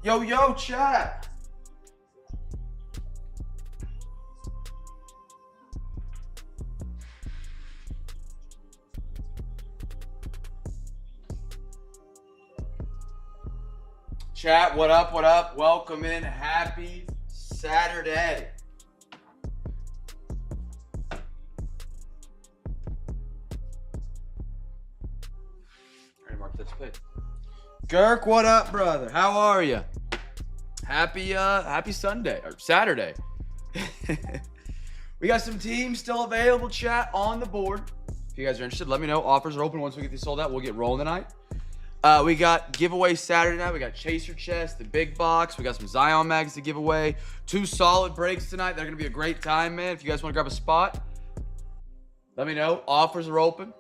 Yo, chat. Chat, what up, what up? Welcome in. Happy Saturday. All right, Mark, let's play. Girk, what up, brother? How are you? Happy Sunday or Saturday. We got some teams still available, chat, on the board. If you guys are interested, let me know. Offers are open. Once we get these sold out, we'll get rolling tonight. We got giveaway Saturday night. We got Chaser Chest, the big box. We got some Zion mags to give away. 2 solid breaks tonight. They're going to be a great time, man. If you guys want to grab a spot, let me know. Offers are open.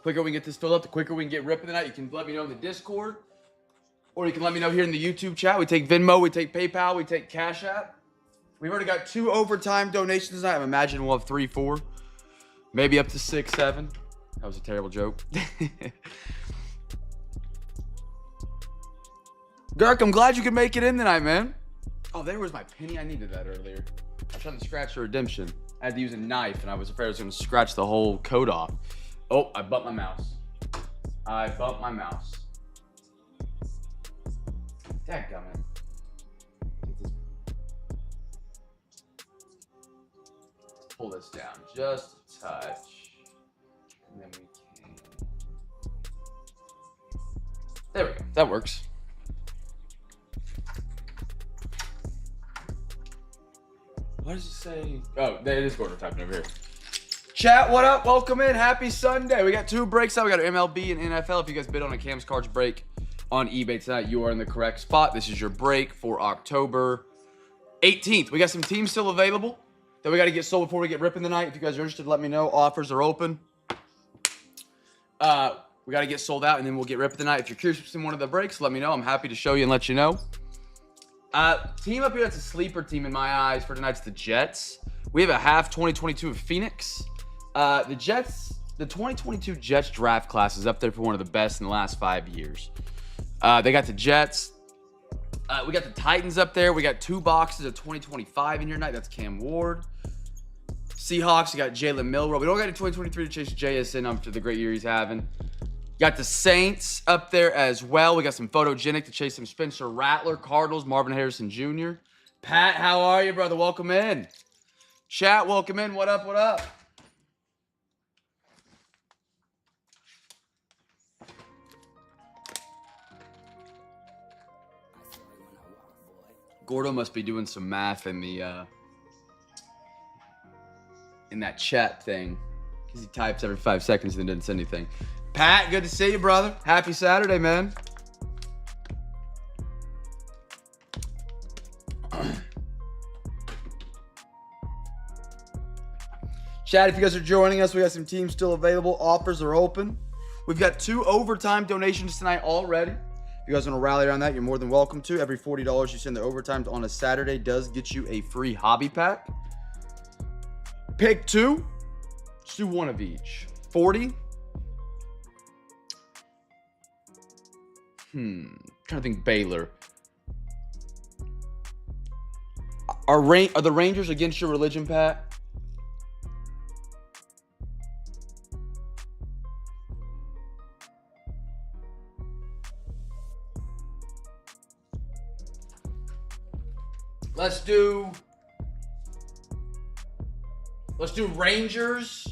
Quicker we can get this filled up, the quicker we can get ripping tonight. You can let me know in the Discord, or you can let me know here in the YouTube chat. We take Venmo, we take PayPal, we take Cash App. We've already got 2 overtime donations tonight. I imagine we'll have 3, 4, maybe up to 6, 7. That was a terrible joke. Girk, I'm glad you could make it in tonight, man. Oh, there was my penny. I needed that earlier. I was trying to scratch the redemption. I had to use a knife, and I was afraid I was going to scratch the whole code off. Oh, I bumped my mouse. Dadgummit. Let's pull this down just a touch. And then we can... There we go. That works. What does it say? Oh, it is order typing over here. Chat, what up? Welcome in. Happy Sunday. We got 2 breaks out. We got MLB and NFL. If you guys bid on a Cam's Cards break on eBay tonight, you are in the correct spot. This is your break for October 18th. We got some teams still available that we got to get sold before we get ripping tonight. If you guys are interested, let me know. Offers are open. We got to get sold out, and then we'll get ripping tonight. If you're curious in one of the breaks, let me know. I'm happy to show you and let you know. Team up here that's a sleeper team in my eyes for tonight's the Jets. We have a half 2022 of Phoenix. The Jets, the 2022 Jets draft class is up there for one of the best in the last 5 years. They got the Jets. We got the Titans up there. We got 2 boxes of 2025 in here tonight. That's Cam Ward. Seahawks, you got Jalen Milroe. We don't got a 2023 to chase JSN after the great year he's having. Got the Saints up there as well. We got some Photogenic to chase some Spencer Rattler. Cardinals, Marvin Harrison Jr. Pat, how are you, brother? Welcome in. Chat, welcome in. What up, what up? Gordo must be doing some math in the in that chat thing, because he types every 5 seconds and then doesn't say anything. Pat, good to see you, brother. Happy Saturday, man. Chat, if you guys are joining us, we got some teams still available. Offers are open. We've got 2 overtime donations tonight already. If you guys want to rally around that, you're more than welcome to. Every $40 you send the overtime on a Saturday does get you a free hobby pack. Pick 2. Let's do 1 of each. 40. Trying to think. Baylor. Are the Rangers against your religion, Pat? Let's do Rangers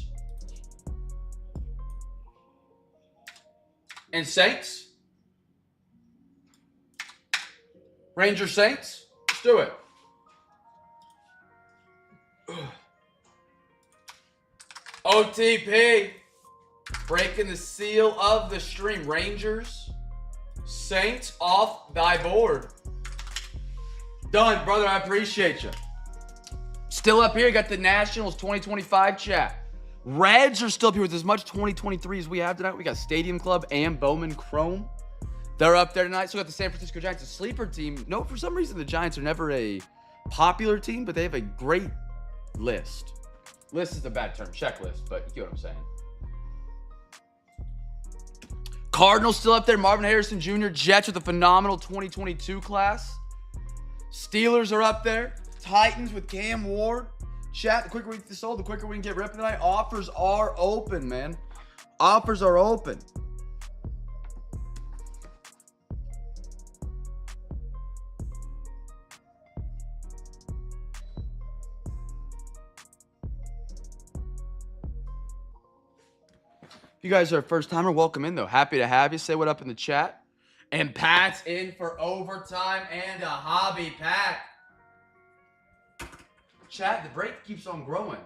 and Saints. Rangers Saints. Let's do it. OTP. Breaking the seal of the stream. Rangers Saints off thy board. Done, brother. I appreciate you. Still up here, you got the Nationals 2025 chat. Reds are still up here with as much 2023 as we have tonight. We got Stadium Club and Bowman Chrome. They're up there tonight. So we got the San Francisco Giants, a sleeper team. No, for some reason, the Giants are never a popular team, but they have a great list. List is a bad term. Checklist, but you get what I'm saying. Cardinals still up there. Marvin Harrison Jr. Jets with a phenomenal 2022 class. Steelers are up there. Titans with Cam Ward. Chat, the quicker we get this sold, the quicker we can get ripping tonight. Offers are open, man. Offers are open. If you guys are a first timer, welcome in though. Happy to have you. Say what up in the chat. And Pat's in for overtime and a hobby pack. Chat, the break keeps on growing.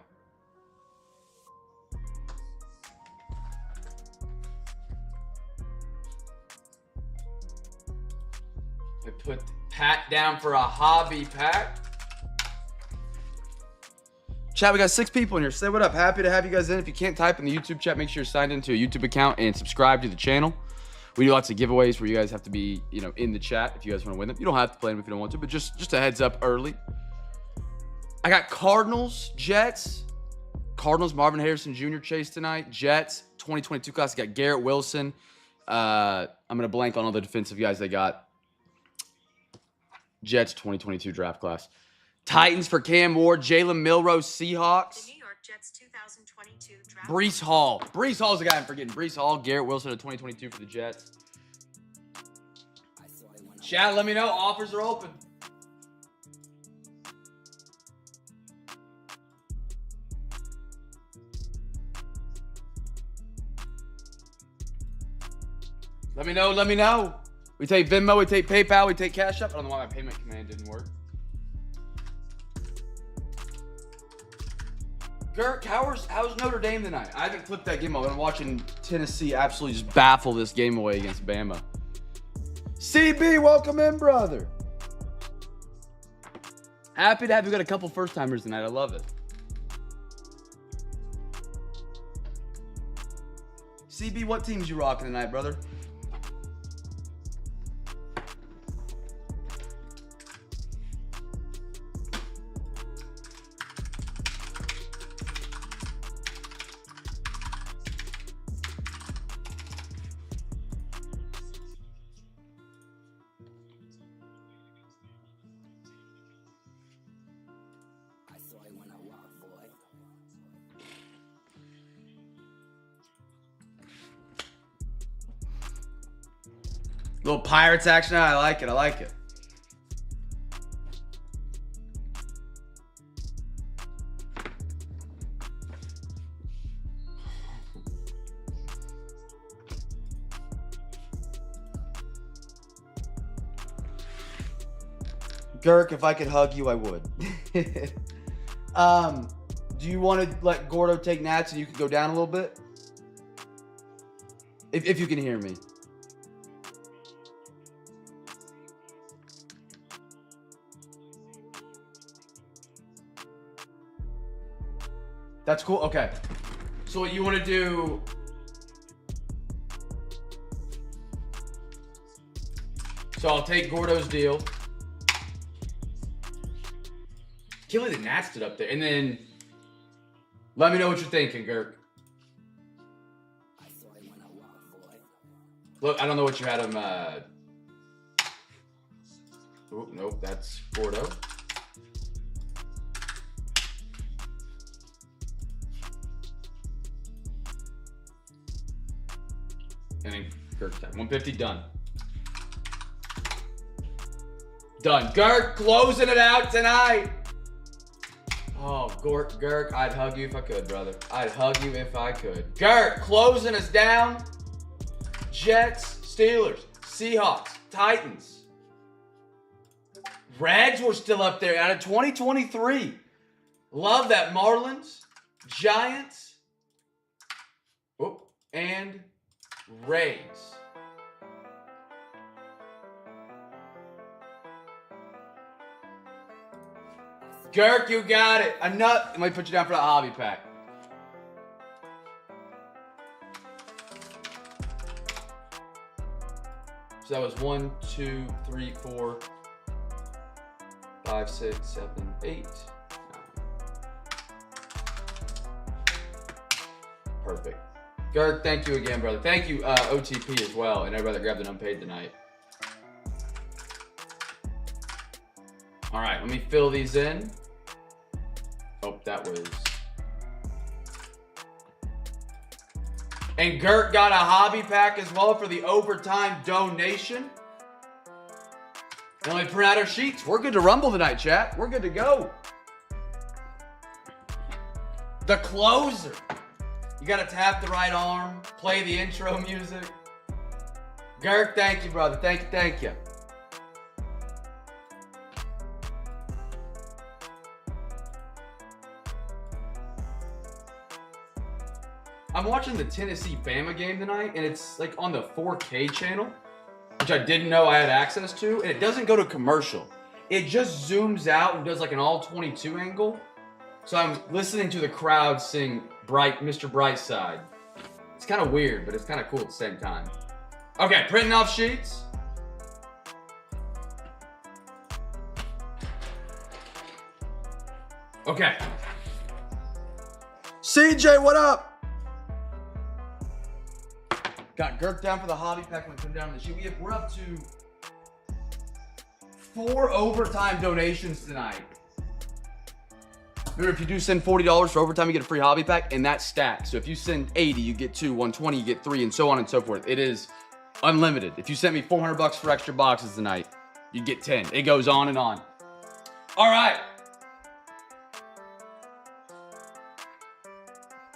I put Pat down for a hobby pack. Chat, we got 6 people in here. Say what up. Happy to have you guys in. If you can't type in the YouTube chat, make sure you're signed into a YouTube account and subscribe to the channel. We do lots of giveaways where you guys have to be, in the chat if you guys want to win them. You don't have to play them if you don't want to, but just a heads up early. I got Cardinals, Jets. Cardinals, Marvin Harrison Jr. chase tonight. Jets, 2022 class. I got Garrett Wilson. I'm going to blank on all the defensive guys they got. Jets, 2022 draft class. Titans for Cam Ward. Jalen Milroe, Seahawks. The New York Jets 2022 draft. Breece Hall. Breece Hall's the guy I'm forgetting. Breece Hall, Garrett Wilson of 2022 for the Jets. Chat, let me know. Offers are open. Let me know. Let me know. We take Venmo. We take PayPal. We take Cash App. I don't know why my payment command didn't work. Girk, how's Notre Dame tonight? I haven't clipped that game. I've been watching Tennessee absolutely just baffle this game away against Bama. CB, welcome in, brother. Happy to have you. Got a couple first timers tonight. I love it. CB, what teams you rocking tonight, brother? Little Pirates action. I like it. I like it. Girk, if I could hug you, I would. Do you want to let Gordo take Nats and you can go down a little bit? If you can hear me. That's cool. Okay. So what you want to do? So I'll take Gordo's deal. Can't believe the Nats stood up there. And then let me know what you're thinking, Girk. Look, I don't know what you had him. Oh, nope, that's Gordo. And then Girk's time. 150, done. Done. Girk closing it out tonight. Oh, Girk, I'd hug you if I could, brother. I'd hug you if I could. Girk closing us down. Jets, Steelers, Seahawks, Titans. Rags were still up there out of 2023. Love that. Marlins, Giants, and Rays. Girk, you got it. Enough. I might put you down for the hobby pack. So that was 1, 2, 3, 4, 5, 6, 7, 8, 9. Perfect. Gert, thank you again, brother. Thank you, OTP as well, and everybody that grabbed an unpaid tonight. All right, let me fill these in. Oh, that was... And Gert got a hobby pack as well for the overtime donation. And let me print out our sheets. We're good to rumble tonight, chat. We're good to go. The closer. You got to tap the right arm, play the intro music. Gert, thank you, brother. Thank you, thank you. I'm watching the Tennessee-Bama game tonight, and it's like on the 4K channel, which I didn't know I had access to, and it doesn't go to commercial. It just zooms out and does like an all-22 angle. So I'm listening to the crowd sing Mr. Brightside. It's kind of weird, but it's kind of cool at the same time. Okay, printing off sheets. Okay. CJ, what up? Got Gert down for the hobby pack when it comes down to the sheet. We're up to 4 overtime donations tonight. Remember, if you do send $40 for overtime, you get a free hobby pack, and that stacks. So if you send 80, you get 2, 120, you get 3, and so on and so forth. It is unlimited. If you sent me $400 for extra boxes tonight, you get 10. It goes on and on. All right.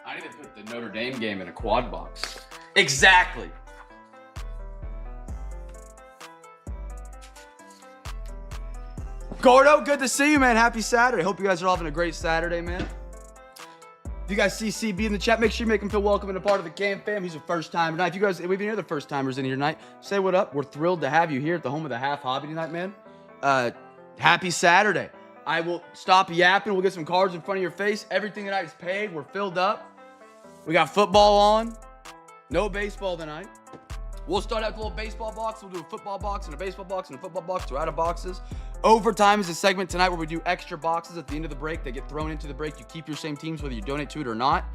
I need to put the Notre Dame game in a quad box. Exactly. Gordo, good to see you, man. Happy Saturday. Hope you guys are all having a great Saturday, man. If you guys see CB in the chat, make sure you make him feel welcome and a part of the CamFam. He's a first time tonight. If you guys, if you're the first timers in here tonight, say what up. We're thrilled to have you here at the home of the Half Hobby tonight, man. Happy Saturday. I will stop yapping. We'll get some cards in front of your face. Everything tonight is paid. We're filled up. We got football on. No baseball tonight. We'll start out with a little baseball box. We'll do a football box and a baseball box and a football box. 2 out of boxes. Overtime is a segment tonight where we do extra boxes at the end of the break. They get thrown into the break. You keep your same teams whether you donate to it or not.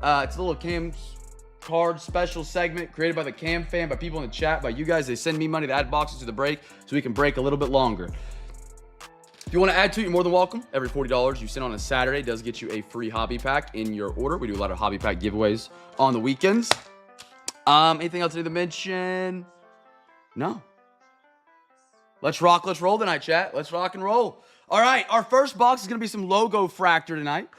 It's a little Cam's card special segment created by the CamFam, by people in the chat, by you guys. They send me money to add boxes to the break so we can break a little bit longer. If you want to add to it, you're more than welcome. Every $40 you send on a Saturday does get you a free hobby pack in your order. We do a lot of hobby pack giveaways on the weekends. Anything else I need to mention? No. Let's rock, let's roll tonight, chat. Let's rock and roll. All right, our first box is going to be some logo fractor tonight.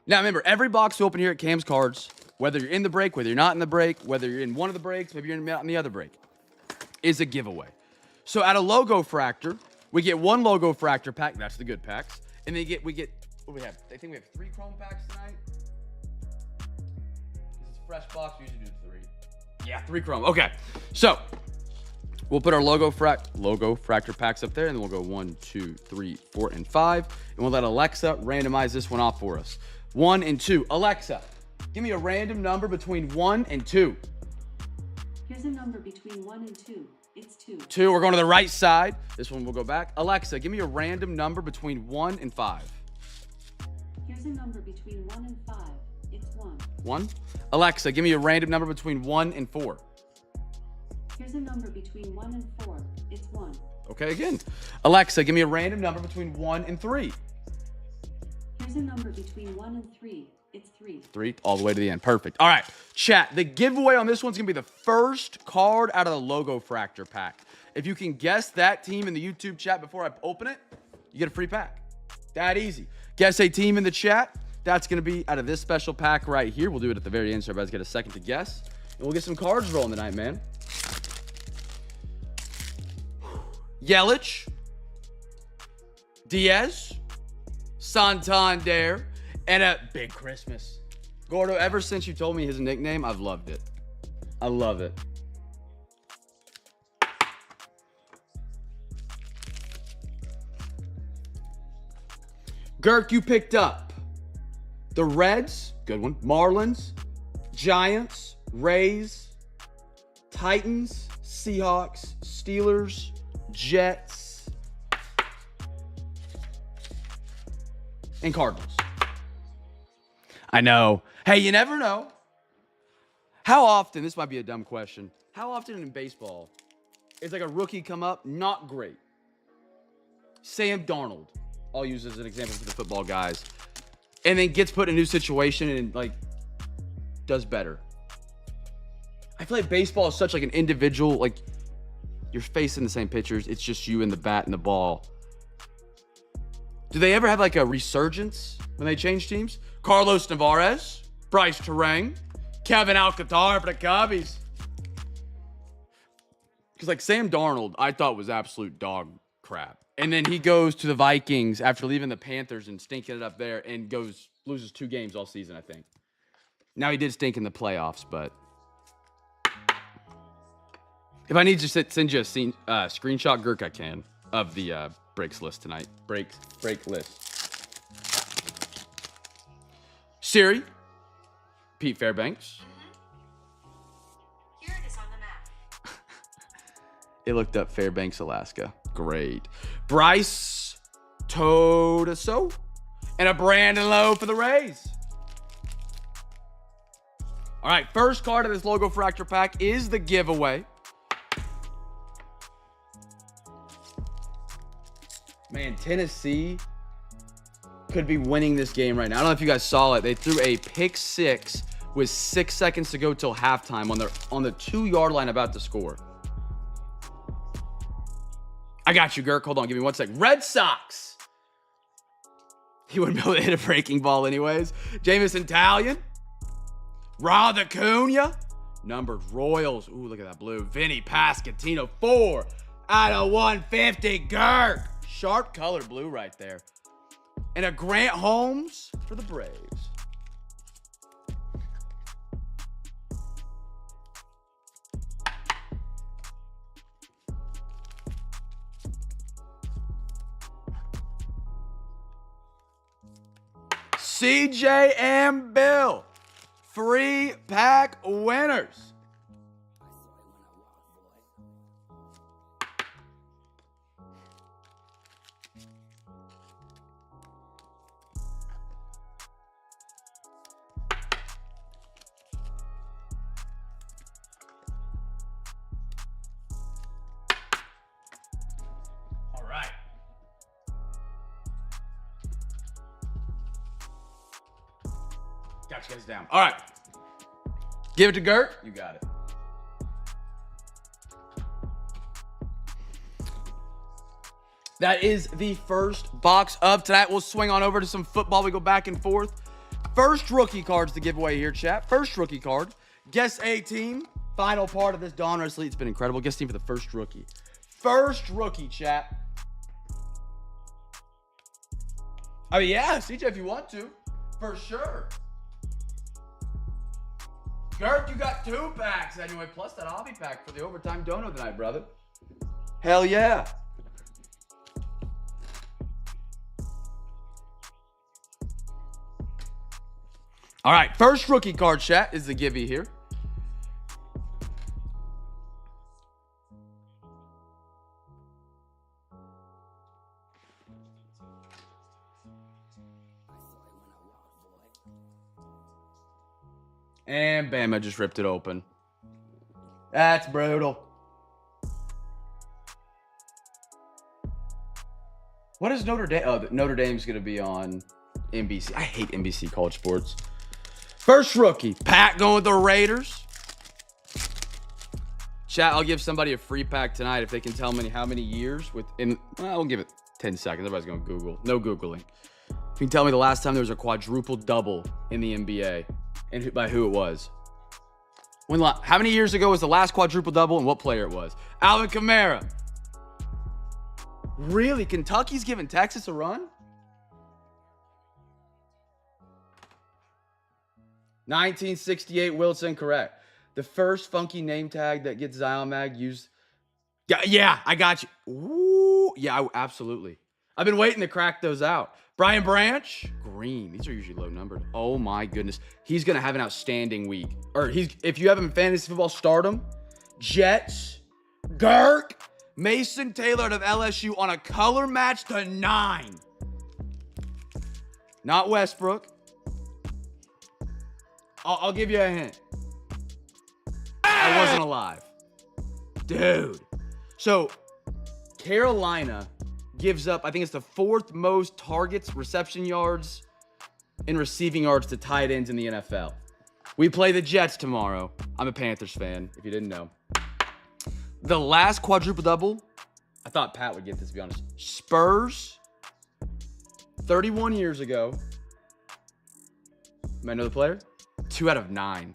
Now, remember, every box we open here at Cam's Cards, whether you're in the break, whether you're not in the break, whether you're in one of the breaks, maybe you're not in the other break, is a giveaway. So at a logo fractor, we get 1 logo fractor pack. That's the good packs. And then we get, what do we have? I think we have 3 chrome packs tonight. This is a fresh box. We usually do 3. Yeah, 3 chrome. Okay. So we'll put our logo fractor packs up there, and then we'll go 1, 2, 3, 4, and 5. And we'll let Alexa randomize this one off for us. 1 and 2. Alexa, give me a random number between 1 and 2. Here's a number between 1 and 2. It's 2. 2. We're going to the right side. This one will go back. Alexa, give me a random number between 1 and 5. Here's a number between 1 and 5. It's 1. 1. Alexa, give me a random number between 1 and 4. Here's a number between 1 and 4. It's 1. Okay, again. Alexa, give me a random number between 1 and 3. Here's a number between 1 and 3. It's 3. 3, all the way to the end. Perfect. All right, chat. The giveaway on this one's going to be the first card out of the logo fractor pack. If you can guess that team in the YouTube chat before I open it, you get a free pack. That easy. Guess a team in the chat. That's going to be out of this special pack right here. We'll do it at the very end so everybody's got a second to guess. And we'll get some cards rolling tonight, man. Yelich. Diaz. Santander. And a big Christmas. Gordo, ever since you told me his nickname, I've loved it. I love it. Gert, you picked up the Reds, good one, Marlins, Giants, Rays, Titans, Seahawks, Steelers, Jets, and Cardinals. I know. Hey, you never know. How often, this might be a dumb question, how often in baseball is like a rookie come up, not great? Sam Darnold, I'll use as an example for the football guys, and then gets put in a new situation and like does better. I feel like baseball is such like an individual, like you're facing the same pitchers. It's just you and the bat and the ball. Do they ever have like a resurgence when they change teams? Carlos Navarez, Bryce Terang, Kevin Alcantara for the Cubbies. Because like Sam Darnold, I thought was absolute dog crap. And then he goes to the Vikings after leaving the Panthers and stinking it up there and loses 2 games all season, I think. Now he did stink in the playoffs, but if I need to send you a screenshot, Girk, I can, of the breaks list tonight. Break list. Siri, Pete Fairbanks. Here it is on the map. It looked up Fairbanks, Alaska. Great. Bryce Todoso and a Brandon Lowe for the Rays. All right, first card of this Logo Fractor pack is the giveaway. Man, Tennessee could be winning this game right now. I don't know if you guys saw it. They threw a pick 6 with 6 seconds to go till halftime on the 2-yard line about to score. I got you, Girk. Hold on, give me 1 sec. Red Sox. He wouldn't be able to hit a breaking ball anyways. Jamison Talion. Rod Acuna. Numbered Royals. Ooh, look at that blue. Vinny Pasquantino. 4 out of 150. Girk. Sharp color blue right there. And a Grant Holmes for the Braves. CJ and Bill, free pack winners. All right. Got you guys down. All right. Give it to Gert. You got it. That is the first box of tonight. We'll swing on over to some football. We go back and forth. First rookie cards to give away here, chat. First rookie card. Guess a team. Final part of this Donruss league. It's been incredible. Guess team for the first rookie. First rookie, chat. Oh, yeah. CJ, if you want to. For sure. Gert, you got 2 packs anyway, plus that hobby pack for the overtime dono tonight, brother. Hell yeah. All right, first rookie card, chat, is the givey here. And bam, I just ripped it open. That's brutal. What is Notre Dame? Oh, Notre Dame's going to be on NBC. I hate NBC college sports. First rookie, Pat going with the Raiders. Chat, I'll give somebody a free pack tonight if they can tell me how many years within. Well, I'll give it 10 seconds. Everybody's going to Google. No Googling. If you can tell me the last time there was a quadruple double in the NBA and by who it was. How many years ago was the last quadruple double and what player it was? Alvin Kamara. Really? Kentucky's giving Texas a run? 1968, Wilson, correct. The first funky name tag that gets Zion Mag used. Yeah, I got you. Ooh, yeah, absolutely. I've been waiting to crack those out. Brian Branch, green. These are usually low numbered. Oh my goodness. He's going to have an outstanding week. Or if you have him in fantasy football, start him. Jets, Girk, Mason Taylor out of LSU on a color match to 9. Not Westbrook. I'll give you a hint. I wasn't alive. Dude. So, Carolina gives up, I think it's the 4th most targets, reception yards, and receiving yards to tight ends in the NFL. We play the Jets tomorrow. I'm a Panthers fan, if you didn't know. The last quadruple double, I thought Pat would get this, to be honest. Spurs, 31 years ago. You might know the player? 2 out of 9.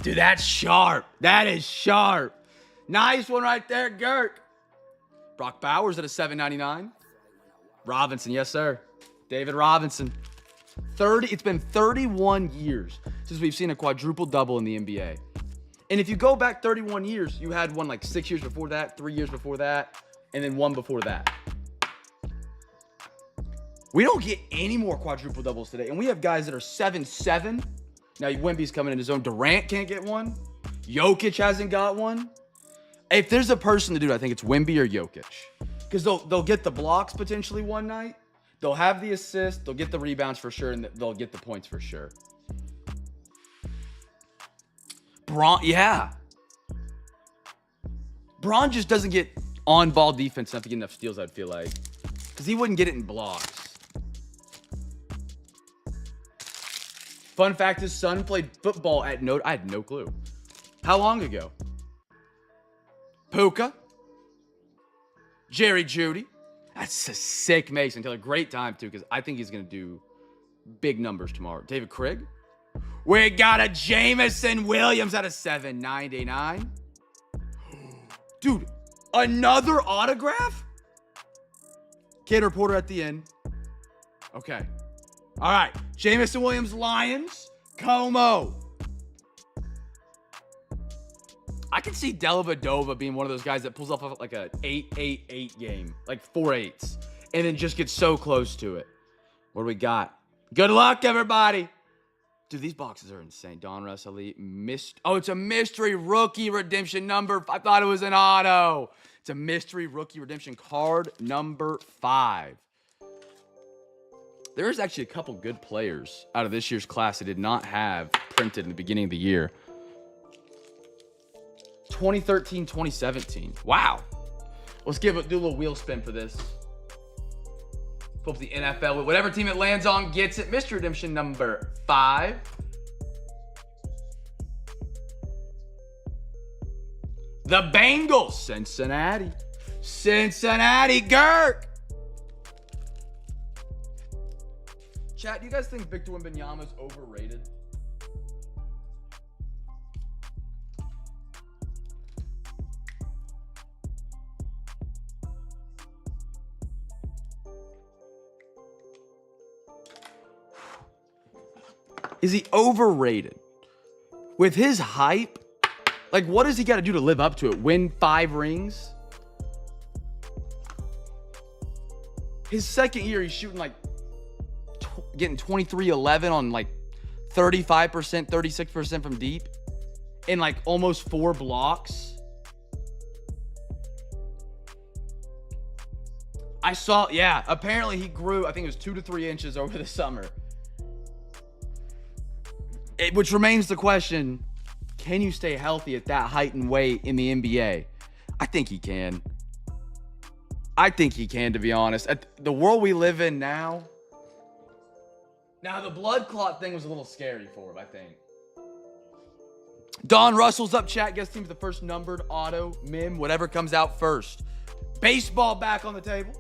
Dude, that's sharp. That is sharp. Nice one right there, Girk. Brock Bowers at a $7.99. Robinson, yes, sir. David Robinson. It's been 31 years since we've seen a quadruple double in the NBA. And if you go back 31 years, you had one like 6 years before that, 3 years before that, and then one before that. We don't get any more quadruple doubles today. And we have guys that are 7-7. Now, Wemby's coming in his own. Durant can't get one. Jokic hasn't got one. If there's a person to do it, I think it's Wemby or Jokic. Because they'll get the blocks potentially one night. They'll have the assist. They'll get the rebounds for sure. And they'll get the points for sure. Yeah. Bron just doesn't get on-ball defense enough to get enough steals, I'd feel like. Because he wouldn't get it in blocks. Fun fact, his son played football at Notre Dame. I had no clue. How long ago? Puka. Jerry Jeudy. That's a sick Mason Taylor. Great time, too, because I think he's going to do big numbers tomorrow. David Craig. We got a Jamison Williams at a $7.99. Dude, another autograph? Kid Reporter at the end. Okay. All right. Jamison Williams, Lions. Como. I can see Dellavedova being one of those guys that pulls off like a 8-8-8 game. Like 4 8s. And then just gets so close to it. What do we got? Good luck, everybody. Dude, these boxes are insane. Donruss Elite. Oh, it's a mystery rookie redemption number. I thought it was an auto. It's a mystery rookie redemption card number 5. There is actually a couple good players out of this year's class that did not have printed in the beginning of the year. 2013, 2017. Wow. Let's do a little wheel spin for this. Pull up the NFL. Whatever team it lands on gets it. Mystery redemption number 5. The Bengals. Cincinnati. Girk. Chat, do you guys think Victor Wembanyama is overrated? Is he overrated? With his hype, like what does he got to do to live up to it? Win 5 rings? His second year, he's shooting like getting 23-11 on like 35%, 36% from deep and like almost 4 blocks. I saw, yeah, apparently he grew, I think it was 2 to 3 inches over the summer. Which remains the question, can you stay healthy at that height and weight in the NBA? I think he can. I think he can, to be honest. At the world we live in now, the blood clot thing was a little scary for him, I think. Don Russell's up, chat. Guess team's the first numbered auto, mim, whatever comes out first. Baseball back on the table.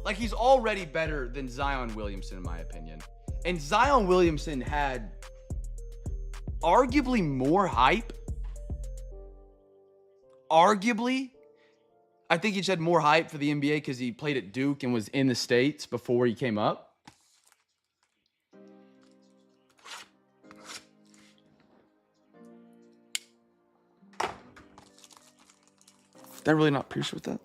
Like, he's already better than Zion Williamson, in my opinion. And Zion Williamson had arguably more hype. Arguably. I think he just had more hype for the NBA because he played at Duke and was in the States before he came up. Did that really not pierce with that?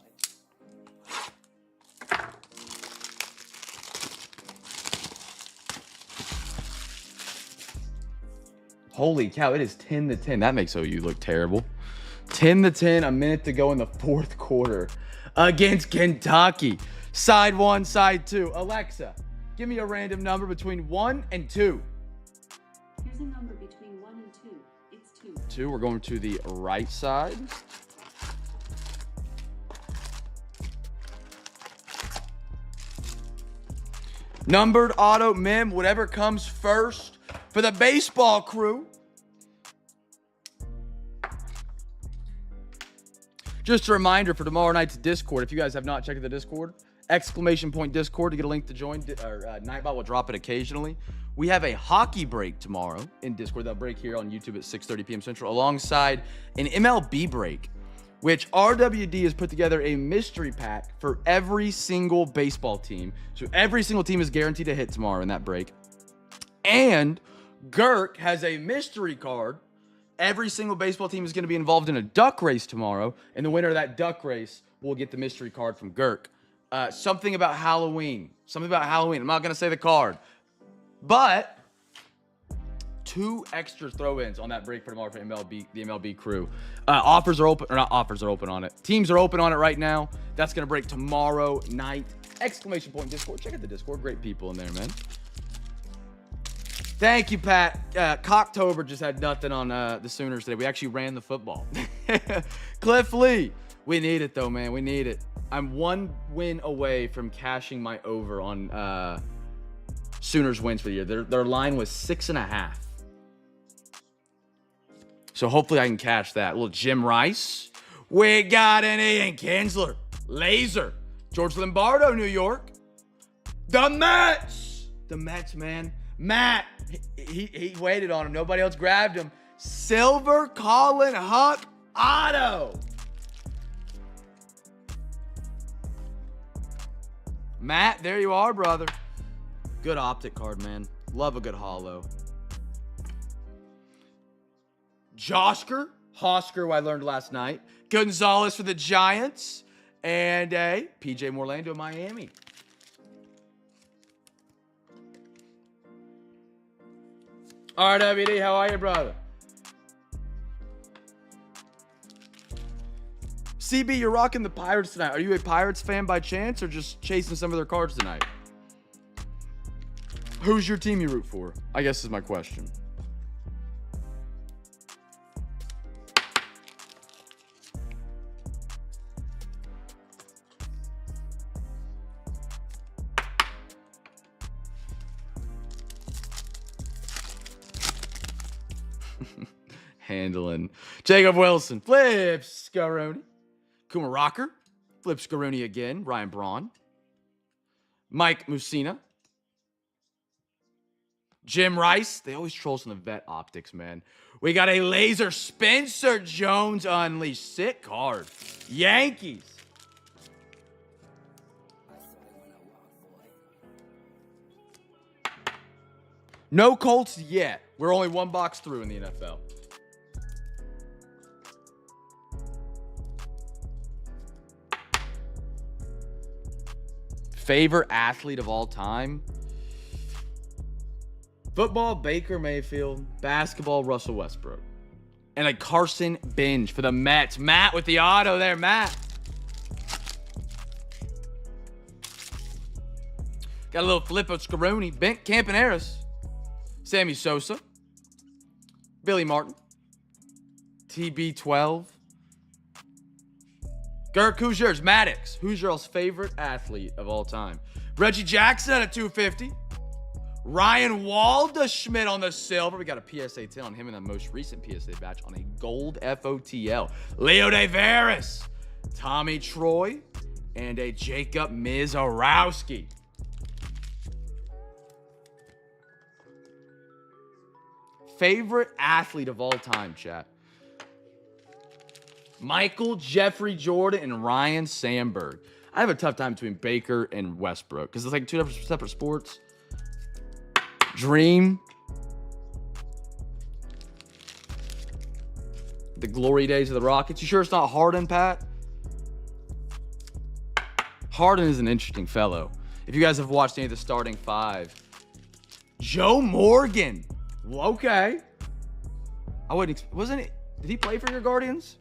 Holy cow, it is 10-10. That makes OU look terrible. 10-10, a minute to go in the 4th quarter against Kentucky. Side 1, side 2. Alexa, Give me a random number between 1 and 2. Here's a number between 1 and 2. It's 2. 2. We're going to the right side. Numbered auto mem, whatever comes first for the baseball crew. Just a reminder for tomorrow night's Discord. If you guys have not checked the Discord, !Discord to get a link to join. Nightbot will drop it occasionally. We have a hockey break tomorrow in Discord. They'll break here on YouTube at 6:30 p.m. Central, alongside an MLB break, which RWD has put together a mystery pack for every single baseball team. So every single team is guaranteed to hit tomorrow in that break. And Girk has a mystery card. Every single baseball team is going to be involved in a duck race tomorrow, and the winner of that duck race will get the mystery card from Girk. Something about Halloween. I'm not going to say the card. But 2 extra throw-ins on that break for tomorrow for the MLB crew. Offers are open, or not offers are open on it. Teams are open on it right now. That's going to break tomorrow night. !Discord. Check out the Discord. Great people in there, man. Thank you, Pat. Cocktober just had nothing on the Sooners today. We actually ran the football. Cliff Lee. We need it, though, man. We need it. I'm 1 win away from cashing my over on Sooners wins for the year. Their line was 6.5. So hopefully I can cash that. A little Jim Rice. We got an Ian Kinsler. Laser. George Lombardo, New York. The Mets. The Mets, man. Matt. He waited on him. Nobody else grabbed him. Silver Colin Huck auto. Matt, there you are, brother. Good optic card, man. Love a good holo. Hosker, who I learned last night. Gonzalez for the Giants. And a PJ Morlando, Miami. RWD, how are you, brother? CB, you're rocking the Pirates tonight. Are you a Pirates fan by chance or just chasing some of their cards tonight? Who's your team you root for? I guess is my question. Handling. Jacob Wilson. Flip Scaroni. Kuma Rocker. Flip Scaroni again. Ryan Braun. Mike Musina. Jim Rice. They always troll us on the vet optics, man. We got a laser Spencer Jones Unleashed. Sick card. Yankees. No Colts yet. We're only 1 box through in the NFL. Favorite athlete of all time? Football, Baker Mayfield. Basketball, Russell Westbrook. And a Carson Binge for the Mets. Matt with the auto there, Matt. Got a little Filippo Scaroni. Bent Campaneris. Sammy Sosa. Billy Martin. TB12. Girk, who's yours? Maddox. Who's your favorite athlete of all time? Reggie Jackson at a 250. Ryan Waldschmidt on the silver. We got a PSA 10 on him in the most recent PSA batch on a gold FOTL. Leo Deveris. Tommy Troy. And a Jacob Mizorowski. Favorite athlete of all time, chat. Michael Jeffrey Jordan and Ryan Sandberg. I have a tough time between Baker and Westbrook because it's like 2 separate sports. Dream. The glory days of the Rockets. You sure it's not Harden, Pat? Harden is an interesting fellow. If you guys have watched any of the starting 5. Joe Morgan. Well, okay. Wasn't it? Did he play for your Guardians?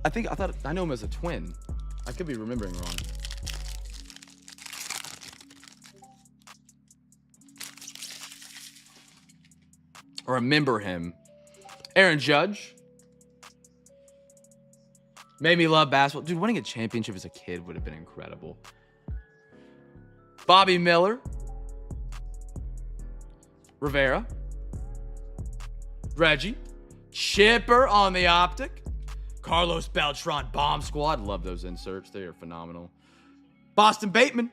I know him as a twin. I could be remembering wrong. or remember him. Aaron Judge. Made me love basketball. Dude, winning a championship as a kid would have been incredible. Bobby Miller. Rivera. Reggie. Chipper on the optic. Carlos Beltran Bomb Squad. Love those inserts. They are phenomenal. Boston Bateman.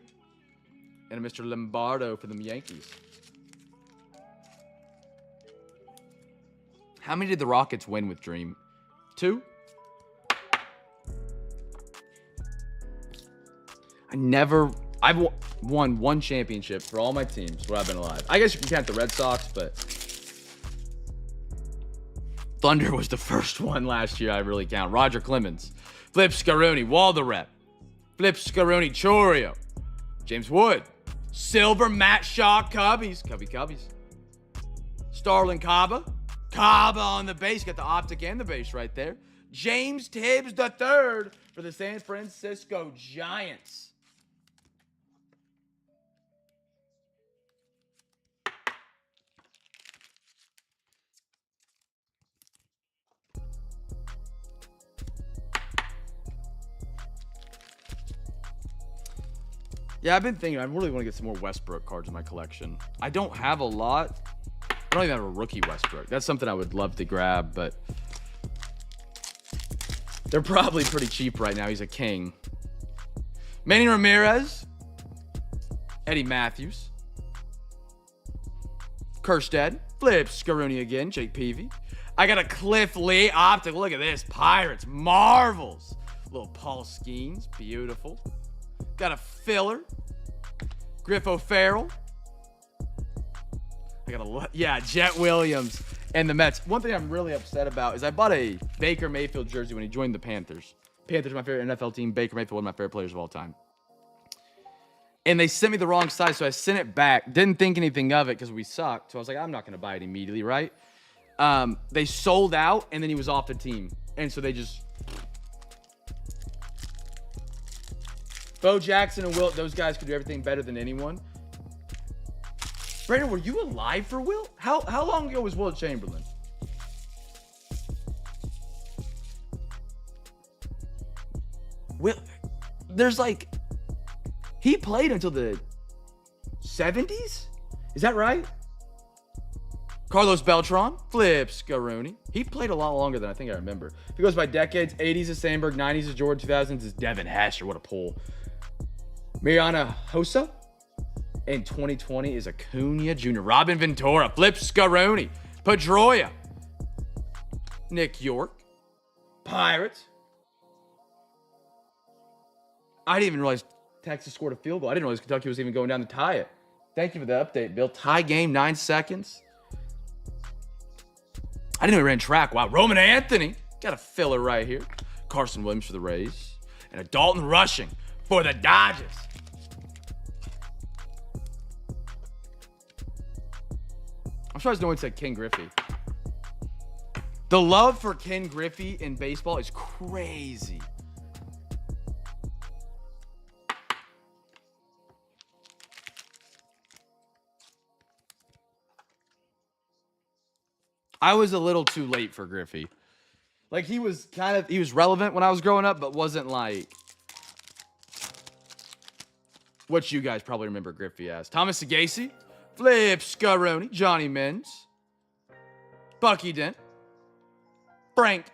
And a Mr. Lombardo for the Yankees. How many did the Rockets win with Dream? 2? I've won 1 championship for all my teams where I've been alive. I guess you can count the Red Sox, but Thunder was the first one last year I really count. Roger Clemens, Flip Scaroni, Waldo Rep, Flip Scaroni, Chorio, James Wood, Silver, Matt Shaw, Cubbies, Cubbies, Starlin Caba on the base, got the optic and the base right there. James Tibbs III for the San Francisco Giants. Yeah, I've been thinking, I really want to get some more Westbrook cards in my collection. I don't have a lot. I don't even have a rookie Westbrook. That's something I would love to grab, but they're probably pretty cheap right now. He's a king. Manny Ramirez. Eddie Matthews. Kerstead. Flip Scaroni again. Jake Peavy. I got a Cliff Lee optic. Look at this. Pirates. Marvels. Little Paul Skeens. Beautiful. Got a filler. Griff O'Farrell. Jet Williams and the Mets. One thing I'm really upset about is I bought a Baker Mayfield jersey when he joined the Panthers. Panthers are my favorite NFL team. Baker Mayfield, one of my favorite players of all time. And they sent me the wrong size, so I sent it back. Didn't think anything of it because we sucked. So I was like, I'm not going to buy it immediately, right? They sold out, and then he was off the team. And so they just... Bo Jackson and Wilt, those guys could do everything better than anyone. Brandon, were you alive for Wilt? How long ago was Wilt Chamberlain? Wilt, there's like, he played until the 70s? Is that right? Carlos Beltran, Flip Scaroni. He played a lot longer than I think I remember. If he goes by decades, 80s is Sandberg, 90s is Jordan, 2000s is Devin Hester. What a pull. Mariana Hossa. And 2020 is Acuna Jr. Robin Ventura. Flip Scaroni. Pedroia. Nick York. Pirates. I didn't even realize Texas scored a field goal. I didn't realize Kentucky was even going down to tie it. Thank you for the update, Bill. Tie game, 9 seconds. I didn't know he ran track. Wow. Roman Anthony. Got a filler right here. Carson Williams for the Rays. And a Dalton Rushing for the Dodgers. I'm surprised no one said Ken Griffey. The love for Ken Griffey in baseball is crazy. I was a little too late for Griffey. Like, he was relevant when I was growing up, but wasn't like what you guys probably remember Griffey as. Thomas Sagasi, Flip Scaroni, Johnny Menz, Bucky Dent, Frank,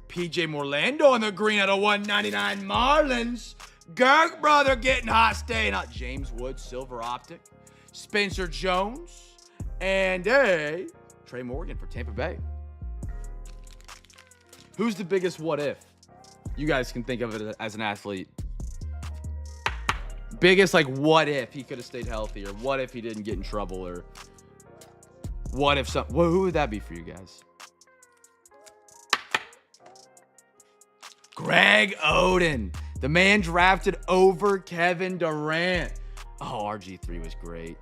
PJ Morlando on the green out of 199 Marlins, Gerg brother getting hot, staying hot, James Wood, Silver Optic, Spencer Jones, and Trey Morgan for Tampa Bay. Who's the biggest what if? You guys can think of it as an athlete. Biggest, like, what if he could have stayed healthy, or what if he didn't get in trouble, or what if who would that be for you guys? Greg Oden, the man drafted over Kevin Durant. Oh, RG3 was great.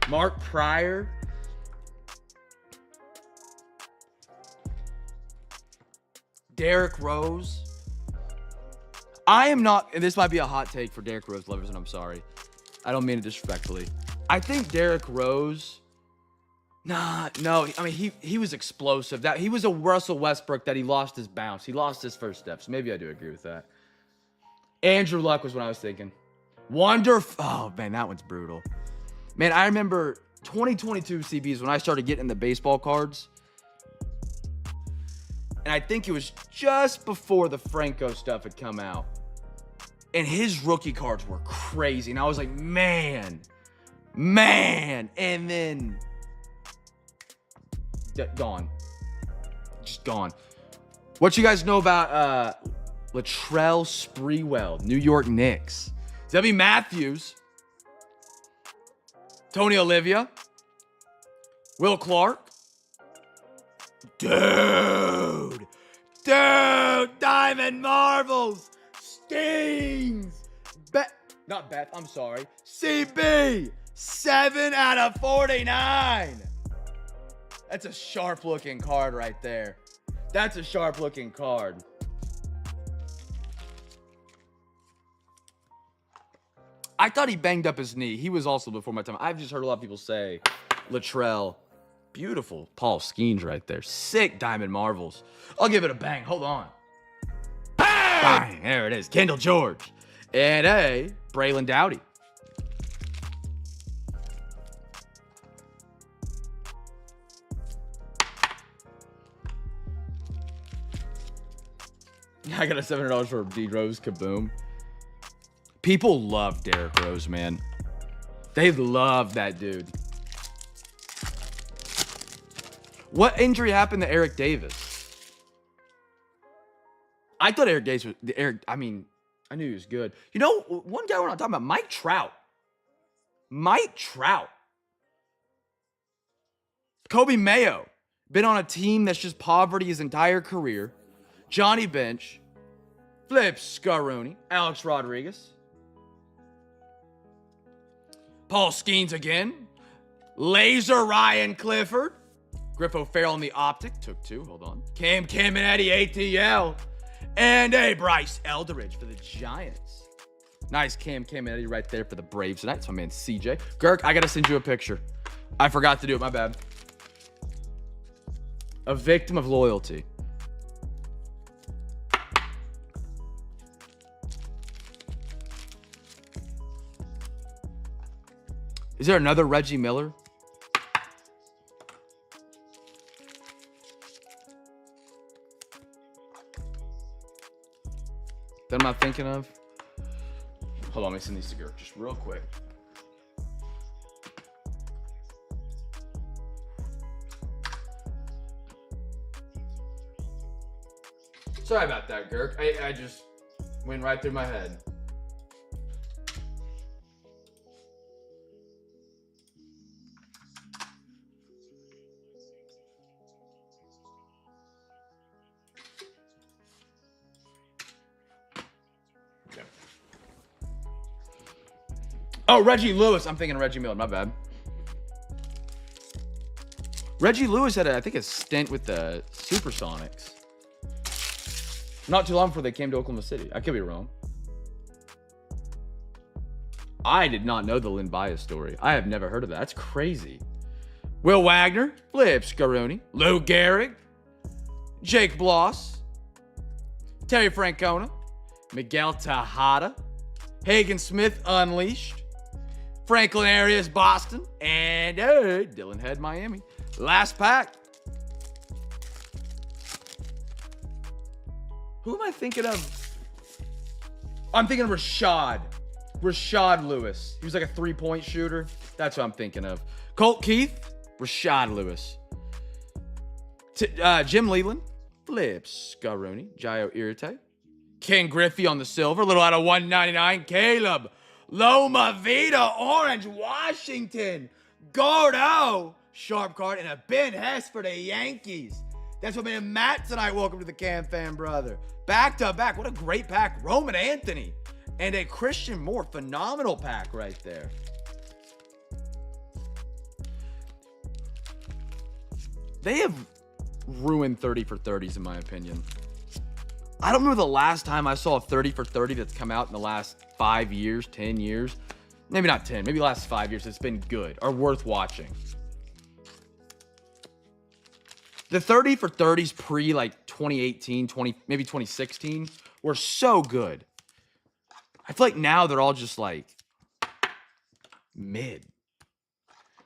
Mark Pryor. Derrick Rose. I am not, and this might be a hot take for Derrick Rose lovers, and I'm sorry. I don't mean it disrespectfully. I think Derrick Rose Nah, no. I mean, he was explosive. That he was a Russell Westbrook that he lost his bounce. He lost his first steps. Maybe I do agree with that. Andrew Luck was what I was thinking. Oh, man, that one's brutal. Man, I remember 2022 CBs when I started getting the baseball cards. And I think it was just before the Franco stuff had come out. And his rookie cards were crazy. And I was like, man. And then gone. Just gone. What you guys know about Latrell Sprewell, New York Knicks? Debbie Matthews, Tony Olivia, Will Clark. Dude, Diamond Marvels, Stings, not Beth, I'm sorry, CB, 7 out of 49. That's a sharp looking card right there. That's a sharp looking card. I thought he banged up his knee. He was also before my time. I've just heard a lot of people say Latrell. Beautiful Paul Skeens right there. Sick Diamond Marvels. I'll give it a bang. Hold on. Bang! There it is. Kendall George. And a Braylon Doughty. I got a $700 for D Rose Kaboom. People love Derrick Rose, man. They love that dude. What injury happened to Eric Davis? I thought Eric Davis was I knew he was good. You know, one guy we're not talking about, Mike Trout. Mike Trout. Kobe Mayo. Been on a team that's just poverty his entire career. Johnny Bench. Flip Scaroni. Alex Rodriguez. Paul Skeens again. Laser Ryan Clifford. Griffo Farrell in the Optic. Took 2. Hold on. Cam and Eddie ATL. And a Bryce Eldridge for the Giants. Nice Cam and Eddie right there for the Braves tonight. It's my man CJ. Girk, I got to send you a picture. I forgot to do it. My bad. A victim of loyalty. Is there another Reggie Miller? That I'm not thinking of? Hold on, let me send these to Girk just real quick. Sorry about that, Girk. I just went right through my head. Oh, Reggie Lewis. I'm thinking Reggie Miller. My bad. Reggie Lewis had, I think, a stint with the Supersonics. Not too long before they came to Oklahoma City. I could be wrong. I did not know the Lynn Bias story. I have never heard of that. That's crazy. Will Wagner. Flip Scaroni. Lou Gehrig. Jake Bloss. Terry Francona. Miguel Tejada. Hagen Smith Unleashed. Franklin Arias, Boston, and Dylan Head, Miami. Last pack. Who am I thinking of? I'm thinking of Rashad Lewis. He was like a 3-point shooter. That's what I'm thinking of. Colt Keith, Rashad Lewis. Jim Leland, Flip Scaroni, Gio Irite. Ken Griffey on the silver, little out of 199. Caleb Loma Vida, Orange, Washington. Gordo, sharp card, and a Ben Hess for the Yankees. That's what made him Matt tonight. Welcome to the CamFam, brother. Back to back. What a great pack. Roman Anthony and a Christian Moore. Phenomenal pack right there. They have ruined 30 for 30s, in my opinion. I don't remember the last time I saw a 30 for 30 that's come out in the last 5 years, 10 years. Maybe not 10, maybe the last 5 years. It's been good or worth watching. The 30 for 30s pre like 2018, maybe 2016 were so good. I feel like now they're all just like mid.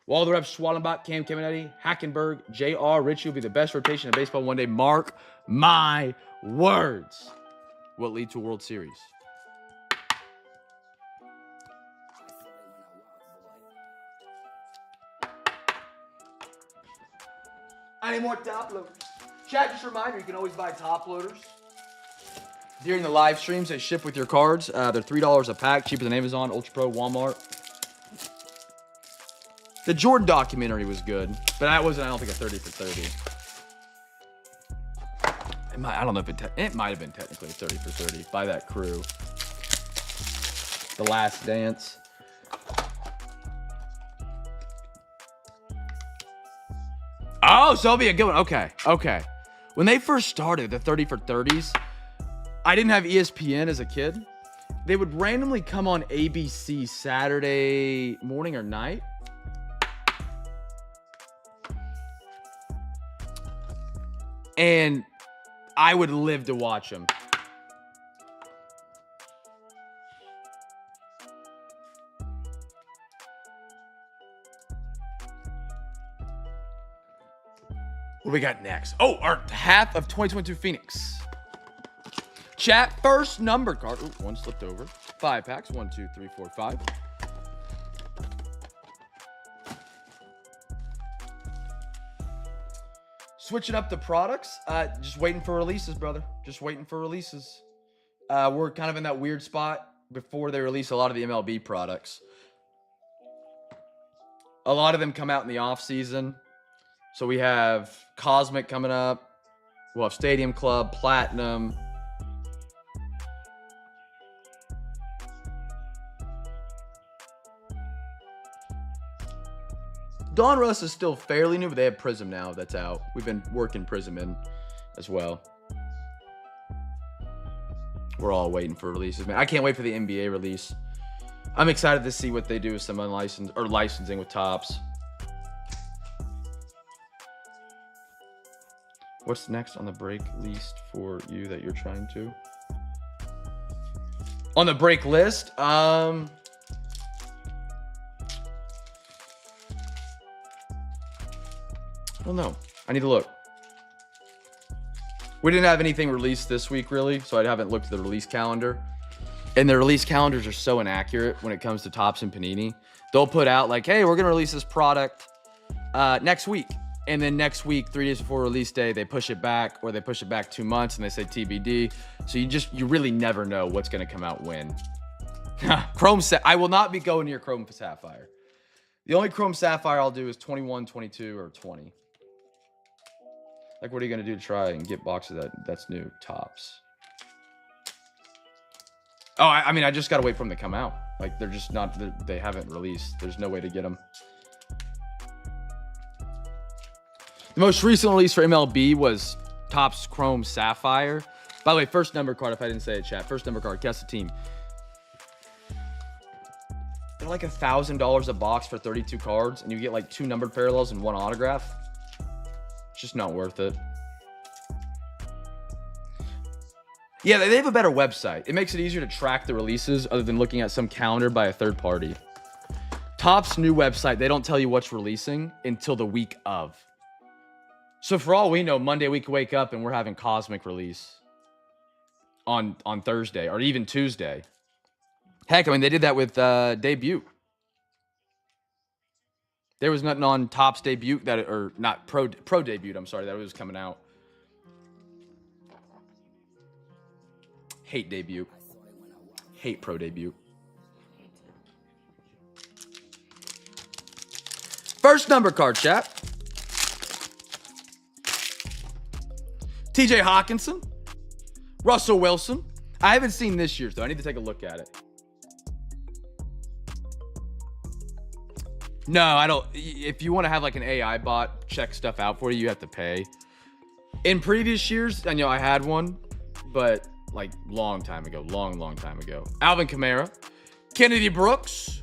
Walder Rep, Schwallenbach, Cam Kamenetti, Hackenberg, J.R. Ritchie will be the best rotation in baseball one day. Mark my words. What lead to a World Series? I need more top loaders. Chat, just a reminder, you can always buy top loaders during the live streams. They ship with your cards. They're $3 a pack, cheaper than Amazon, Ultra Pro, Walmart. The Jordan documentary was good, but that wasn't, I don't think, a 30 for 30. I don't know if it might have been technically a 30 for 30 by that crew. The Last Dance. Oh, so it'll be a good one. Okay. When they first started, the 30 for 30s, I didn't have ESPN as a kid. They would randomly come on ABC Saturday morning or night. And I would live to watch them. What do we got next? Oh, our half of 2022 Phoenix. Chat, first number card. Ooh, one slipped over. 5 packs. 1, 2, 3, 4, 5. Switching up the products. Just waiting for releases, brother. Just waiting for releases. We're kind of in that weird spot before they release a lot of the MLB products. A lot of them come out in the off season. So we have Cosmic coming up. We'll have Stadium Club, Platinum. Donruss is still fairly new, but they have Prism now that's out. We've been working Prism in as well. We're all waiting for releases, man. I can't wait for the NBA release. I'm excited to see what they do with some unlicensed or licensing with Topps. What's next on the break list for you that you're trying to? On the break list, I don't know. I need to look. We didn't have anything released this week, really, so I haven't looked at the release calendar. And the release calendars are so inaccurate when it comes to Topps and Panini. They'll put out like, hey, we're going to release this product next week. And then next week, 3 days before release day, they push it back, or they push it back 2 months and they say TBD. So you really never know what's going to come out when. Chrome I will not be going near Chrome Sapphire. The only Chrome Sapphire I'll do is 21, 22, or 20. Like, what are you going to do to try and get boxes that's new? Topps. Oh, I mean, I just got to wait for them to come out. Like, they're just not, they haven't released. There's no way to get them. The most recent release for MLB was Topps Chrome Sapphire. By the way, first number card, if I didn't say it, chat. First number card, guess the team. They're like $1,000 a box for 32 cards, and you get like 2 numbered parallels and 1 autograph. It's just not worth it. Yeah, they have a better website. It makes it easier to track the releases other than looking at some calendar by a third party. Topps' new website, they don't tell you what's releasing until the week of. So for all we know, Monday we could wake up and we're having Cosmic release on Thursday or even Tuesday. Heck, I mean, they did that with Debut. There was nothing on Topps Debut or not Pro Debut, I'm sorry, that was coming out. Hate Debut. Hate Pro Debut. First number card, chat. TJ Hawkinson. Russell Wilson. I haven't seen this year's, though. I need to take a look at it. No, I don't. If you want to have like an AI bot check stuff out for you, you have to pay. In previous years, I know I had one, but like long time ago, long time ago. Alvin Kamara, Kennedy Brooks,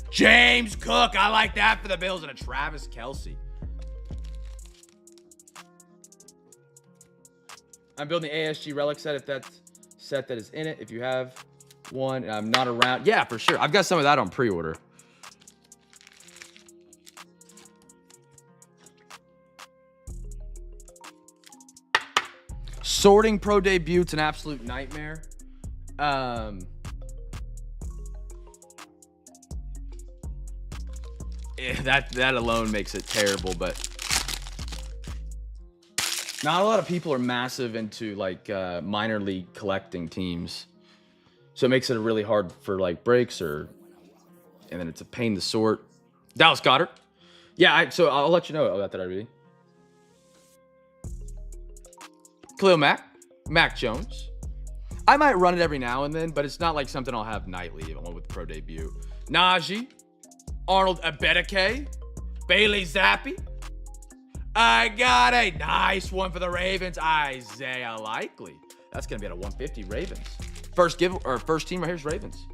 James Cook. I like that for the Bills, and a Travis Kelce. I'm building the ASG relic set if that's set that is in it. If you have one and I'm not around. Yeah, for sure. I've got some of that on pre-order. Sorting pro debut's an absolute nightmare. That alone makes it terrible, but not a lot of people are massive into like minor league collecting teams, so it makes it really hard for like breaks and then it's a pain to sort. Dallas Goddard, yeah. So I'll let you know about that already. Khalil Mac Jones. I might run it every now and then, but it's not like something I'll have nightly along with pro debut. Najee, Arnold Abedeke, Bailey Zappi. I got a nice one for the Ravens. Isaiah Likely. That's gonna be at a 150 Ravens. First team right here's Ravens.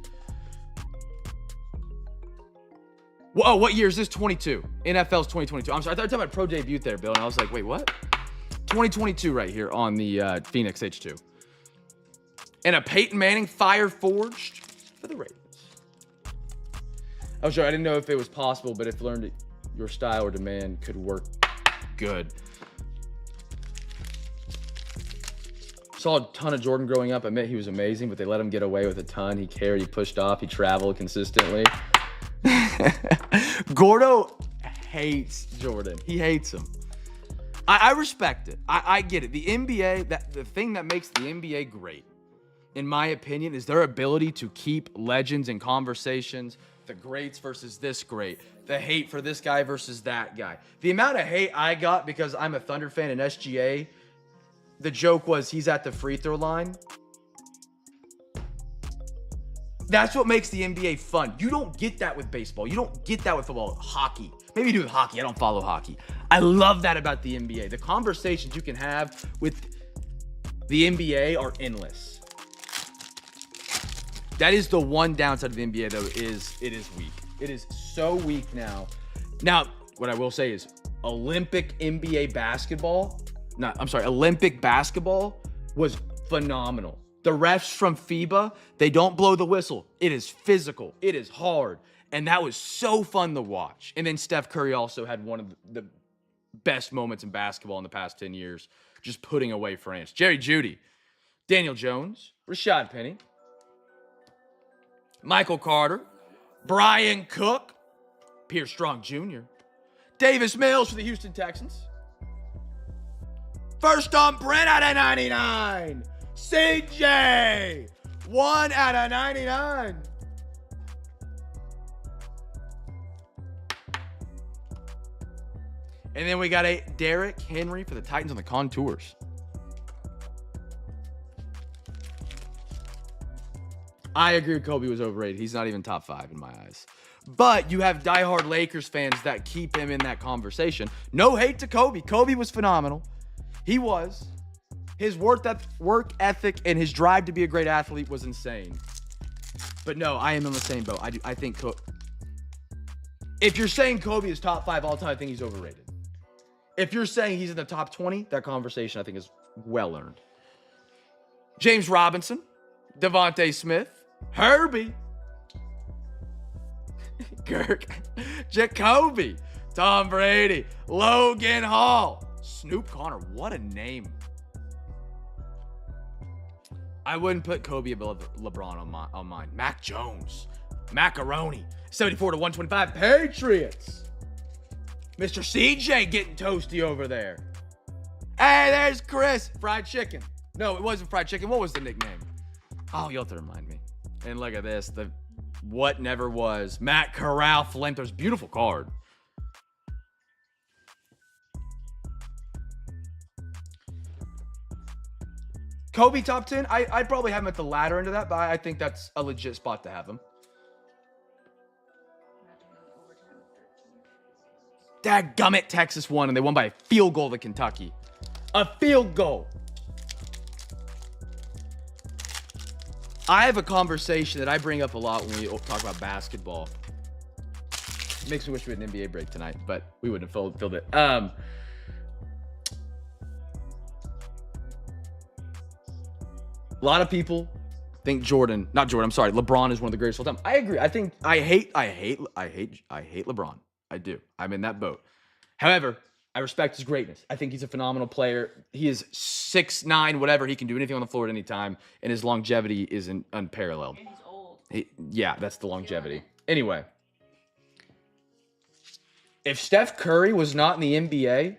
Whoa, what year is this? 22. NFL's 2022. I'm sorry, I thought you were talking about pro debut there, Bill, and I was like, wait, what? 2022 right here on the Phoenix H2. And a Peyton Manning Fire Forged for the Ravens. I was sure I didn't know if it was possible, but if learned your style or demand could work good. Saw a ton of Jordan growing up. I admit he was amazing, but they let him get away with a ton. He carried, he pushed off, he traveled consistently. Gordo hates Jordan. He hates him. I respect it. I get it. The NBA, the thing that makes the NBA great, in my opinion, is their ability to keep legends in conversations. The greats versus this great. The hate for this guy versus that guy. The amount of hate I got because I'm a Thunder fan in SGA, the joke was he's at the free throw line. That's what makes the NBA fun. You don't get that with baseball. You don't get that with football. Hockey. Maybe you do with hockey. I don't follow hockey. I love that about the NBA. The conversations you can have with the NBA are endless. That is the one downside of the NBA, though, is it is weak. It is so weak now. Now, what I will say is Olympic basketball was phenomenal. The refs from FIBA, they don't blow the whistle. It is physical. It is hard. And that was so fun to watch. And then Steph Curry also had one of the best moments in basketball in the past 10 years, just putting away France. Jerry Jeudy, Daniel Jones, Rashad Penny, Michael Carter, Brian Cook, Pierce Strong Jr., Davis Mills for the Houston Texans. First on Brent out of 99. CJ, 1 out of 99. And then we got a Derrick Henry for the Titans on the contours. I agree with Kobe was overrated. He's not even top 5 in my eyes. But you have diehard Lakers fans that keep him in that conversation. No hate to Kobe. Kobe was phenomenal. He was. His work ethic and his drive to be a great athlete was insane. But no, I am in the same boat. I think if you're saying Kobe is top 5 all time, I think he's overrated. If you're saying he's in the top 20, that conversation I think is well earned. James Robinson, Devontae Smith, Herbie, Kirk, Jacoby, Tom Brady, Logan Hall, Snoop Connor. What a name. I wouldn't put Kobe above LeBron on mine. Mac Jones, Macaroni, 74 to 125 Patriots. Mr. CJ getting toasty over there. Hey, there's Chris. Fried chicken. No, it wasn't fried chicken. What was the nickname? Oh, you'll have to remind me. And look at this. The what never was. Matt Corral, Flamethrowers. Beautiful card. Kobe top 10. I'd probably have him at the latter end of that, but I think that's a legit spot to have him. Dadgummit, Texas won, and they won by a field goal to Kentucky. A field goal. I have a conversation that I bring up a lot when we talk about basketball. It makes me wish we had an NBA break tonight, but we wouldn't have filled it. A lot of people think LeBron is one of the greatest of all time. I agree. I hate LeBron. I do. I'm in that boat. However, I respect his greatness. I think he's a phenomenal player. He is 6'9", whatever. He can do anything on the floor at any time, and his longevity is unparalleled. And he's old. Yeah, that's the longevity. Anyway, if Steph Curry was not in the NBA,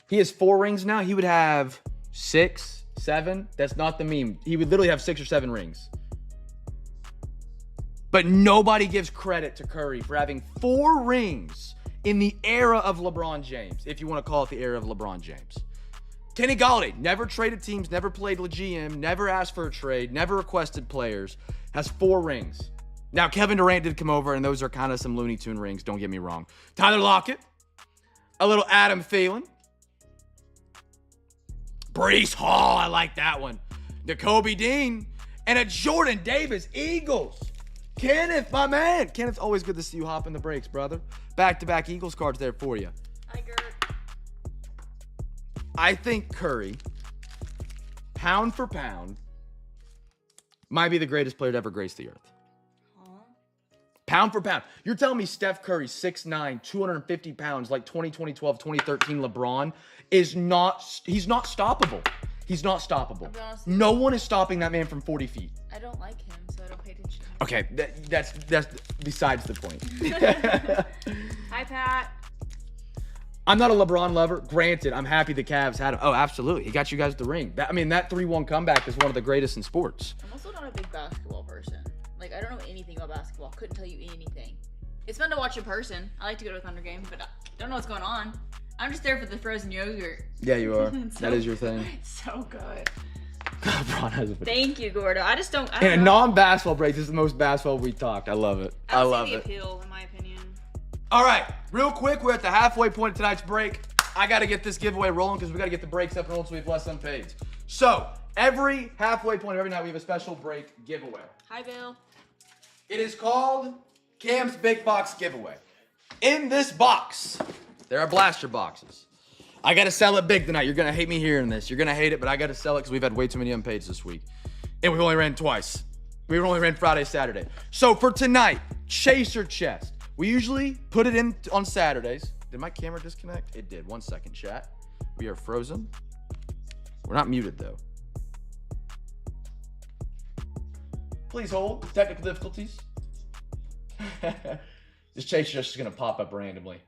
he has 4 rings now. He would have 6, 7. That's not the meme. He would literally have 6 or 7 rings. But nobody gives credit to Curry for having 4 rings in the era of LeBron James, if you want to call it the era of LeBron James. Kenny Galladay never traded teams, never played GM, never asked for a trade, never requested players, has 4 rings. Now, Kevin Durant did come over, and those are kind of some Looney Tune rings, don't get me wrong. Tyler Lockett, a little Adam Thielen, Breece Hall, I like that one, N'Kobe Dean, and a Jordan Davis Eagles. Kenneth, my man. Kenneth, always good to see you hopping the brakes, brother. Back-to-back Eagles cards there for you. Hi, Gert. I think Curry, pound for pound, might be the greatest player to ever grace the earth. Pound for pound. You're telling me Steph Curry, 6'9", 250 pounds, like 2012, 2013 LeBron, he's not stoppable. He's not stoppable. No one is stopping that man from 40 feet. I don't like him, so I don't pay attention. Okay, that's besides the point. Hi, Pat. I'm not a LeBron lover. Granted, I'm happy the Cavs had him. Oh, absolutely. He got you guys the ring. That 3-1 comeback is one of the greatest in sports. I'm also not a big basketball person. Like, I don't know anything about basketball. Couldn't tell you anything. It's fun to watch in person. I like to go to a Thunder game, but I don't know what's going on. I'm just there for the frozen yogurt. Yeah, you are. That is your thing. So good. LeBron has a Thank you, Gordo. I don't And a know. non-basketball break. This is the most basketball we talked. I love it. I love the it. appeal, in my opinion. All right, real quick, we're at the halfway point of tonight's break. I got to get this giveaway rolling because we got to get the breaks up and rolling so we have less unpaid. So every halfway point of every night, we have a special break giveaway. Hi, Bill. It is called Cam's Big Box Giveaway. In this box, there are blaster boxes. I got to sell it big tonight. You're going to hate me hearing this. You're going to hate it, but I got to sell it because we've had way too many unpaids this week. And we only ran twice. We only ran Friday, Saturday. So for tonight, Chaser Chest. We usually put it in on Saturdays. Did my camera disconnect? It did. 1 second, chat. We are frozen. We're not muted, though. Please hold. Technical difficulties. This Chaser Chest is going to pop up randomly.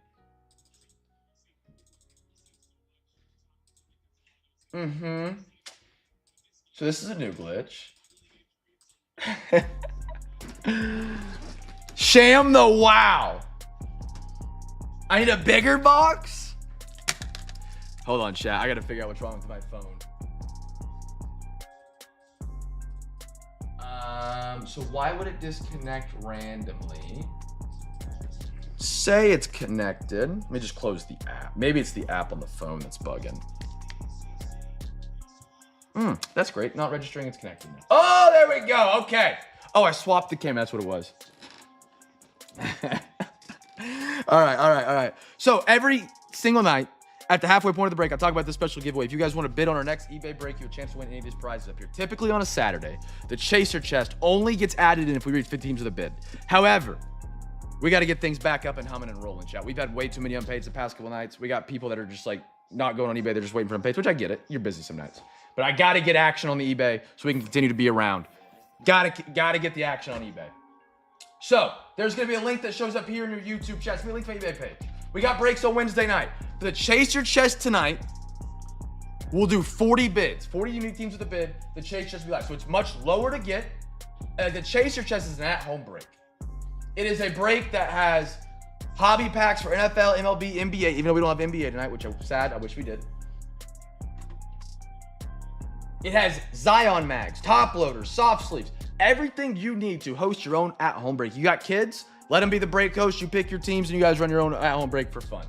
So this is a new glitch. Sham the wow. I need a bigger box? Hold on, chat. I gotta figure out what's wrong with my phone. So why would it disconnect randomly? Say it's connected. Let me just close the app. Maybe it's the app on the phone that's bugging. That's great. Not registering, it's connected now. Oh, there we go. Okay. Oh, I swapped the camera. That's what it was. All right. So every single night at the halfway point of the break, I'll talk about this special giveaway. If you guys want to bid on our next eBay break, you have a chance to win any of these prizes up here. Typically on a Saturday, the Chaser Chest only gets added in if we reach 50 teams with a bid. However, we got to get things back up and humming and rolling, chat. We've had way too many unpaids the past couple nights. We got people that are just like not going on eBay. They're just waiting for unpaids, which I get it. You're busy some nights. But I got to get action on the eBay so we can continue to be around. Got to get the action on eBay. So there's going to be a link that shows up here in your YouTube chat. It's going to be a link to my eBay page. We got breaks on Wednesday night. For the Chaser Chest tonight, we'll do 40 bids. 40 unique teams with a bid. The Chaser Chest will be live. So it's much lower to get. The Chaser Chest is an at-home break. It is a break that has hobby packs for NFL, MLB, NBA, even though we don't have NBA tonight, which I'm sad. I wish we did. It has Zion mags, top loaders, soft sleeves, everything you need to host your own at-home break. You got kids? Let them be the break host. You pick your teams and you guys run your own at-home break for fun.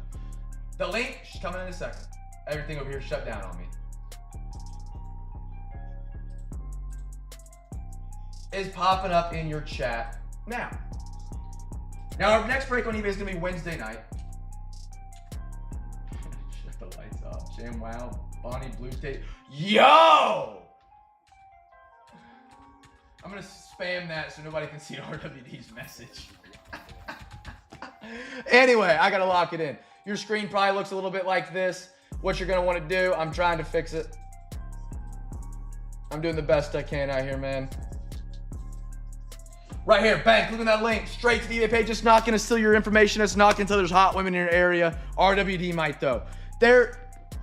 The link is coming in a second. Everything over here shut down on me. Is popping up in your chat now. Now our next break on eBay is going to be Wednesday night. Shut the lights off. Sham wow. Bonnie Blue Tape. Yo! I'm gonna spam that so nobody can see RWD's message. Anyway, I gotta lock it in. Your screen probably looks a little bit like this. What you're gonna want to do, I'm trying to fix it. I'm doing the best I can out here, man. Right here, bang, click on that link, straight to the eBay page. It's not gonna steal your information. It's not gonna tell there's hot women in your area. RWD might though.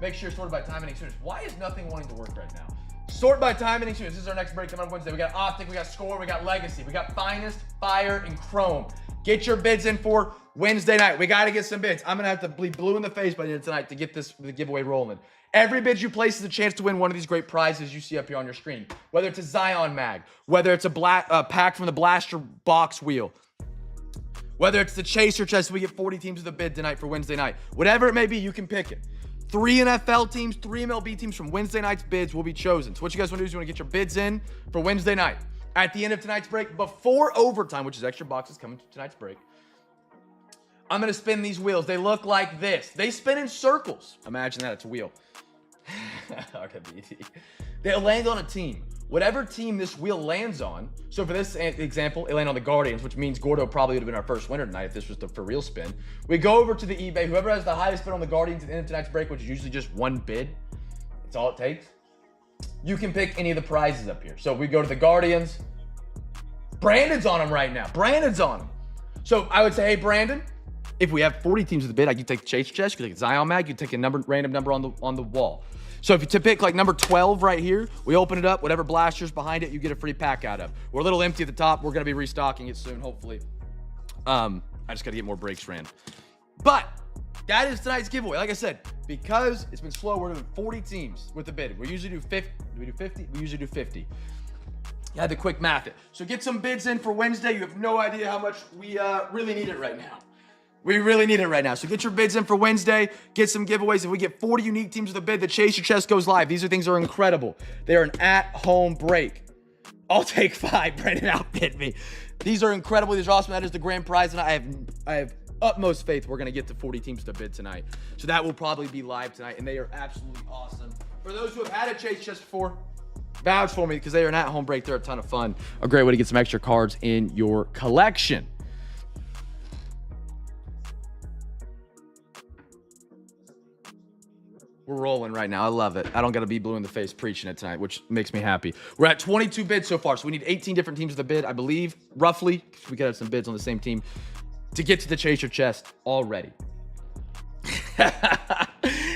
Make sure you're sorted by time and experience. Why is nothing wanting to work right now? Sort by time and experience. This is our next break coming up Wednesday. We got Optic, we got Score, we got Legacy, we got Finest, Fire, and Chrome. Get your bids in for Wednesday night. We got to get some bids. I'm going to have to bleed blue in the face by the end of tonight to get the giveaway rolling. Every bid you place is a chance to win one of these great prizes you see up here on your screen. Whether it's a Zion mag, whether it's a pack from the Blaster box wheel, whether it's the Chaser chest, we get 40 teams of the bid tonight for Wednesday night. Whatever it may be, you can pick it. 3 NFL teams, 3 MLB teams from Wednesday night's bids will be chosen. So what you guys want to do is you want to get your bids in for Wednesday night. At the end of tonight's break, before overtime, which is extra boxes coming to tonight's break, I'm going to spin these wheels. They look like this. They spin in circles. Imagine that. It's a wheel. RWD. They'll land on a team. Whatever team this wheel lands on, so for this example, it landed on the Guardians, which means Gordo probably would have been our first winner tonight if this was the for real spin. We go over to the eBay. Whoever has the highest bid on the Guardians at the end of tonight's break, which is usually just one bid, that's all it takes. You can pick any of the prizes up here. So we go to the Guardians. Brandon's on them right now. Brandon's on them. So I would say, hey, Brandon, if we have 40 teams of the bid, I can take the Chase chest, you can take a Zion mag, you can take a random number on the wall. So if you pick like number 12 right here, we open it up, whatever blaster's behind it, you get a free pack out of. We're a little empty at the top. We're going to be restocking it soon, hopefully. I just got to get more breaks ran. But that is tonight's giveaway. Like I said, because it's been slow, we're doing 40 teams with the bid. We usually do 50. Do we do 50? We usually do 50. You had to quick math it. So get some bids in for Wednesday. You have no idea how much we really need it right now. We really need it right now. So get your bids in for Wednesday. Get some giveaways. If we get 40 unique teams with a bid, the Chaser chest goes live. These things are incredible. They are an at-home break. I'll take 5. Brandon outbid me. These are incredible. These are awesome. That is the grand prize, and I have utmost faith we're going to get to 40 teams to bid tonight. So that will probably be live tonight, and they are absolutely awesome. For those who have had a Chase chest before, vouch for me because they are an at-home break. They're a ton of fun. A great way to get some extra cards in your collection. We're rolling right now. I love it. I don't got to be blue in the face preaching it tonight, which makes me happy. We're at 22 bids so far, so we need 18 different teams of the bid, I believe, roughly, because we could have some bids on the same team, to get to the Chaser chest already.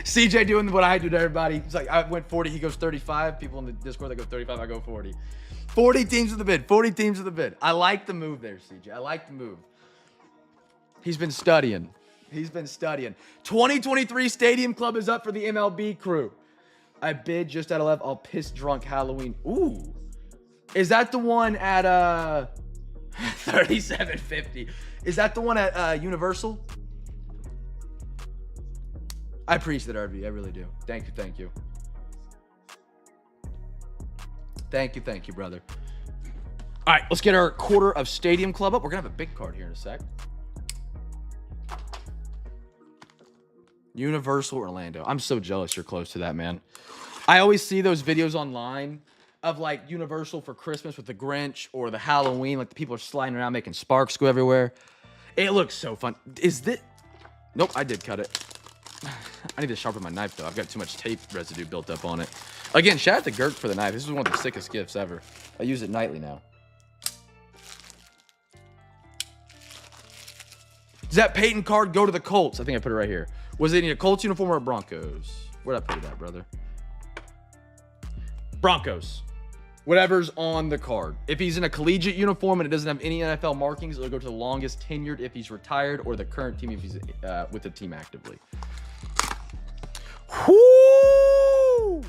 CJ doing what I do to everybody. He's like, I went 40, he goes 35. People in the Discord that go 35, I go 40. 40 teams of the bid. 40 teams of the bid. I like the move there, CJ. I like the move. He's been studying. He's been studying. 2023 Stadium Club is up for the MLB crew. I bid just at 11. I'll piss drunk Halloween. Ooh. Is that the one at 37.50? Is that the one at Universal? I appreciate that, RV. I really do. Thank you. Thank you. Thank you, brother. All right, let's get our quarter of Stadium Club up. We're going to have a big card here in a sec. Universal Orlando. I'm so jealous you're close to that, man. I always see those videos online of like Universal for Christmas with the Grinch or the Halloween. Like the people are sliding around making sparks go everywhere. It looks so fun. Is this? Nope, I did cut it. I need to sharpen my knife though. I've got too much tape residue built up on it. Again, shout out to Gert for the knife. This is one of the sickest gifts ever. I use it nightly now. Does that Peyton card go to the Colts? I think I put it right here. Was it in a Colts uniform or a Broncos? Where'd I put it at, brother? Broncos. Whatever's on the card. If he's in a collegiate uniform and it doesn't have any NFL markings, it'll go to the longest tenured if he's retired or the current team if he's with the team actively. Whoo!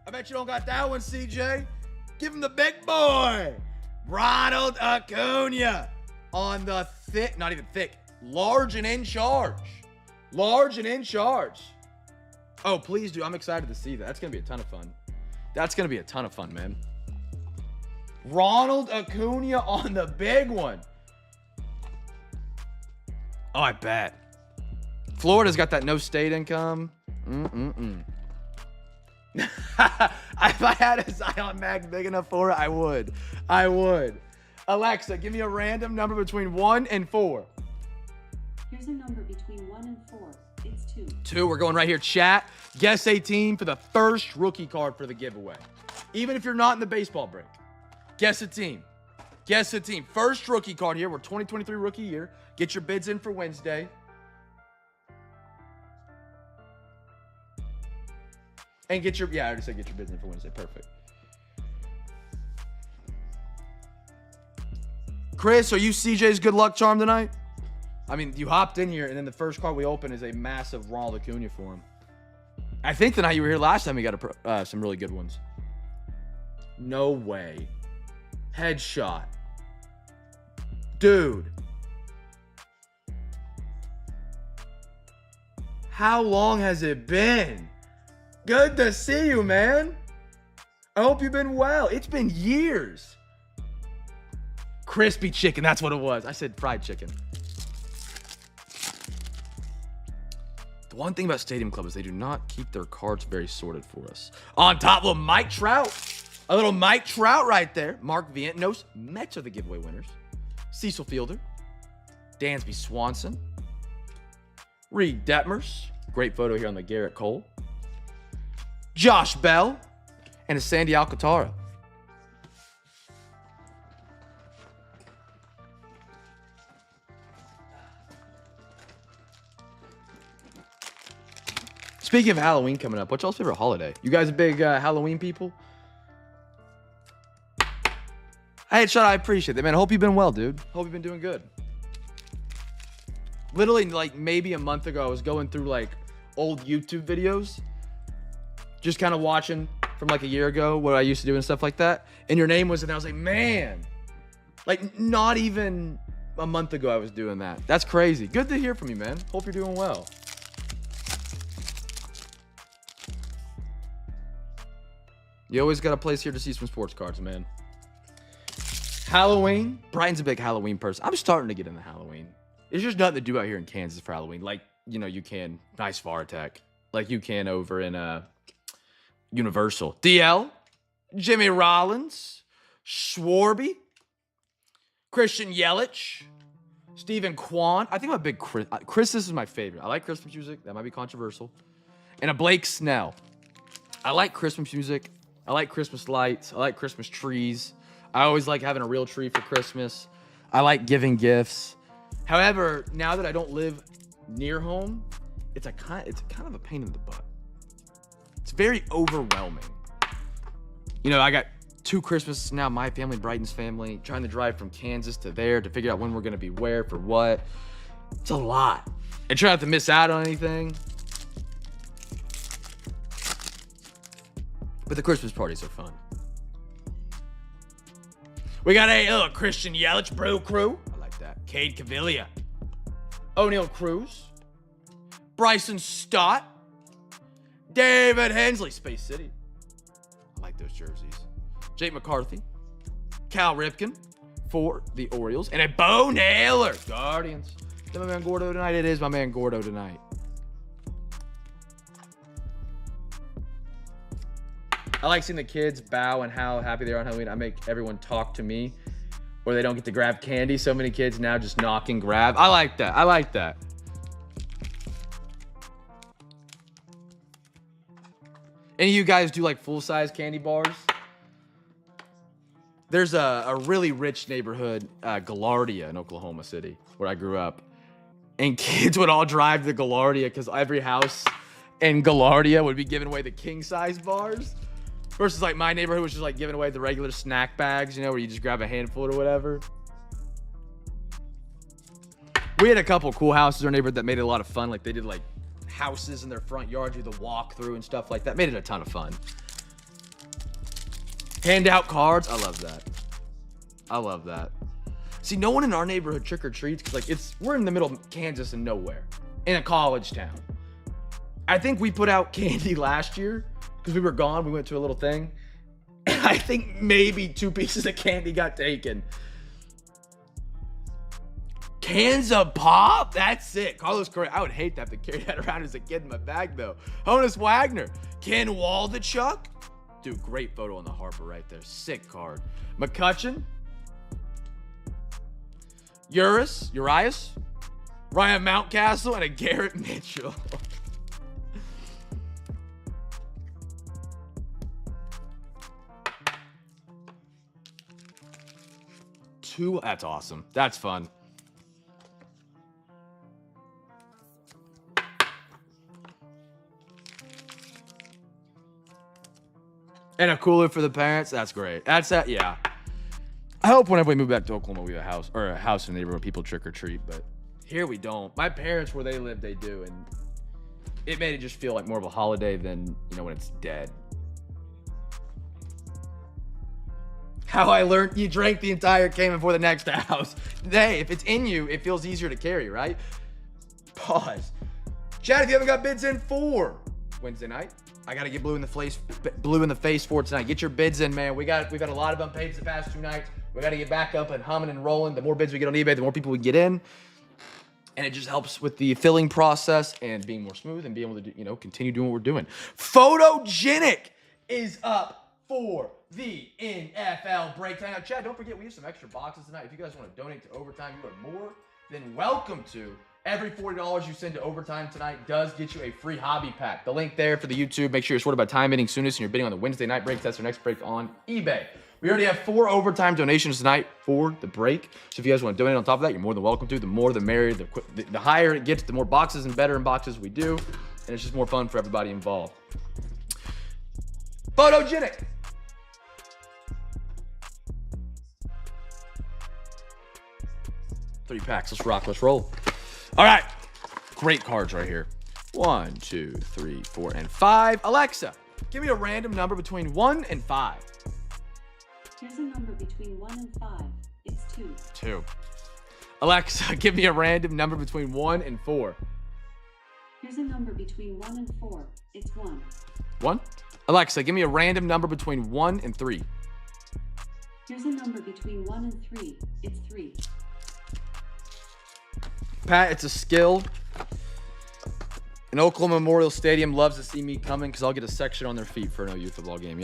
I bet you don't got that one, CJ. Give him the big boy. Ronald Acuna on the thick, not even thick, large and in charge. Large and in charge. Oh, please do. I'm excited to see that. That's going to be a ton of fun. That's going to be a ton of fun, man. Ronald Acuna on the big one. Oh, I bet. Florida's got that no state income. If I had a Zion mag big enough for it, I would. I would. Alexa, give me a random number between 1 and 4. Here's a number between 1 and 4. It's 2. 2, we're going right here. Chat, guess a team for the first rookie card for the giveaway. Even if you're not in the baseball break. Guess a team. Guess a team. First rookie card here. We're 2023 rookie year. Get your bids in for Wednesday. And get your, yeah, I already said get your bids in for Wednesday. Perfect. Chris, are you CJ's good luck charm tonight? I mean, you hopped in here, and then the first card we open is a massive Ronald Acuna for him. I think the night you were here last time, we got some really good ones. No way. Headshot. Dude. How long has it been? Good to see you, man. I hope you've been well. It's been years. Crispy chicken, that's what it was. I said fried chicken. The one thing about Stadium Club is they do not keep their cards very sorted for us. On top, little Mike Trout. A little Mike Trout right there. Mark Vientos. Mets are the giveaway winners. Cecil Fielder. Dansby Swanson. Reed Detmers. Great photo here on the Garrett Cole. Josh Bell. And a Sandy Alcantara. Speaking of Halloween coming up, what's y'all's favorite holiday? You guys a big Halloween people? Hey, Headshot, I appreciate that, man. I hope you've been well, dude. Hope you've been doing good. Literally, like, maybe a month ago, I was going through, like, old YouTube videos. Just kind of watching from, like, a year ago what I used to do and stuff like that. And your name was in there. I was like, man. Like, not even a month ago I was doing that. That's crazy. Good to hear from you, man. Hope you're doing well. You always got a place here to see some sports cards, man. Halloween. Brian's a big Halloween person. I'm starting to get into Halloween. There's just nothing to do out here in Kansas for Halloween. Like, you know, you can. Nice Varatech. Like you can over in Universal. DL. Jimmy Rollins. Schwarby. Christian Yelich. Stephen Kwan. I think I'm a big Chris. Chris, this is my favorite. I like Christmas music. That might be controversial. And a Blake Snell. I like Christmas music. I like Christmas lights. I like Christmas trees. I always like having a real tree for Christmas. I like giving gifts. However, now that I don't live near home, it's kind of a pain in the butt. It's very overwhelming. You know, I got 2 Christmases now, my family, Brighton's family, trying to drive from Kansas to there to figure out when we're going to be where for what. It's a lot. And try not to miss out on anything. But the Christmas parties are fun. We got a little Christian Yelich, Bro Crew. I like that. Cade Cavilla. O'Neal Cruz. Bryson Stott. David Hensley, Space City. I like those jerseys. Jake McCarthy. Cal Ripken for the Orioles. And a Bo Naylor, Guardians. Is that my man Gordo tonight? It is my man Gordo tonight. I like seeing the kids bow and how happy they are on Halloween. I make everyone talk to me or they don't get to grab candy. So many kids now just knock and grab. I like that. I like that. Any of you guys do like full-size candy bars? There's a really rich neighborhood, Gaillardia in Oklahoma City, where I grew up. And kids would all drive to Gaillardia because every house in Gaillardia would be giving away the king-size bars. Versus like my neighborhood was just like giving away the regular snack bags, you know, where you just grab a handful or whatever. We had a couple cool houses in our neighborhood that made it a lot of fun. Like they did like houses in their front yard, do the walkthrough and stuff like that. Made it a ton of fun. Hand out cards. I love that. I love that. See, no one in our neighborhood trick or treats because like we're in the middle of Kansas and nowhere in a college town. I think we put out candy last year. Because we were gone, we went to a little thing. And I think maybe 2 pieces of candy got taken. Cans of pop? That's it. Carlos Correa. I would hate to have to carry that around as a kid in my bag, though. Honus Wagner. Ken Waldichuk. Dude, great photo on the Harper right there. Sick card. McCutcheon. Urias. Ryan Mountcastle. And a Garrett Mitchell. That's awesome. That's fun. And a cooler for the parents. That's great. That's that. Yeah. I hope whenever we move back to Oklahoma, we have a house in the neighborhood, people trick or treat. But here we don't. My parents, where they live, they do, and it made it just feel like more of a holiday than when it's dead. How I learned you drank the entire can before the next house. Hey, if it's in you, it feels easier to carry, right? Pause. Chad, if you haven't got bids in for Wednesday night, I gotta get blue in the face for tonight. Get your bids in, man. We've got a lot of unpaid the past 2 nights. We gotta get back up and humming and rolling. The more bids we get on eBay, the more people we get in. And it just helps with the filling process and being more smooth and being able to continue doing what we're doing. Photogenic is up for the NFL break time. Now, Chad, don't forget, we have some extra boxes tonight. If you guys want to donate to Overtime, you are more than welcome to. Every $40 you send to Overtime tonight does get you a free hobby pack. The link there for the YouTube. Make sure you're sorted by time bidding soonest and you're bidding on the Wednesday night break. That's our next break on eBay. We already have 4 Overtime donations tonight for the break. So if you guys want to donate on top of that, you're more than welcome to. The more, the merrier. The higher it gets, the more boxes and better in boxes we do. And it's just more fun for everybody involved. Photogenic. Three packs. Let's rock. Let's roll. All right. Great cards right here. 1, 2, 3, 4, and 5. Alexa, give me a random number between 1 and 5. Here's a number between 1 and 5. It's 2. 2. Alexa, give me a random number between 1 and 4. Here's a number between 1 and 4. It's 1. 1. Alexa, give me a random number between 1 and 3. Here's a number between 1 and 3. It's 3. Pat, it's a skill. And Oklahoma Memorial Stadium loves to see me coming because I'll get a section on their feet for an OU football game,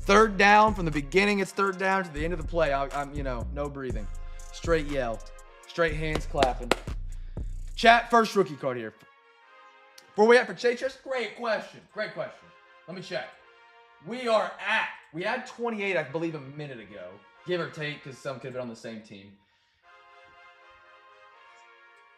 Third down from the beginning, it's third down to the end of the play. I'm no breathing. Straight yell. Straight hands clapping. Chat, first rookie card here. Where we at for Chase? Great question. Let me check. We had 28, I believe, a minute ago. Give or take, because some could have been on the same team.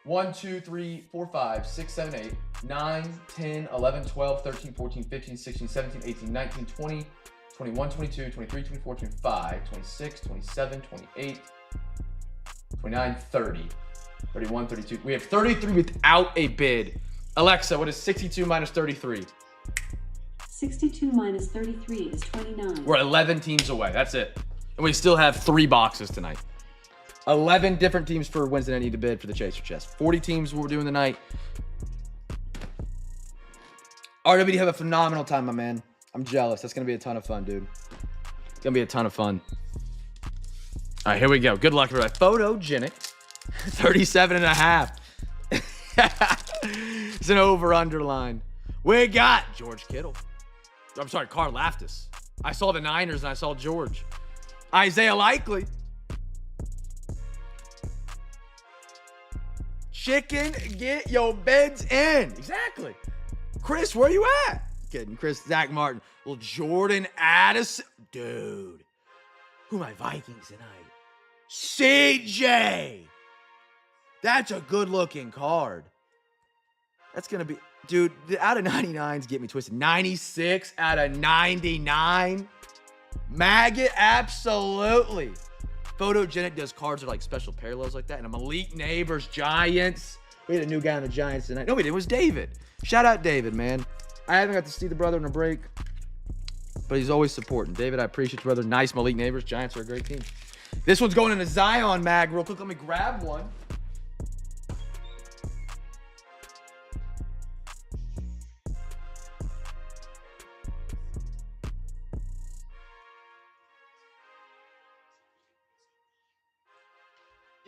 1, 2, 3, 4, 5, 6, 7, 8, 9, 10, 11, 12, 13, 14, 15, 16, 17, 18, 19, 20, 21, 22, 23, 24, 25, 26, 27, 28, 29, 30, 31, 32. We have 33 without a bid. Alexa, what is 62 minus 33? 62 minus 33 is 29. We're 11 teams away. That's it. And we still have 3 boxes tonight. 11 different teams for Wednesday night need to bid for the Chaser Chest. 40 teams what we're doing tonight. RWD, have a phenomenal time, my man. I'm jealous. That's going to be a ton of fun, dude. It's going to be a ton of fun. All right, here we go. Good luck, everybody. Photogenic. 37.5. It's an over-underline. We got George Kittle. I'm sorry, Carl Laftis. I saw the Niners and I saw George. Isaiah Likely. Chicken, get your beds in. Exactly. Chris, where you at? Kidding. Chris, Zach Martin. Little Jordan Addison. Dude. Who are my Vikings tonight? CJ. That's a good looking card. That's going to be, dude, out of 99s get me twisted. 96 out of 99. Maggot, absolutely. Photogenic does cards that are like special parallels like that. And a Malik Neighbors, Giants. We had a new guy on the Giants tonight. No, we didn't. It was David. Shout out David, man. I haven't got to see the brother on a break, but he's always supporting. David, I appreciate you, brother. Nice Malik Neighbors. Giants are a great team. This one's going in a Zion mag real quick. Let me grab one.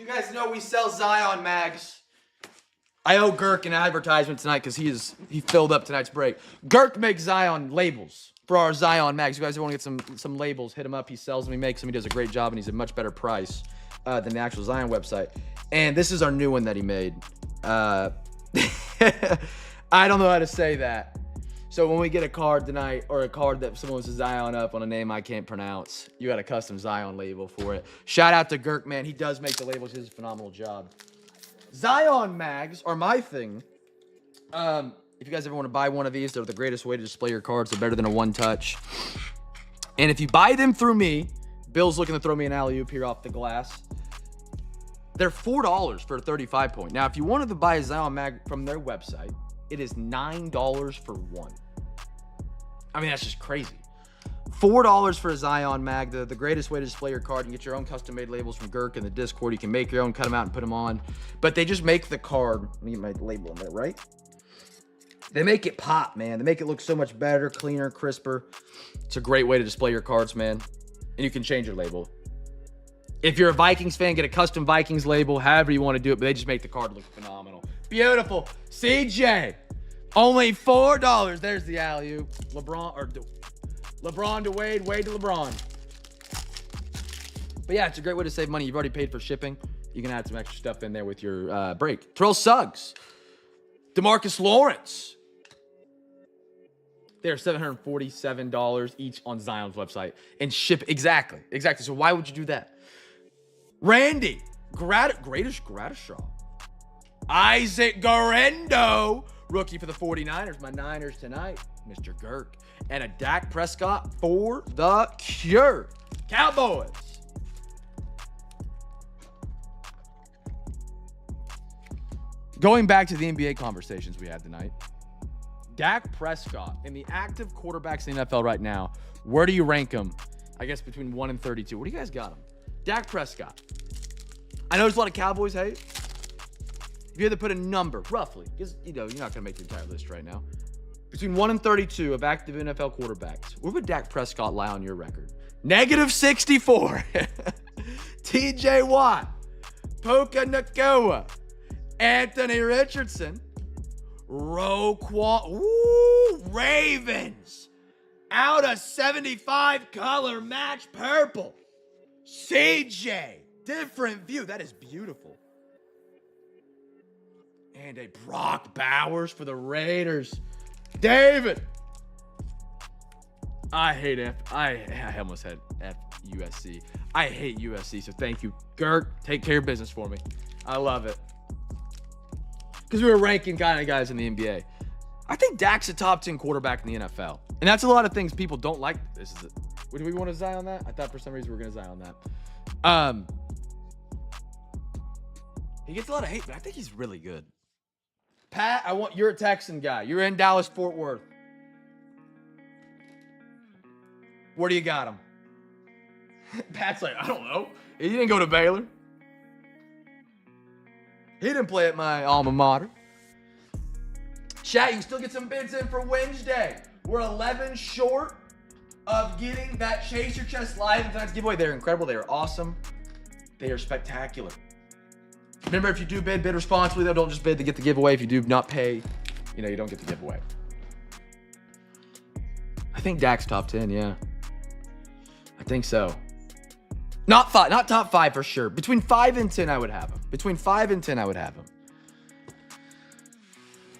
You guys know we sell Zion mags. I owe Girk an advertisement tonight because he filled up tonight's break. Girk makes Zion labels for our Zion mags. You guys want to get some labels, hit him up. He sells them, he makes them, he does a great job, and he's a much better price than the actual Zion website. And this is our new one that he made. I don't know how to say that. So when we get a card tonight, or a card that someone wants to Zion up on a name I can't pronounce, you got a custom Zion label for it. Shout out to Girk, man. He does make the labels. He does a phenomenal job. Zion mags are my thing. If you guys ever want to buy one of these, they're the greatest way to display your cards. They're better than a one-touch. And if you buy them through me, Bill's looking to throw me an alley-oop here off the glass. They're $4 for a 35 point. Now, if you wanted to buy a Zion mag from their website, it is $9 for one. I mean, that's just crazy. $4 for a Zion mag, the greatest way to display your card. You can get your own custom-made labels from Girk in the Discord. You can make your own, cut them out, and put them on. But they just make the card. Let me get my label in there, right? They make it pop, man. They make it look so much better, cleaner, crisper. It's a great way to display your cards, man. And you can change your label. If you're a Vikings fan, get a custom Vikings label, however you want to do it, but they just make the card look phenomenal. Beautiful. CJ, only $4. There's the alley-oop. LeBron to Wade, Wade to LeBron. But yeah, it's a great way to save money. You've already paid for shipping. You can add some extra stuff in there with your break. Terrell Suggs, DeMarcus Lawrence. They're $747 each on Zion's website. And ship, exactly. So why would you do that? Randy, greatest Gradishaw. Isaac Garendo, rookie for the 49ers. My Niners tonight, Mr. Girk. And a Dak Prescott for the cure. Cowboys. Going back to the NBA conversations we had tonight, Dak Prescott, in the active quarterbacks in the NFL right now, where do you rank him? I guess between 1 and 32. What do you guys got him? Dak Prescott. I know there's a lot of Cowboys hate. If you had to put a number, roughly, because you're not going to make the entire list right now. Between 1 and 32 of active NFL quarterbacks, where would Dak Prescott lie on your record? -64. TJ Watt, Puka Nacua, Anthony Richardson, Roquan. Ooh, Ravens. Out of 75 color match purple. CJ. Different view. That is beautiful. And a Brock Bowers for the Raiders. David. I hate I almost had USC. I hate USC, so thank you. Girk, take care of business for me. I love it. Because we were ranking kind of guys in the NBA. I think Dak's a top 10 quarterback in the NFL. And that's a lot of things people don't like. This is it. Do we want to Zion that? I thought for some reason we were going to Zion that. He gets a lot of hate, but I think he's really good. Pat, you're a Texan guy. You're in Dallas, Fort Worth. Where do you got him? Pat's like, I don't know. He didn't go to Baylor. He didn't play at my alma mater. Chat, you can still get some bids in for Wednesday. We're 11 short of getting that Chase Your Chest live in tonight's giveaway. They're incredible. They are awesome. They are spectacular. Remember, if you do bid responsibly, though. Don't just bid to get the giveaway. If you do not pay, you don't get the giveaway. I think Dak's top 10, yeah. I think so. Not top 5 for sure. Between 5 and 10, I would have him. Between 5 and 10, I would have him.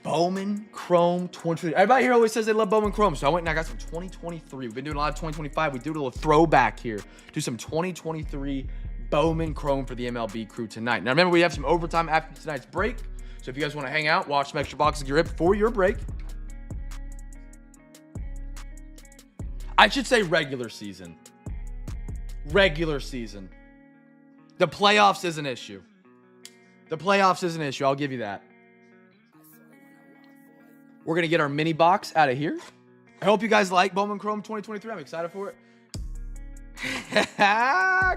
Bowman Chrome 2023. Everybody here always says they love Bowman Chrome, so I went and I got some 2023. We've been doing a lot of 2025. We do a little throwback here. Do some 2023 Bowman Chrome for the MLB crew tonight. Now remember, we have some overtime after tonight's break. So if you guys want to hang out, watch some extra boxes, get ripped for your break. I should say regular season. Regular season. The playoffs is an issue. The playoffs is an issue. I'll give you that. We're going to get our mini box out of here. I hope you guys like Bowman Chrome 2023. I'm excited for it.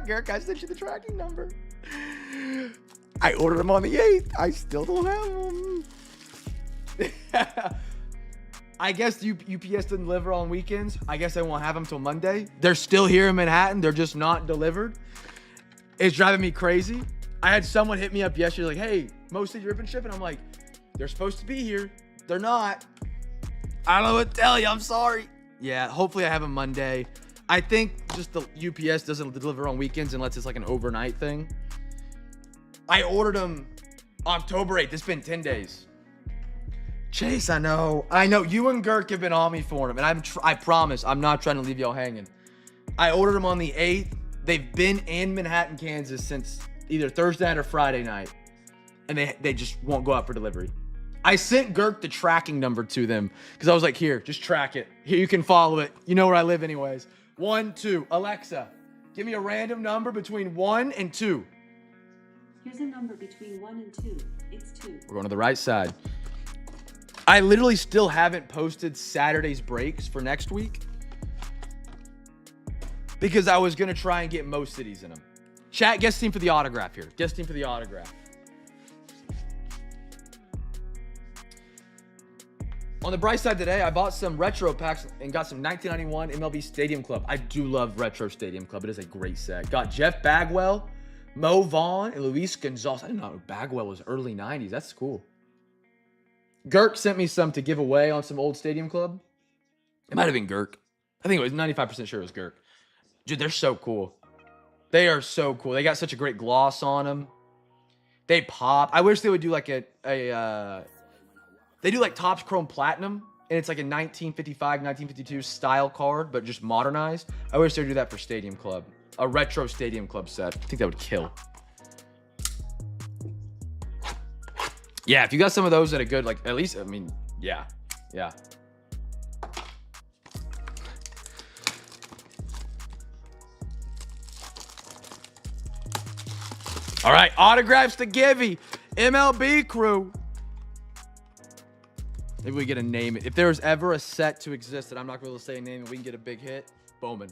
Girk, I sent you the tracking number. I ordered them on the 8th. I still don't have them. I guess UPS didn't deliver on weekends. I guess I won't have them till Monday. They're still here in Manhattan. They're just not delivered. It's driving me crazy. I had someone hit me up yesterday like, hey, Mo City Rip and Ship. And I'm like, they're supposed to be here. They're not. I don't know what to tell you. I'm sorry. Yeah, hopefully I have them Monday. I think just the UPS doesn't deliver on weekends unless it's like an overnight thing. I ordered them October 8th. It's been 10 days. Chase, I know. You and Girk have been on me for them. And I promise, I'm not trying to leave y'all hanging. I ordered them on the 8th. They've been in Manhattan, Kansas since either Thursday night or Friday night. And they just won't go out for delivery. I sent Girk the tracking number to them because I was like, here, just track it. Here, you can follow it. You know where I live anyways. 1, 2. Alexa, give me a random number between 1 and 2. Here's a number between 1 and 2. It's 2. We're going to the right side. I literally still haven't posted Saturday's breaks for next week because I was going to try and get most cities in them. Chat, guest team for the autograph here. Guest team for the autograph. On the bright side today, I bought some retro packs and got some 1991 MLB Stadium Club. I do love Retro Stadium Club. It is a great set. Got Jeff Bagwell, Mo Vaughn, and Luis Gonzalez. I didn't know Bagwell was early 90s. That's cool. Girk sent me some to give away on some old Stadium Club. It might have been Girk. I think it was 95% sure it was Girk. Dude, they're so cool. They are so cool. They got such a great gloss on them. They pop. I wish they would do like they do like Topps Chrome Platinum, and it's like a 1955, 1952 style card, but just modernized. I wish they would do that for Stadium Club. A retro Stadium Club set. I think that would kill. Yeah, if you got some of those that are good, like at least, I mean, yeah. All right, autographs to Givey. MLB crew. Maybe we get a name. If there was ever a set to exist that I'm not going to be able to say a name and we can get a big hit, Bowman.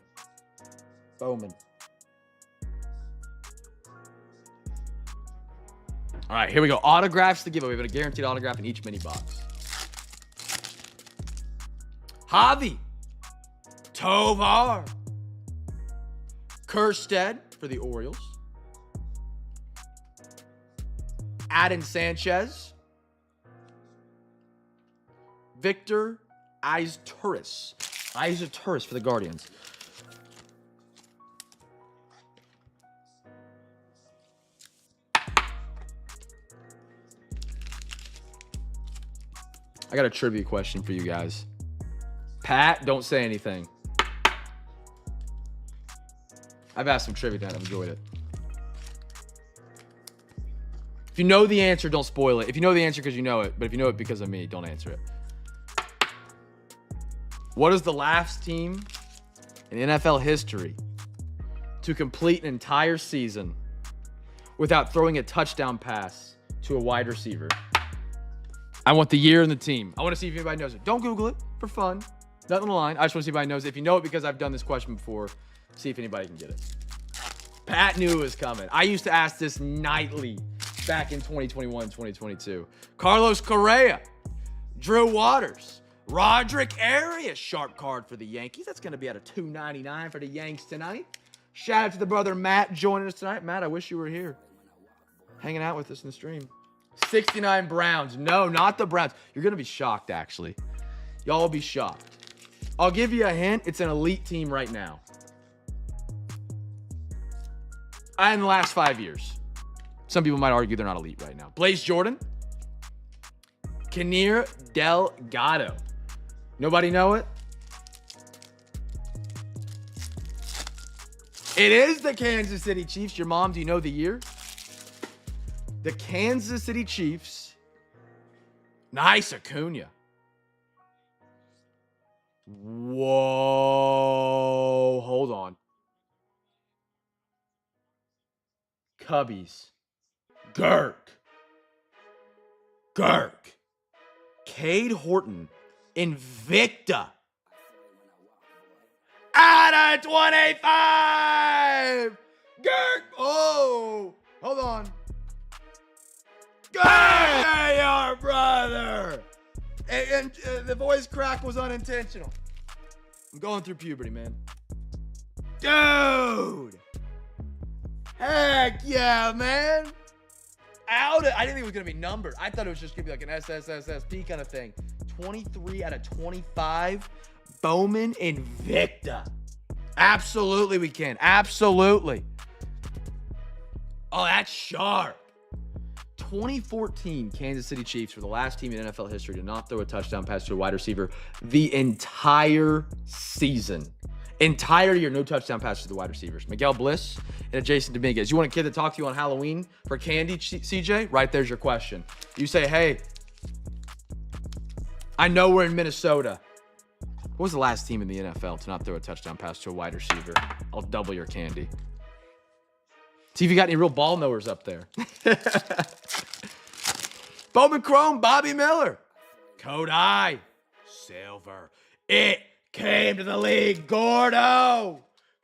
Bowman. All right, here we go. Autographs to give away. We have a guaranteed autograph in each mini box. Javi. Tovar. Kerstead for the Orioles. Adon Sanchez. Victor Izturis. Izturis for the Guardians. I got a trivia question for you guys. Pat, don't say anything. I've asked some trivia and I've enjoyed it. If you know the answer, don't spoil it. If you know the answer because you know it, but if you know it because of me, don't answer it. What is the last team in NFL history to complete an entire season without throwing a touchdown pass to a wide receiver? I want the year and the team. I want to see if anybody knows it. Don't Google it for fun. Nothing on the line. I just want to see if anybody knows it. If you know it because I've done this question before, see if anybody can get it. Pat knew it was coming. I used to ask this nightly back in 2021, 2022. Carlos Correa, Drew Waters, Roderick Arias, sharp card for the Yankees. That's going to be at a $2.99 for the Yanks tonight. Shout out to the brother Matt joining us tonight. Matt, I wish you were here, hanging out with us in the stream. 69 Browns. No, not the Browns. You're going to be shocked, actually. Y'all will be shocked. I'll give you a hint. It's an elite team right now. In the last 5 years. Some people might argue they're not elite right now. Blaze Jordan. Kinnear Delgado. Nobody know it? It is the Kansas City Chiefs. Your mom, do you know the year? The Kansas City Chiefs. Nice Acuna. Whoa. Hold on. Cubbies. Girk. Cade Horton. Invicta. Out of 25. Girk. Oh. Hold on. Hey, our brother. And the voice crack was unintentional. I'm going through puberty, man. Dude. Heck yeah, man. out of, I didn't think it was going to be numbered. I thought it was just going to be like an SSSSP kind of thing. 23 out of 25. Bowman Invicta. Absolutely we can. Absolutely. Oh, that's sharp. 2014 Kansas City Chiefs were the last team in NFL history to not throw a touchdown pass to a wide receiver the entire season. Entire year, no touchdown passes to the wide receivers. Miguel Bliss and Jason Dominguez. You want a kid to talk to you on Halloween for candy, CJ? Right there's your question. You say, hey, I know we're in Minnesota. What was the last team in the NFL to not throw a touchdown pass to a wide receiver? I'll double your candy. See if you got any real ball knowers up there. Bowman Chrome, Bobby Miller. Kodai, silver. It came to the league. Gordo.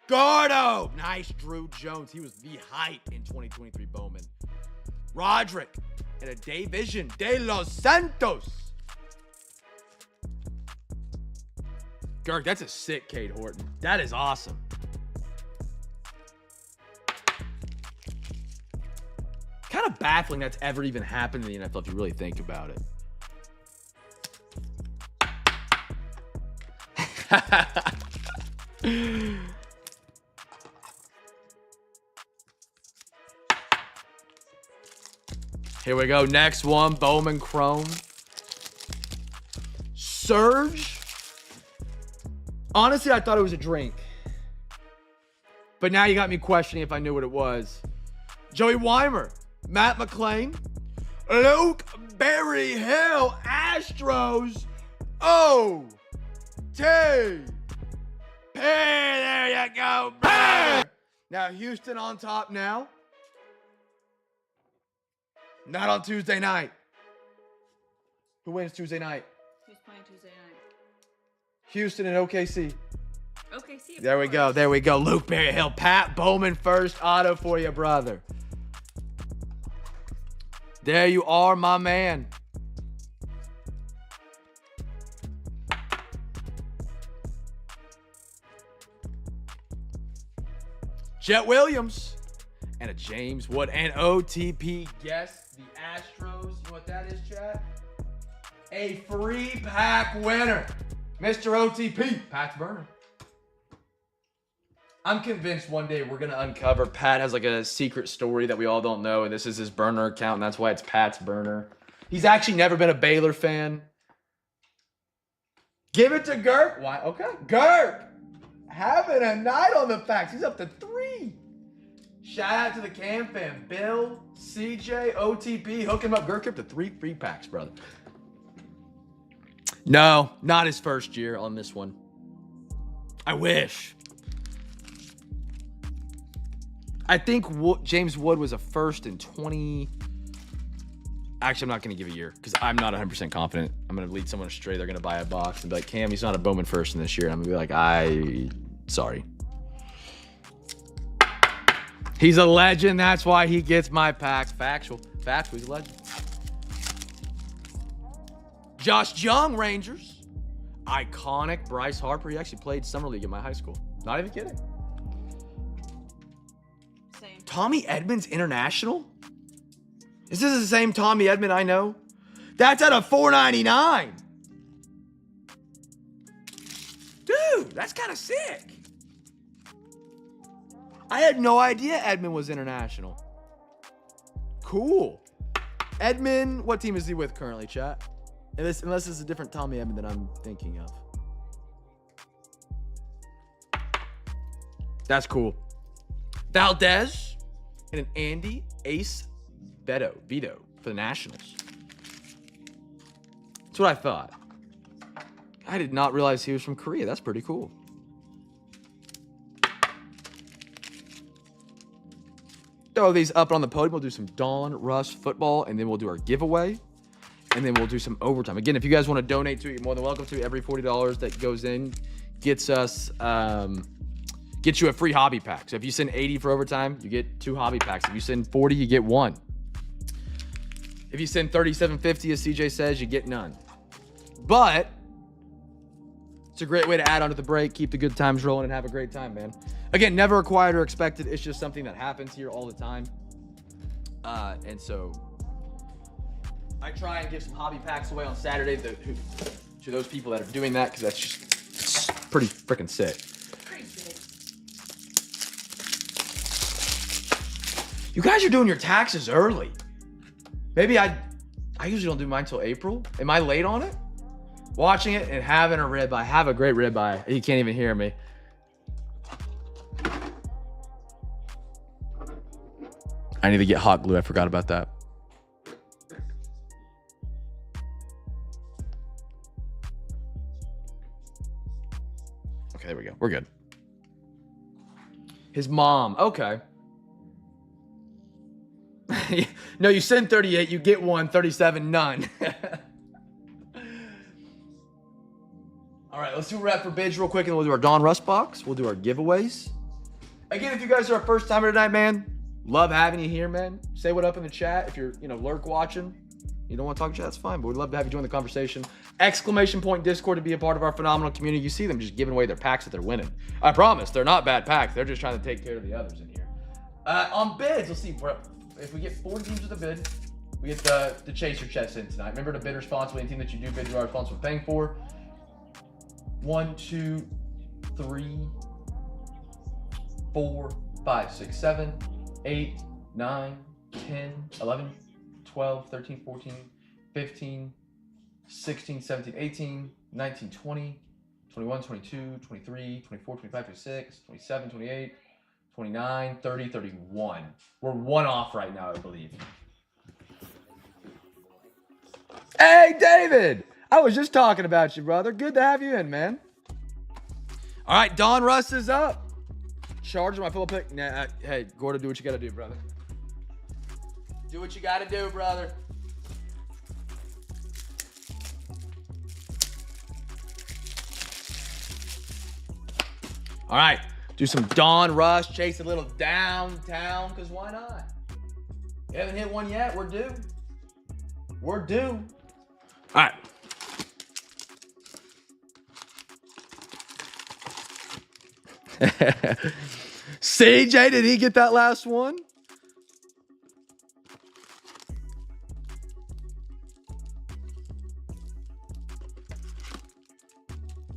Nice Drew Jones. He was the hype in 2023 Bowman. Roderick and a Division de los Santos. Girk, that's a sick Cade Horton. That is awesome. Kind of baffling that's ever even happened in the NFL if you really think about it. Here we go. Next one, Bowman Chrome. Surge. Honestly, I thought it was a drink. But now you got me questioning if I knew what it was. Joey Weimer. Matt McClain. Luke Berryhill. Astros. O.T. There you go. Now Houston on top now. Not on Tuesday night. Who wins Tuesday night? Who's playing Tuesday night? Houston and OKC. OKC. There we go. There we go. Luke Berryhill. Pat Bowman first auto for you, brother. There you are, my man. Jet Williams and a James Wood and OTP. Guess the Astros. You know what that is, chat? A free pack winner. Mr. OTP, Pat's burner. I'm convinced one day we're going to uncover Pat has like a secret story that we all don't know, and this is his burner account, and that's why it's Pat's burner. He's actually never been a Baylor fan. Give it to Girk. Why? Okay. Girk having a night on the facts. He's up to 3. Shout out to the CamFam. Bill, CJ, OTP. Hook him up. Girk up to 3 free packs, brother. No, not his first year on this one. I wish. I think James Wood was a first in 20. Actually, I'm not going to give a year because I'm not 100% confident. I'm going to lead someone astray. They're going to buy a box and be like, Cam, he's not a Bowman first in this year. And I'm going to be like, sorry. He's a legend. That's why he gets my packs. Factual. He's a legend. Josh Young, Rangers. Iconic Bryce Harper. He actually played Summer League in my high school. Not even kidding. Same. Tommy Edmonds International? Is this the same Tommy Edmond I know? That's at a $4.99. Dude, that's kind of sick. I had no idea Edmond was international. Cool. Edmond, what team is he with currently, chat? Unless it's a different Tommy Edmond that I'm thinking of. That's cool. Valdez and an Andy Ace Vito for the Nationals. That's what I thought. I did not realize he was from Korea. That's pretty cool. Throw these up on the podium. We'll do some Donruss football, and then we'll do our giveaway, and then we'll do some overtime. Again, if you guys want to donate to it, you're more than welcome to. Every $40 that goes in gets us gets you a free hobby pack. So if you send 80 for overtime, you get 2 hobby packs. If you send 40, you get 1. If you send 37.50, as CJ says, you get none. But it's a great way to add on to the break, keep the good times rolling, and have a great time, man. Again, never required or expected. It's just something that happens here all the time. And so I try and give some hobby packs away on Saturday to those people that are doing that, because that's just it's pretty freaking sick. Pretty big. You guys are doing your taxes early. Maybe I usually don't do mine till April. Am I late on it? Watching it and having a ribeye. Have a great ribeye. You can't even hear me. I need to get hot glue. I forgot about that. Okay, there we go. We're good. His mom. Okay. No, you send 38, you get one, 37, none. All right, let's do a wrap for bids real quick, and we'll do our Donruss box. We'll do our giveaways. Again, if you guys are our first timer tonight, man, love having you here, man. Say what up in the chat. If you're, lurk watching, you don't want to talk chat, that's fine, but we'd love to have you join the conversation. Exclamation point Discord to be a part of our phenomenal community. You see them just giving away their packs that they're winning. I promise, they're not bad packs. They're just trying to take care of the others in here. On bids, let's see. If we get 4 teams with a bid, we get the chaser chest in tonight. Remember to bid responsibly. Anything that you do bid, you are responsible for paying for. 1, 2, 3, 4, 5, 6, 7, 8, 9, 10, 11, 12, 13, 14, 15, 16, 17, 18, 19, 20, 21, 22, 23, 24, 25, 26, 27, 28, 29, 30, 31. We're 1 off right now, I believe. Hey, David! I was just talking about you, brother. Good to have you in, man. All right, Donruss is up. Charger my full pick. Nah, hey, Gordo, do what you got to do, brother. Do what you got to do, brother. All right. Do some Donruss, chase a little downtown, because why not? You haven't hit one yet, we're due. We're due. All right. CJ, did he get that last one?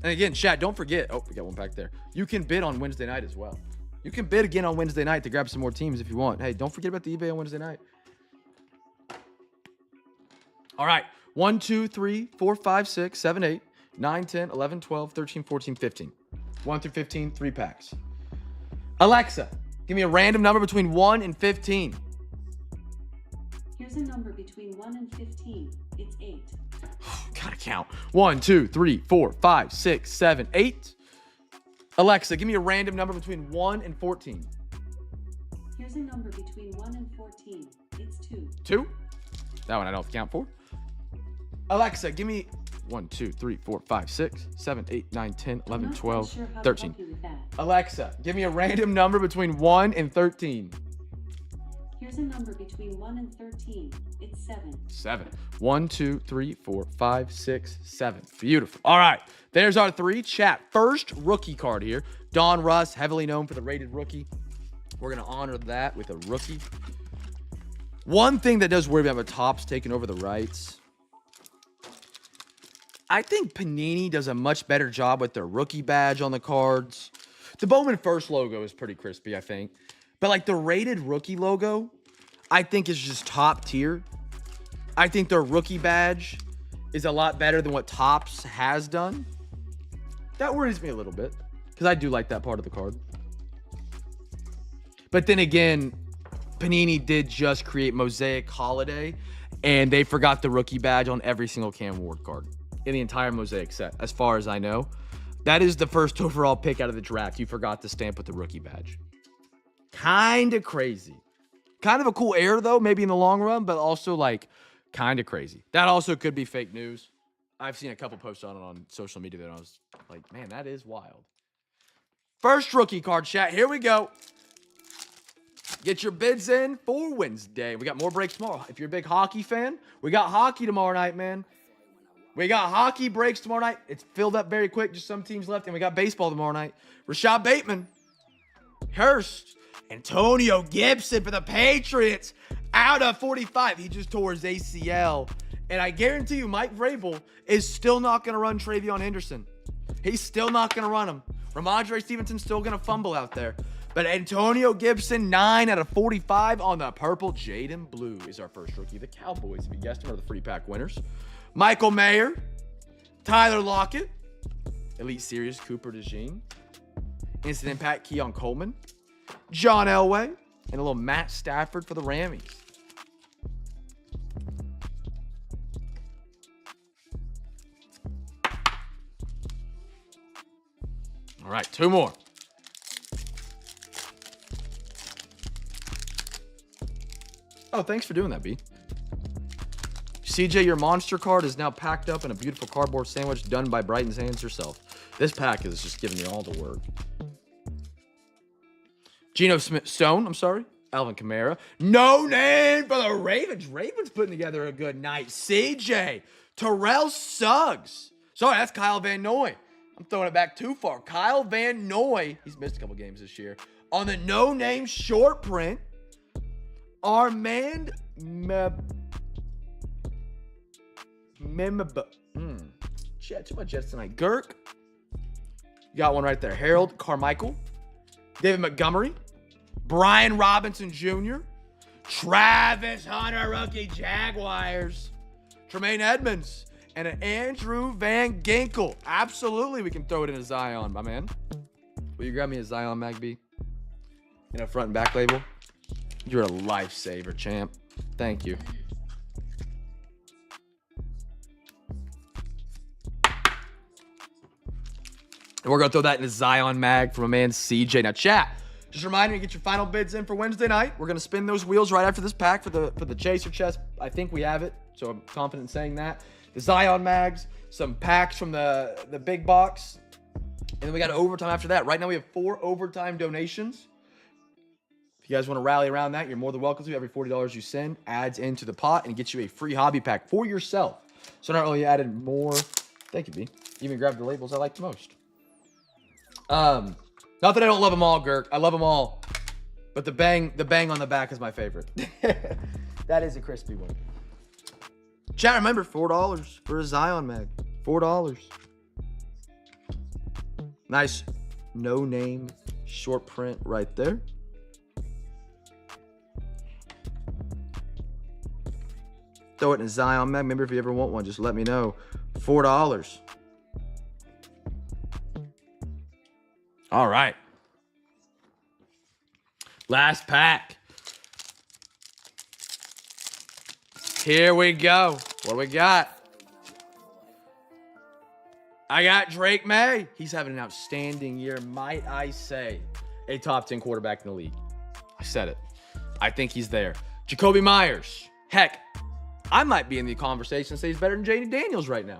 And again, chat, don't forget. Oh, we got one back there. You can bid on Wednesday night as well. You can bid again on Wednesday night to grab some more teams if you want. Hey, don't forget about the eBay on Wednesday night. All right. 1, 2, 3, 4, 5, 6, 7, 8, 9, 10, 11, 12, 13, 14, 15. 1 through 15, 3 packs. Alexa, give me a random number between 1 and 15. Here's a number between 1 and 15. It's 8. Gotta count. 1, 2, 3, 4, 5, 6, 7, 8. Alexa, give me a random number between 1 and 14. Here's a number between 1 and 14. It's 2. 2? That one I don't have to count for. Alexa, give me 1, 2, 3, 4, 5, 6, 7, 8, 9, 10, 11, 12, 13. Alexa, give me a random number between 1 and 13. Here's a number between 1 and 13. It's 7. 7. 1, 2, 3, 4, 5, 6, 7. Beautiful. All right. There's our 3. Chat. First rookie card here. Donruss, heavily known for the rated rookie. We're going to honor that with a rookie. One thing that does worry about Topps taking over the rights. I think Panini does a much better job with their rookie badge on the cards. The Bowman first logo is pretty crispy, I think. But like the rated rookie logo, I think is just top tier. I think their rookie badge is a lot better than what Topps has done. That worries me a little bit because I do like that part of the card. But then again, Panini did just create Mosaic Holiday, and they forgot the rookie badge on every single Cam Ward card in the entire Mosaic set, as far as I know. That is the first overall pick out of the draft. You forgot to stamp with the rookie badge. Kind of crazy. Kind of a cool error, though, maybe in the long run, but also, like, kind of crazy. That also could be fake news. I've seen a couple posts on it on social media that I was like, man, that is wild. First rookie card, chat. Here we go. Get your bids in for Wednesday. We got more breaks tomorrow. If you're a big hockey fan, we got hockey tomorrow night, man. We got hockey breaks tomorrow night. It's filled up very quick. Just some teams left. And we got baseball tomorrow night. Rashad Bateman. Hurst. Antonio Gibson for the Patriots. Out of 45, he just tore his ACL. And I guarantee you, Mike Vrabel is still not going to run Travion Henderson. He's still not going to run him. Ramondre Stevenson's still going to fumble out there. But Antonio Gibson, 9 out of 45 on the purple. Jaden Blue is our first rookie. The Cowboys, if you guessed him, are the free pack winners. Michael Mayer, Tyler Lockett, Elite Series Cooper DeJean, Instant Impact Keon Coleman, John Elway, and a little Matt Stafford for the Rammies. All right, 2 more. Oh, thanks for doing that, B. CJ, your monster card is now packed up in a beautiful cardboard sandwich done by Brighton's hands herself. This pack is just giving me all the work. Geno Stone, I'm sorry. Alvin Kamara. No name for the Ravens. Ravens putting together a good night. CJ. Terrell Suggs. Sorry, that's Kyle Van Noy. I'm throwing it back too far. Kyle Van Noy. He's missed a couple games this year. On the no-name short print. Armand Shit, too much Jets tonight. Girk. You got one right there. Harold Carmichael. David Montgomery. Brian Robinson Jr. Travis Hunter, rookie Jaguars. Tremaine Edmonds. And an Andrew Van Ginkel. Absolutely, we can throw it in a Zion, my man. Will you grab me a Zion Magby? In a front and back label? You're a lifesaver, champ. Thank you. And we're going to throw that in a Zion mag from a man, CJ. Now, chat. Just remind me to get your final bids in for Wednesday night. We're going to spin those wheels right after this pack for the Chaser chest. I think we have it, so I'm confident in saying that. The Zion mags, some packs from the big box, and then we got overtime after that. Right now we have 4 overtime donations. If you guys want to rally around that, you're more than welcome to. Every $40 you send adds into the pot and gets you a free hobby pack for yourself. So not only added more, thank you, B. Even grabbed the labels I like the most. Not that I don't love them all, Girk. I love them all. But the bang on the back is my favorite. That is a crispy one. Chat, remember, $4 for a Zion mag. $4. Nice no-name short print right there. Throw it in a Zion mag. Remember, if you ever want one, just let me know. $4. All right. Last pack. Here we go. What do we got? I got Drake May. He's having an outstanding year. Might I say a top 10 quarterback in the league. I said it. I think he's there. Jacoby Myers. Heck, I might be in the conversation and say he's better than Jaden Daniels right now.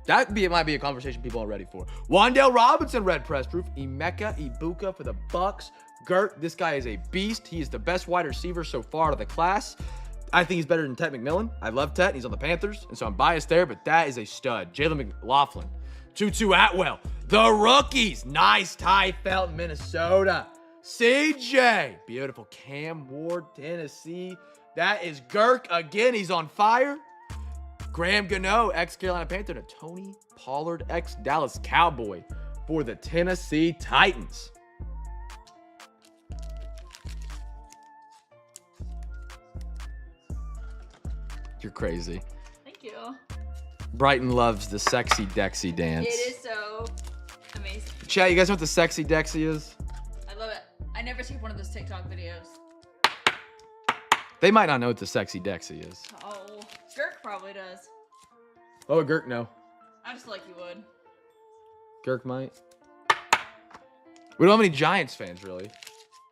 Might be a conversation people are ready for. Wan'Dale Robinson, red press proof. Emeka Ibuka for the Bucks. Gert, this guy is a beast. He is the best wide receiver so far out of the class. I think he's better than Tet McMillan. I love Tet. He's on the Panthers, and so I'm biased there, but that is a stud. Jalen McLaughlin. Tutu Atwell. The rookies. Nice. Ty Felton, Minnesota. CJ. Beautiful. Cam Ward, Tennessee. That is Girk again. He's on fire. Graham Gano, ex-Carolina Panther, and Tony Pollard, ex-Dallas Cowboy for the Tennessee Titans. You're crazy. Thank you. Brighton loves the sexy Dexy dance. It is so amazing. Chat, you guys know what the sexy Dexy is? I love it. I never see one of those TikTok videos. They might not know what the sexy Dexy is. Oh, Girk probably does. Oh, Girk, no. I just feel like you would. Girk might. We don't have any Giants fans, really.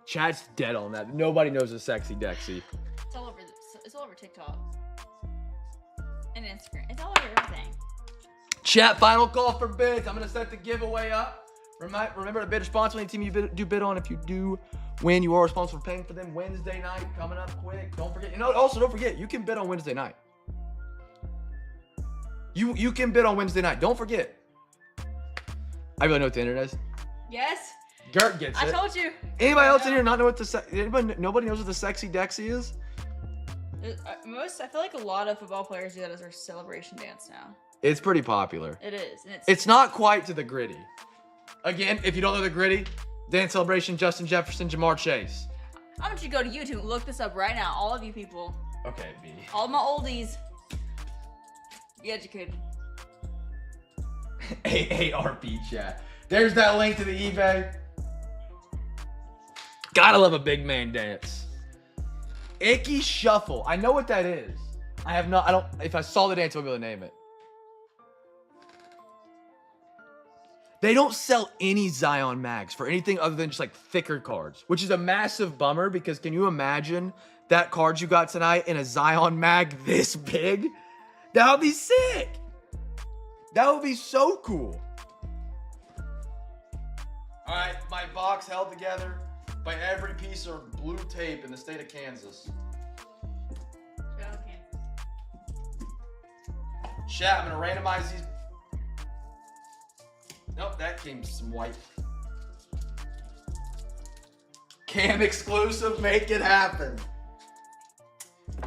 Chad's dead on that. Nobody knows the sexy Dexy. It's all over TikTok. And Instagram. It's all over everything. Chat, final call for bids. I'm going to set the giveaway up. Remember to bid responsibly. Any team you do bid on, if you do win, you are responsible for paying for them. Wednesday night coming up quick. Don't forget. Also don't forget, you can bid on Wednesday night. You can bid on Wednesday night. Don't forget. I really know what the internet is. Yes. Gert gets I it. told you. Anybody else in here not know what nobody knows what the sexy Dexy is? I feel like a lot of football players do that as their celebration dance now. It's pretty popular. It is. And It's not quite to the gritty. Again, if you don't know the gritty, dance celebration, Justin Jefferson, Jamar Chase. I want you to go to YouTube and look this up right now. All of you people. Okay, B. All my oldies. Be educated. AARP chat. There's that link to the eBay. Gotta love a big man dance. Icky Shuffle. I know what that is. If I saw the dance, I would be able to name it. They don't sell any Zion mags for anything other than just like thicker cards, which is a massive bummer because can you imagine that card you got tonight in a Zion mag this big? That would be sick. That would be so cool. All right, my box held together by every piece of blue tape in the state of Kansas. Chat, I'm gonna randomize these. Nope, that came some white. Cam exclusive, make it happen.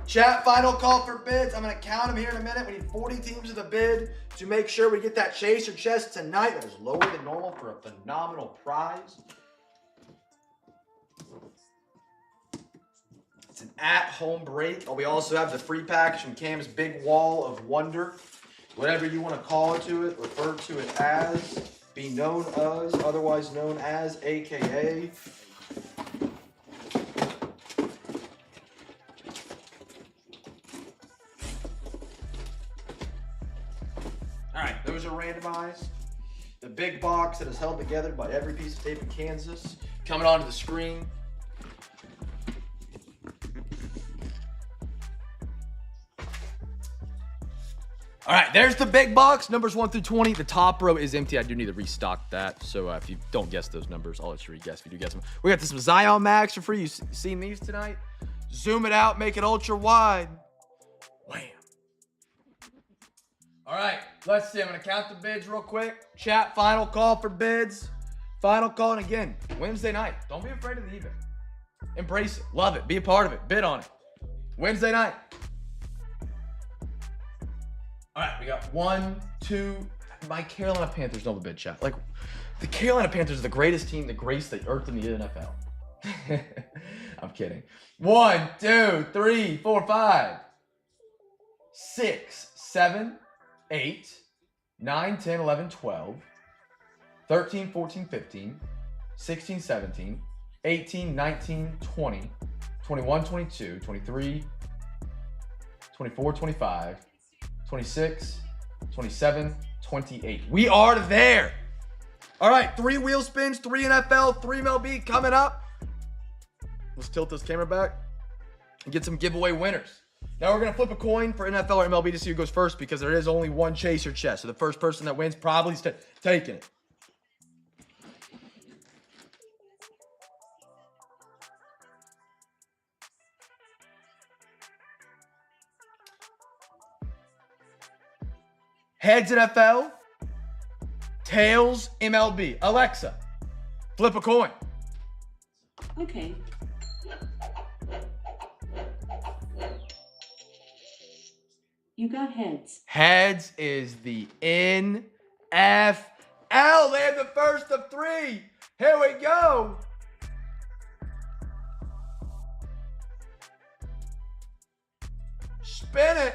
Chat, final call for bids. I'm gonna count them here in a minute. We need 40 teams of the bid to make sure we get that chaser chest tonight. That is lower than normal for a phenomenal prize. It's an at-home break. Oh, we also have the free package from Cam's Big Wall of Wonder. Whatever you want to call it to it, refer to it as, be known as, otherwise known as, AKA. All right, those are randomized. The big box that is held together by every piece of tape in Kansas coming onto the screen. All right, there's the big box, numbers 1 through 20. The top row is empty. I do need to restock that. So if you don't guess those numbers, I'll let you re-guess if you do guess them. We got some Zion mags for free. You seen these tonight? Zoom it out, make it ultra wide. Wham. All right, let's see. I'm going to count the bids real quick. Chat, final call for bids. Final call, and again, Wednesday night. Don't be afraid of the eBay. Embrace it. Love it. Be a part of it. Bid on it. Wednesday night. All right, we got 1, 2. My Carolina Panthers know the bid, chat. Like, the Carolina Panthers are the greatest team that graced the earth in the NFL. I'm kidding. 1, 2, 3, 4, 5, 6, 7, 8, 9, 10, 11, 12, 13, 14, 15, 16, 17, 18, 19, 20, 21, 22, 23, 24, 25, 26, 27, 28. We are there. All right, 3 wheel spins, 3 NFL, 3 MLB coming up. Let's tilt this camera back and get some giveaway winners. Now we're going to flip a coin for NFL or MLB to see who goes first because there is only one chaser chest. So the first person that wins probably is taking it. Heads NFL, tails MLB. Alexa, flip a coin. Okay. You got heads. Heads is the NFL. They have the first of 3. Here we go. Spin it.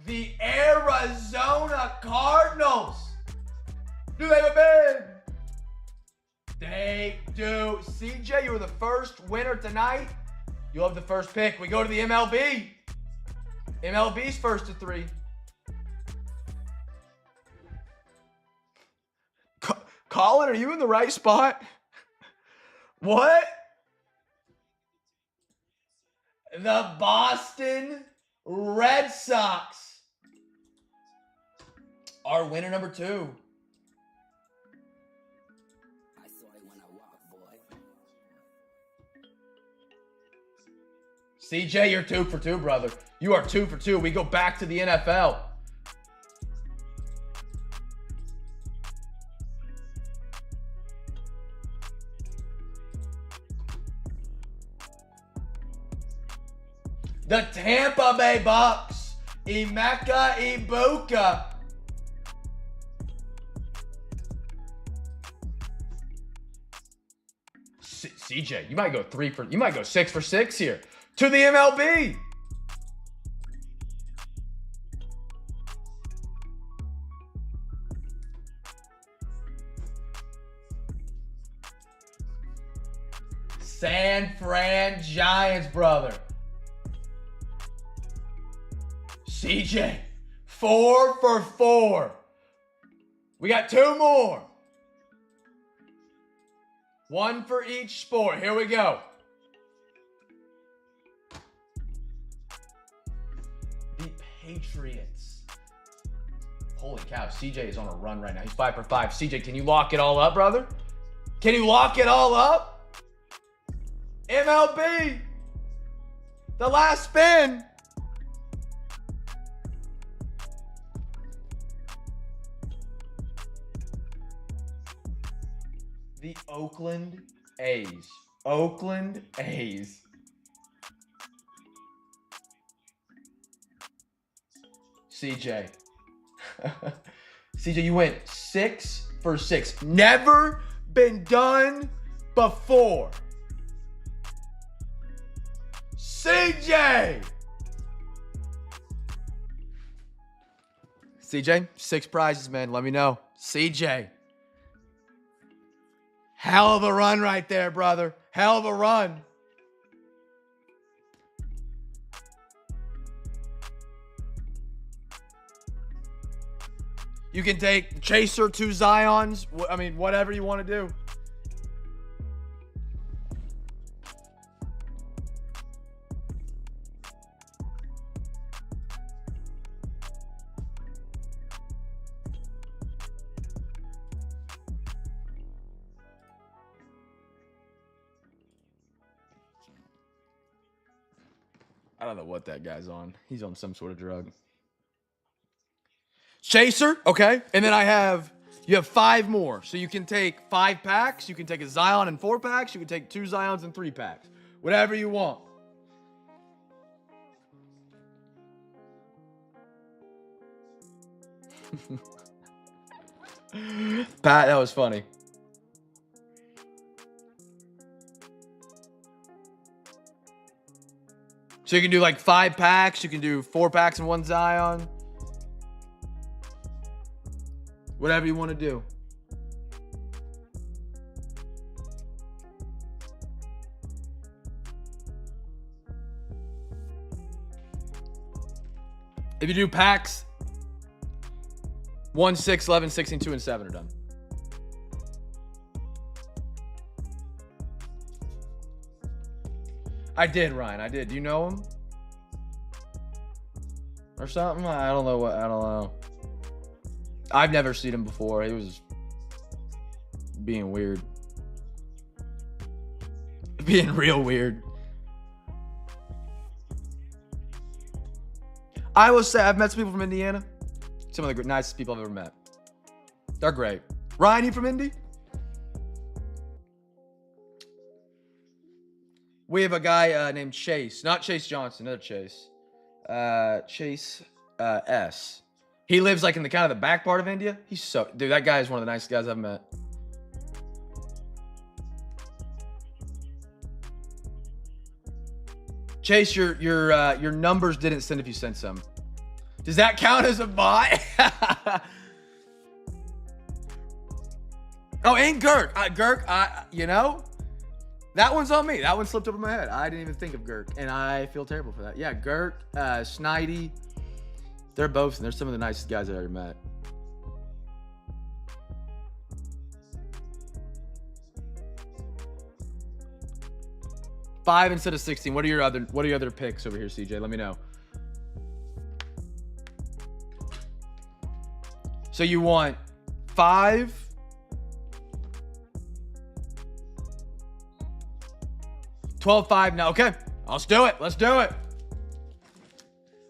The Arizona Cardinals. Do they have a bid? They do. CJ, you were the first winner tonight. You'll have the first pick. We go to the MLB. MLB's first of 3. Colin, are you in the right spot? What? The Boston Red Sox. Our winner number 2. CJ, you're 2 for 2, brother. You are 2 for 2. We go back to the NFL. The Tampa Bay Bucks. Emeka Ibuka. CJ, you might go 6 for 6 here. To the MLB. San Fran Giants, brother. CJ, 4 for 4. We got 2 more. 1 for each sport. Here we go. The Patriots. Holy cow, CJ is on a run right now. He's 5 for 5. CJ, can you lock it all up, brother? Can you lock it all up? MLB. The last spin. The Oakland A's. Oakland A's. CJ. CJ, you went 6 for 6. Never been done before. CJ! CJ, 6 prizes, man. Let me know. CJ. Hell of a run right there, brother. Hell of a run. You can take Chaser, 2 Zions. I mean, whatever you want to do. I don't know what that guy's on. He's on some sort of drug. Chaser, okay. And then you have 5 more. So you can take 5 packs. You can take a Zion in 4 packs. You can take 2 Zions in 3 packs. Whatever you want. Pat, that was funny. So you can do like 5 packs. You can do 4 packs and 1 Zion. Whatever you want to do. If you do packs, 1, 6, 11, 16, 2, and 7 are done. I did, Ryan. I did. Do you know him? Or something? I don't know. I've never seen him before. He was being weird. Being real weird. I will say, I've met some people from Indiana. Some of the nicest people I've ever met. They're great. Ryan, you from Indy? We have a guy named Chase. Not Chase Johnson, another Chase. Chase S. He lives like in the kind of the back part of India. Dude, that guy is one of the nicest guys I've met. Chase, your numbers didn't send if you sent some. Does that count as a bot? Oh, and Girk. You know, that one's on me. That one slipped over my head. I didn't even think of Girk, and I feel terrible for that. Yeah, Girk, Snidey. They're some of the nicest guys I've ever met. Five instead of 16. What are your other picks over here, CJ? Let me know. So you want 5, 12, 5. No, okay. Let's do it.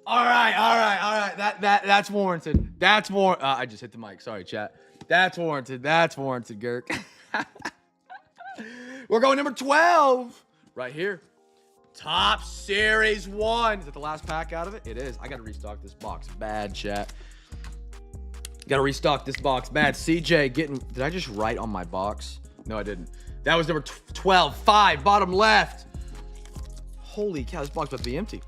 All right. That's warranted. I just hit the mic. Sorry, chat. That's warranted, Girk. We're going number 12 right here. Top Series 1. Is that the last pack out of it? It is. I got to restock this box. Bad, chat. Got to restock this box. Bad. CJ getting... Did I just write on my box? No, I didn't. That was number 12. 5. Bottom left. Holy cow. This box about to be empty.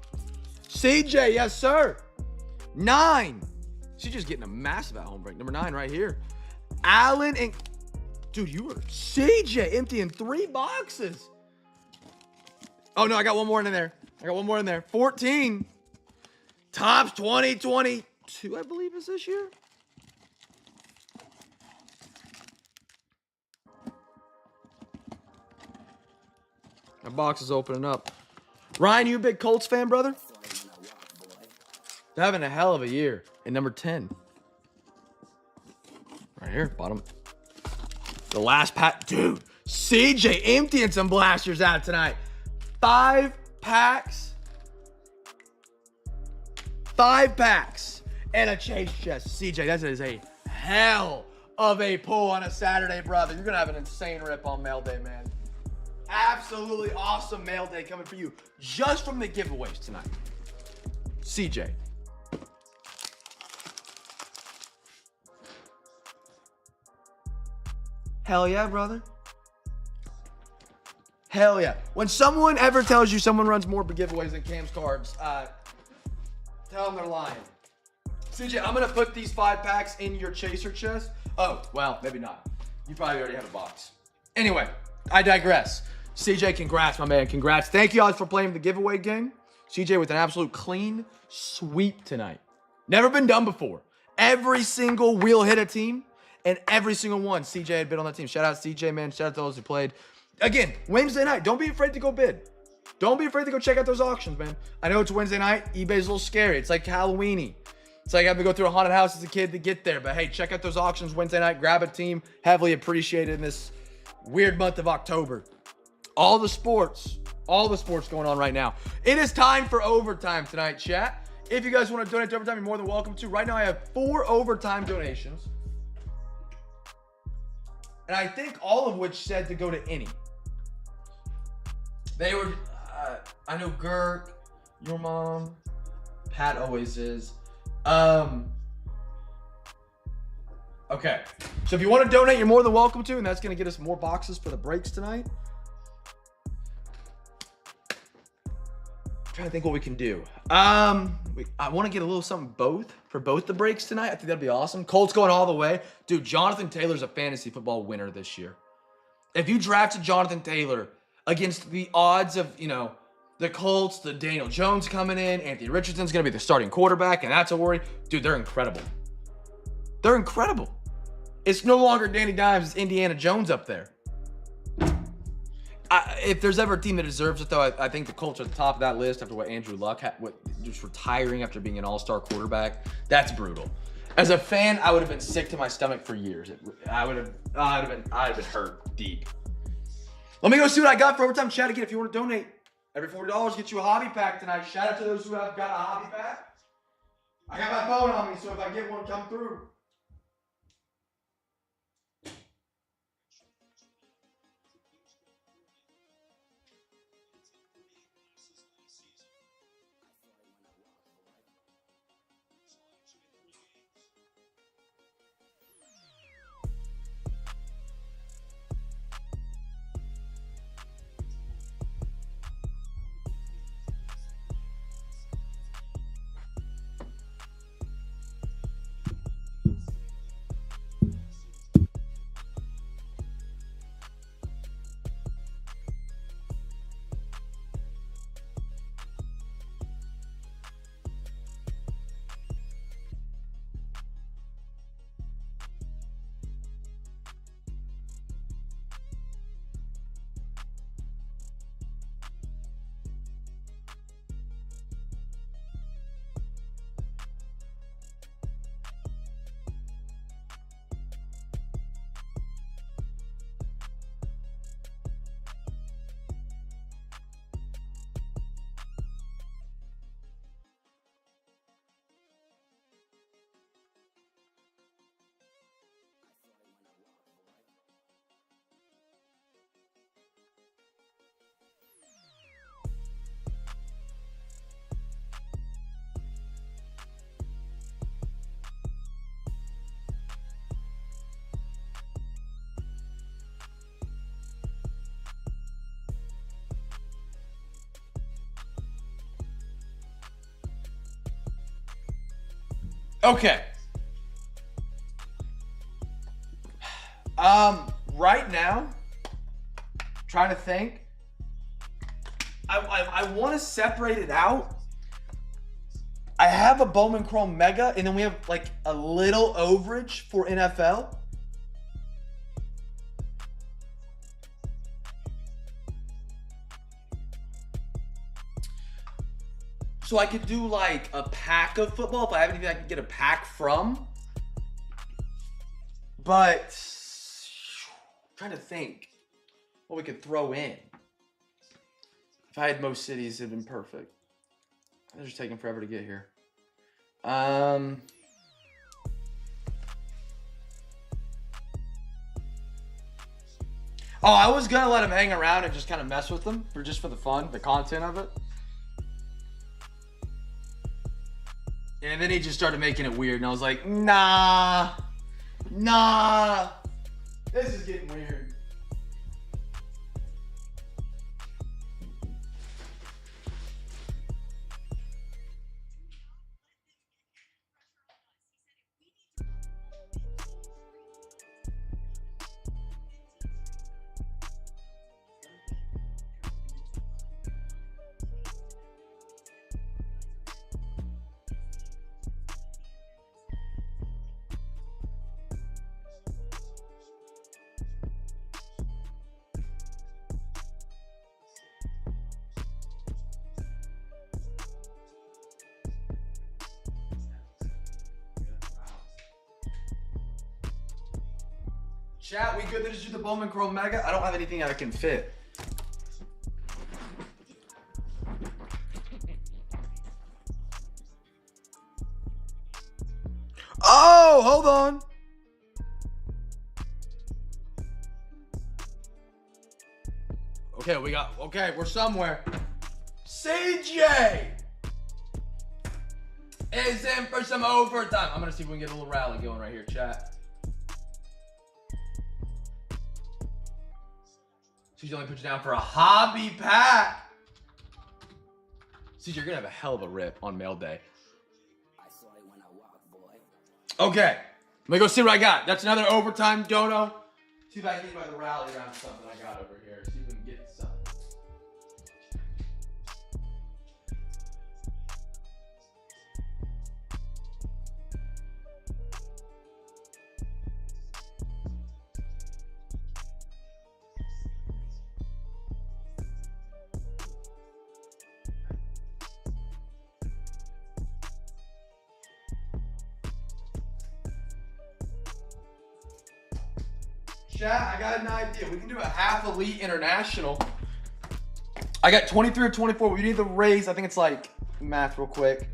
CJ. Yes, sir. 9. CJ's getting a massive at-home break. Number 9 right here. Allen and... Dude, you were... CJ emptying 3 boxes. Oh, no. I got one more in there. 14. Topps 2022, I believe, is this year. My box is opening up. Ryan, you a big Colts fan, brother? They're having a hell of a year. And number 10. Right here, bottom. The last pack. Dude, CJ emptying some blasters out tonight. 5 packs. 5 packs. And a chase chest. CJ, that is a hell of a pull on a Saturday, brother. You're going to have an insane rip on mail day, man. Absolutely awesome mail day coming for you just from the giveaways tonight. CJ. Hell yeah, brother. Hell yeah. When someone ever tells you someone runs more giveaways than Cam's Cards, tell them they're lying. CJ, I'm going to put these 5 packs in your chaser chest. Oh, well, maybe not. You probably already have a box. Anyway, I digress. CJ, congrats, my man. Congrats. Thank you guys for playing the giveaway game. CJ with an absolute clean sweep tonight. Never been done before. Every single wheel hit a team, and every single one CJ had bid on that team. Shout out CJ, man. Shout out to those who played. Again, Wednesday night. Don't be afraid to go bid. Don't be afraid to go check out those auctions, man. I know it's Wednesday night. eBay's a little scary. It's like Halloween-y. It's like having to go through a haunted house as a kid to get there. But hey, check out those auctions Wednesday night. Grab a team. Heavily appreciated in this weird month of October. All the sports going on right now. It is time for overtime tonight, chat. If you guys want to donate to overtime, you're more than welcome to. Right now, I have 4 overtime donations. And I think all of which said to go to any. They were, I know Gurk, your mom, Pat always is. Okay. So if you want to donate, you're more than welcome to, and that's going to get us more boxes for the breaks tonight. Trying to think what we can do. I want to get a little something for both the breaks tonight. I think that'd be awesome. Colts going all the way. Dude, Jonathan Taylor's a fantasy football winner this year. If you drafted Jonathan Taylor against the odds of, the Colts, the Daniel Jones coming in, Anthony Richardson's going to be the starting quarterback, and that's a worry. Dude, they're incredible. They're incredible. It's no longer Danny Dimes, it's Indiana Jones up there. If there's ever a team that deserves it, though, I think the Colts are at the top of that list after what Andrew Luck had, just retiring after being an all-star quarterback. That's brutal. As a fan, I would have been sick to my stomach for years. I'd have been hurt deep. Let me go see what I got for overtime. Chat again if you want to donate. Every $40 gets you a hobby pack tonight. Shout out to those who have got a hobby pack. I got my phone on me, so if I get one, come through. Okay. Right now, trying to think. I want to separate it out. I have a Bowman Chrome Mega, and then we have like a little overage for NFL. So I could do like a pack of football if I have anything I can get a pack from. But I'm trying to think what we could throw in. If I had most cities, it'd been perfect. They're just taking forever to get here. Oh, I was gonna let him hang around and just kind of mess with them for the fun, the content of it. And then he just started making it weird, and I was like, nah, this is getting weird. Chat, we good to just do the Bowman Chrome Mega? I don't have anything that can fit. Oh, hold on. Okay, we're somewhere. CJ is in for some overtime. I'm gonna see if we can get a little rally going right here, chat. CJ only puts you down for a hobby pack. CJ, you're gonna have a hell of a rip on mail day. Okay, let me go see what I got. That's another overtime dono. See if I can get by the rally around something I got over here. See if we can get something. Chat, I got an idea. We can do a half elite international. I got 23 or 24. We need the raise. I think it's like math real quick.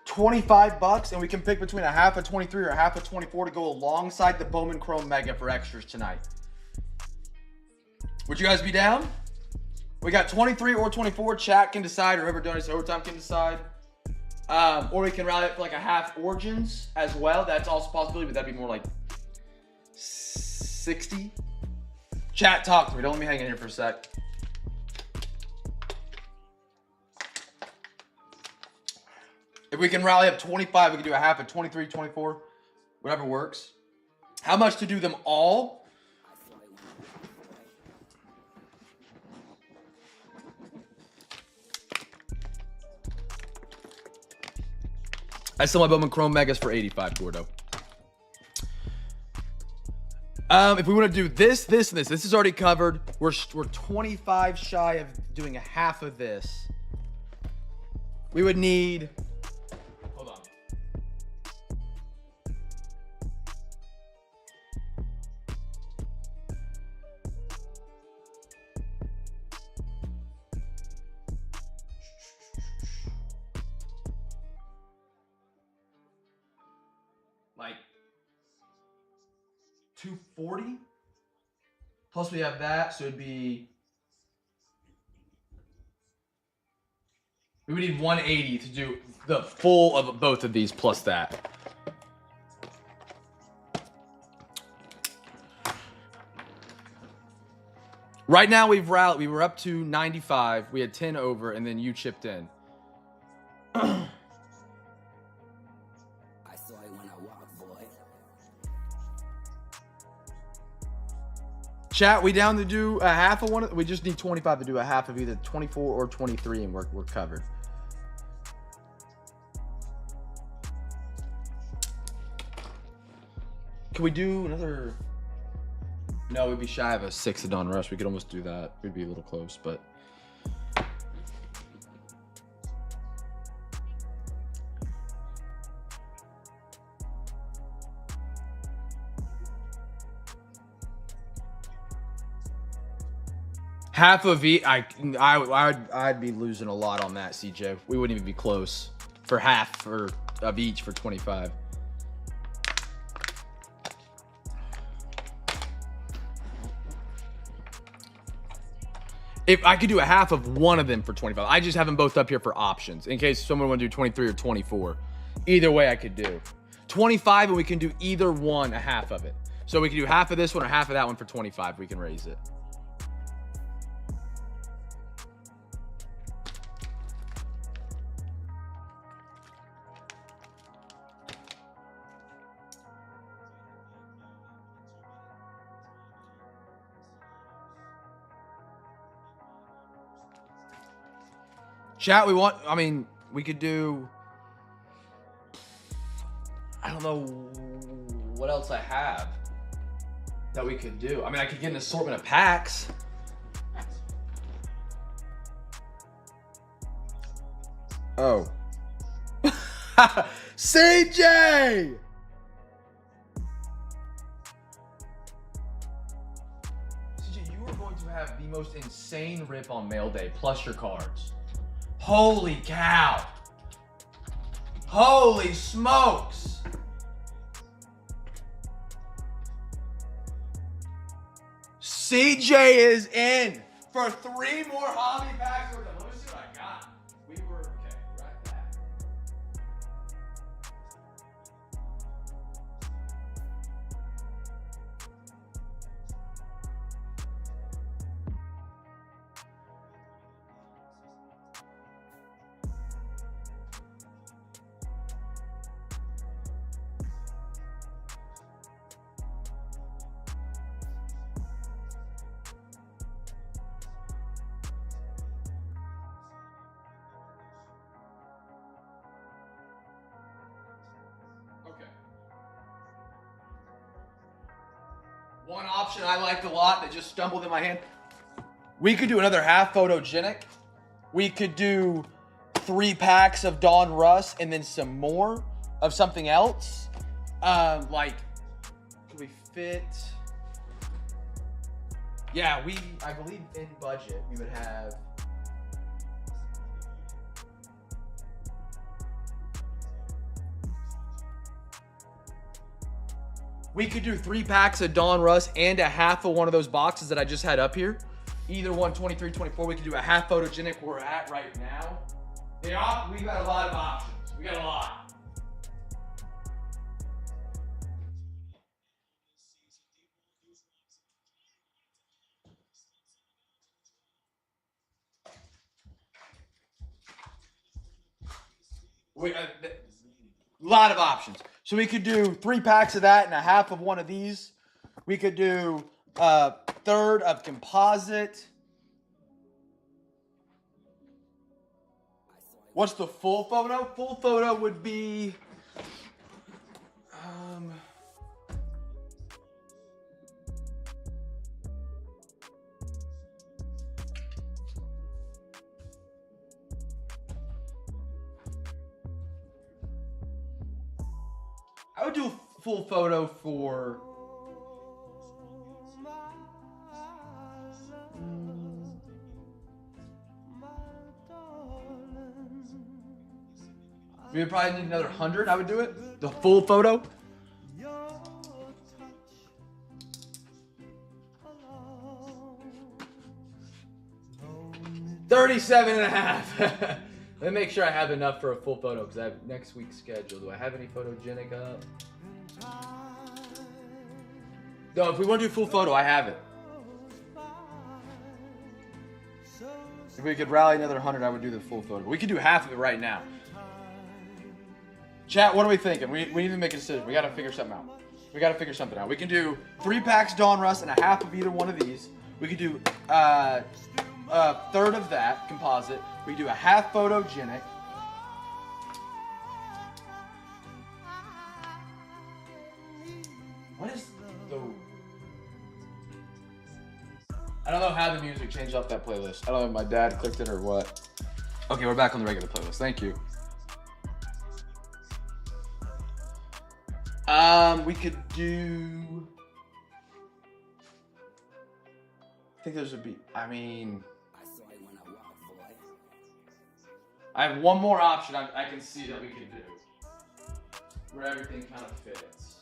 $25, and we can pick between a half of 23 or a half of 24 to go alongside the Bowman Chrome Mega for extras tonight. Would you guys be down? We got 23 or 24. Chat can decide, or whoever donates overtime can decide. Or we can rally it for like a half Origins as well. That's also a possibility, but that'd be more like 60. Chat, talk to me. Don't let me hang in here for a sec. If we can rally up 25, we can do a half of 23, 24, whatever works. How much to do them all? I sell my Bowman Chrome Megas for 85, Gordo. If we want to do this, and this is already covered. We're 25 shy of doing a half of this. We would need, hold on. Like 240 plus we have that, so it'd be, we would need 180 to do the full of both of these plus that. Right now we've rallied, we were up to 95, we had 10 over, and then you chipped in. Chat, we down to do a half of one? We just need 25 to do a half of either 24 or 23, and we're covered. Can we do another? No, we'd be shy of a 6 of Donruss. We could almost do that. We'd be a little close, but. Half of I'd be losing a lot on that, CJ. We wouldn't even be close for half of each for 25. If I could do a half of one of them for 25, I just have them both up here for options in case someone want to do 23 or 24. Either way, I could do 25, and we can do either one, a half of it. So we can do half of this one or half of that one for 25. We can raise it. Chat, we could do, I don't know what else I have that we could do. I mean, I could get an assortment of packs. Oh. CJ! CJ, you are going to have the most insane rip on mail day, plus your cards. Holy cow. Holy smokes. CJ is in for 3 more hobby packs. Let me see what I got. We were, okay, right back. Okay. One option I liked a lot that just stumbled in my hand. We could do another half photogenic. We could do 3 packs of Donruss and then some more of something else. Like, could we fit? Yeah, I believe in budget we would have. We could do 3 packs of Donruss and a half of one of those boxes that I just had up here. Either one, 23, 24. We could do a half photogenic where we're at right now. We got a lot of options. We got a lot. Lot of options. So we could do 3 packs of that and a half of one of these. We could do a third of composite. What's the full photo? Full photo would be I would do a full photo for we would probably need another 100. I would do it. The full photo. $37.5. Let me make sure I have enough for a full photo because I have next week's schedule. Do I have any photogenic up? No, if we want to do full photo, I have it. If we could rally another 100, I would do the full photo. We could do half of it right now. Chat, what are we thinking? We need to make a decision. We got to figure something out. We got to figure something out. We can do 3 packs Donruss and a half of either one of these. We could do a third of that composite. We can do a half photogenic. What is the... I don't know how the music changed off that playlist. I don't know if my dad clicked it or what. Okay, we're back on the regular playlist. Thank you. We could do... I think there's a beat. I mean... I have one more option I can see that we can do. Where everything kind of fits.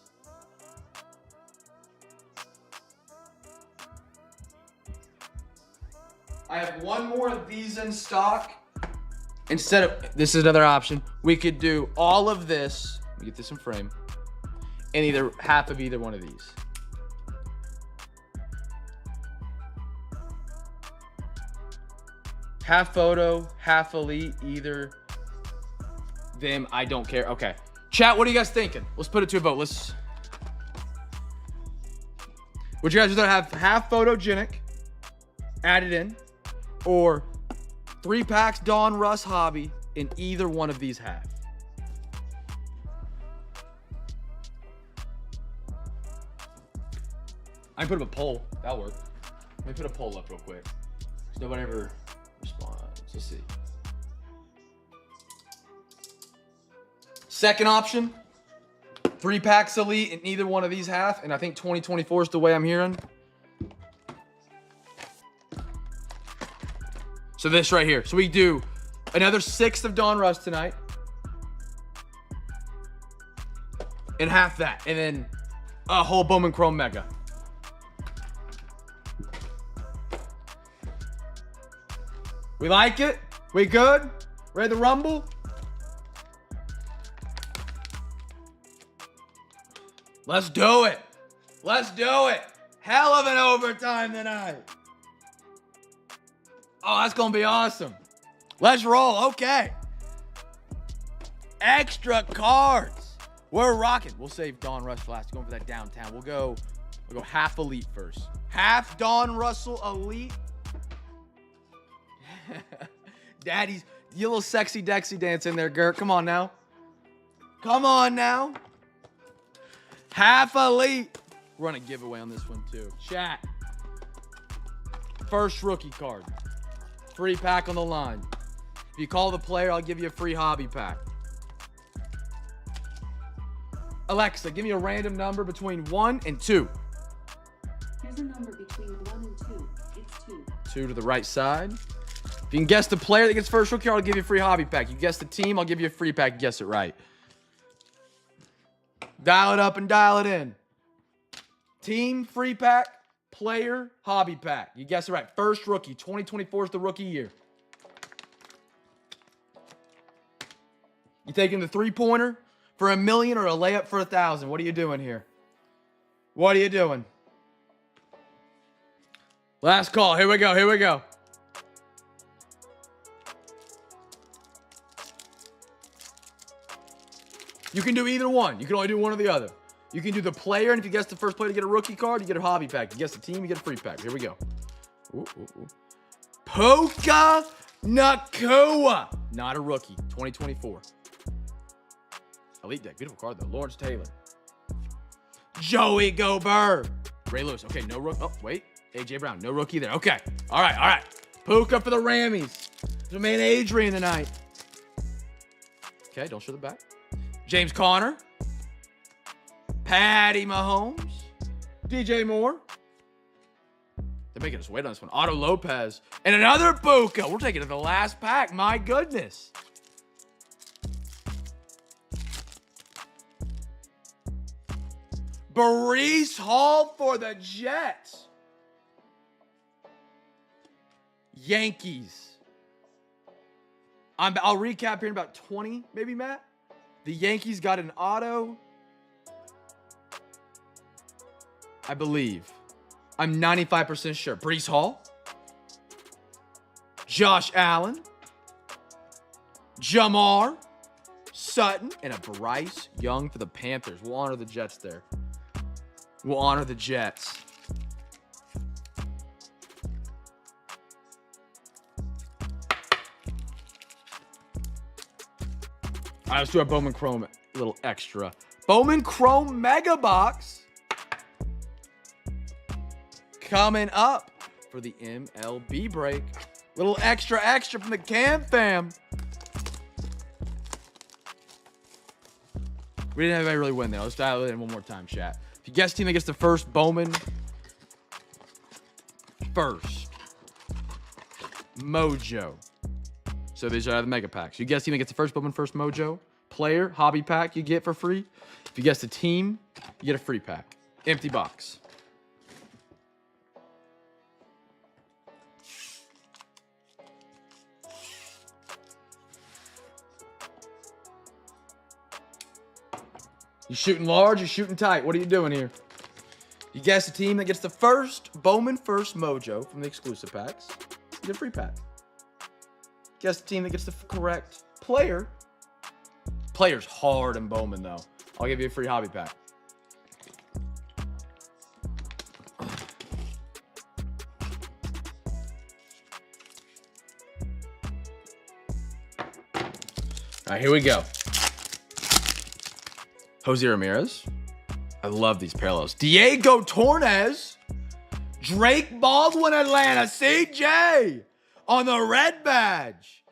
I have one more of these in stock. Instead of, this is another option. We could do all of this. Let me get this in frame. And either half of either one of these. Half photo, half elite, either them. I don't care. Okay. Chat, what are you guys thinking? Let's put it to a vote. Would you guys rather have half photogenic added in, or 3 packs Donruss hobby in either one of these half? I can put up a poll. That'll work. Let me put a poll up real quick. Nobody ever responds. Let's see. Second option, 3 packs elite in either one of these half, and I think 2024 is the way I'm hearing. So this right here. So we do another 6 of Donruss tonight. And half that. And then a whole Bowman Chrome Mega. We like it? We good? Ready to rumble? Let's do it. Let's do it. Hell of an overtime tonight. Oh, that's going to be awesome. Let's roll. Okay. Extra cards. We're rocking. We'll save Donruss for last. Going for that downtown. We'll go half elite first. Half Don Russell elite. Daddy's, you little sexy Dexy dance in there, Gert. Come on now. Come on now. Half elite. We're running a giveaway on this one too. Chat. First rookie card. Free pack on the line. If you call the player, I'll give you a free hobby pack. Alexa, give me a random number between 1 and 2. Here's a number between 1 and 2. It's 2. 2 to the right side. If you can guess the player that gets first rookie card, I'll give you a free hobby pack. You guess the team, I'll give you a free pack. Guess it right. Dial it up and dial it in. Team, free pack. Player, hobby pack. You guess it right. First rookie. 2024 is the rookie year. You taking the 3-pointer for $1 million or a layup for 1,000? What are you doing here? What are you doing? Last call. Here we go. Here we go. You can do either one. You can only do one or the other. You can do the player, and if you guess the first player to get a rookie card, you get a hobby pack. You guess the team, you get a free pack. Here we go. Ooh, ooh, ooh. Puka Nacua. Not a rookie. 2024. Elite deck. Beautiful card, though. Lawrence Taylor. Joey Gobert. Ray Lewis. Okay, no rookie. Oh, wait. A.J. Brown. No rookie there. Okay. All right, all right. Puka for the Rammies. There's a man Adrian tonight. Okay, don't show the back. James Conner. Patty Mahomes. DJ Moore. They're making us wait on this one. Otto Lopez. And another Puka. We're taking it to the last pack. My goodness. Breece Hall for the Jets. Yankees. I'll recap here in about 20, maybe, Matt. The Yankees got an auto, I believe. I'm 95% sure. Breece Hall. Josh Allen. Jamar. Sutton. And a Bryce Young for the Panthers. We'll honor the Jets there. will honor the Jets. All right, let's do our Bowman Chrome a little extra. Bowman Chrome Mega Box coming up for the MLB break. Little extra from the CamFam. We didn't have anybody really win there. Let's dial it in one more time, chat. If you guess the team that gets the first Bowman first Mojo. So these are the mega packs. You guess the team that gets the first Bowman first Mojo. Player, hobby pack you get for free. If you guess the team, you get a free pack. Empty box. You shooting large, you shooting tight. What are you doing here? You guess the team that gets the first Bowman first Mojo from the exclusive packs. You get a free pack. Guess the team that gets the correct player. Player's hard in Bowman, though. I'll give you a free hobby pack. All right, here we go. Jose Ramirez. I love these parallels. Diego Torres. Drake Baldwin, Atlanta. CJ on the red badge.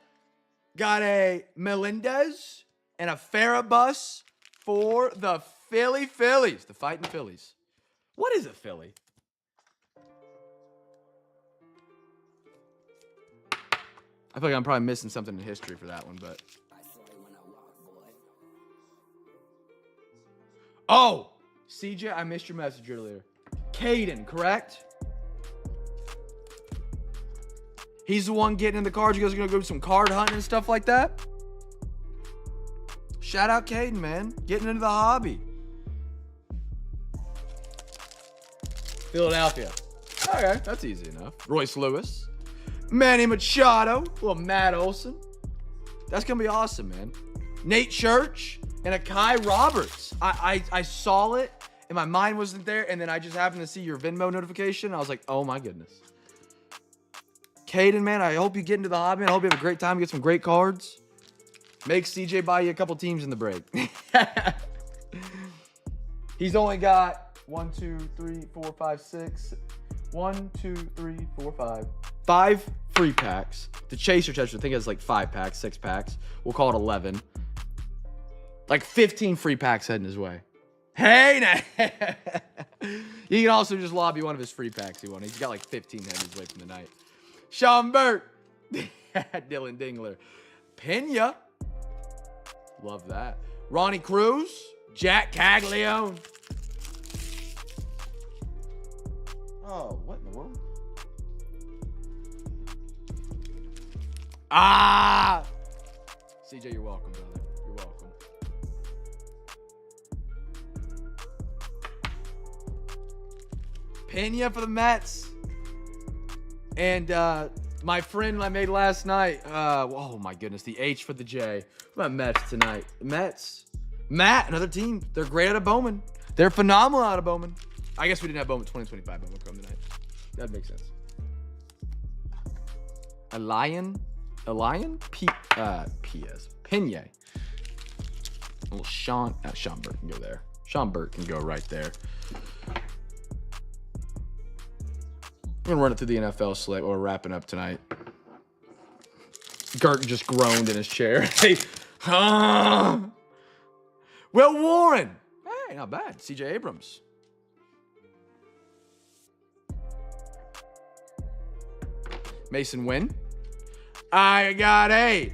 Got a Melendez and a Farabus for the Phillies. The Fighting Phillies. What is a Philly? I feel like I'm probably missing something in history for that one, but. Oh, CJ, I missed your message earlier. Caden, correct? He's the one getting in the cards. You guys are going to go do some card hunting and stuff like that? Shout out Caden, man. Getting into the hobby. Philadelphia. Okay, that's easy enough. Royce Lewis. Manny Machado. Little Matt Olson. That's going to be awesome, man. Nate Church and a Kai Roberts. I saw it and my mind wasn't there, and then I just happened to see your Venmo notification. I was like, oh my goodness. Caden, man, I hope you get into the hobby. I hope you have a great time, get some great cards. Make CJ buy you a couple teams in the break. He's only got 1, 2, 3, 4, 5, 6. 1, 2, 3, 4, 5. 5 free packs. The Chaser Test, I think, has like 5 packs, 6 packs. We'll call it 11. Like 15 free packs heading his way. Hey, you can also just lobby one of his free packs he won. He's got like 15 heading his way from the night. Sean Burt. Dylan Dingler. Pena. Love that. Ronnie Cruz. Jack Caglione. Oh, what in the world? Ah! CJ, you're welcome, brother. You're welcome. Pena for the Mets. And my friend I made last night. Oh, my goodness. The H for the J. What about Mets tonight? Mets. Matt, another team. They're great out of Bowman. They're phenomenal out of Bowman. I guess we didn't have Bowman 2025 Bowman Chrome tonight. That makes sense. A lion? P.S. Pena. Little Sean Burt can go there. Sean Burt can go right there. I'm going to run it through the NFL slate while we're wrapping up tonight. Gert just groaned in his chair. Hey, Will Warren. Hey, not bad. CJ Abrams. Mason Wynn. I got a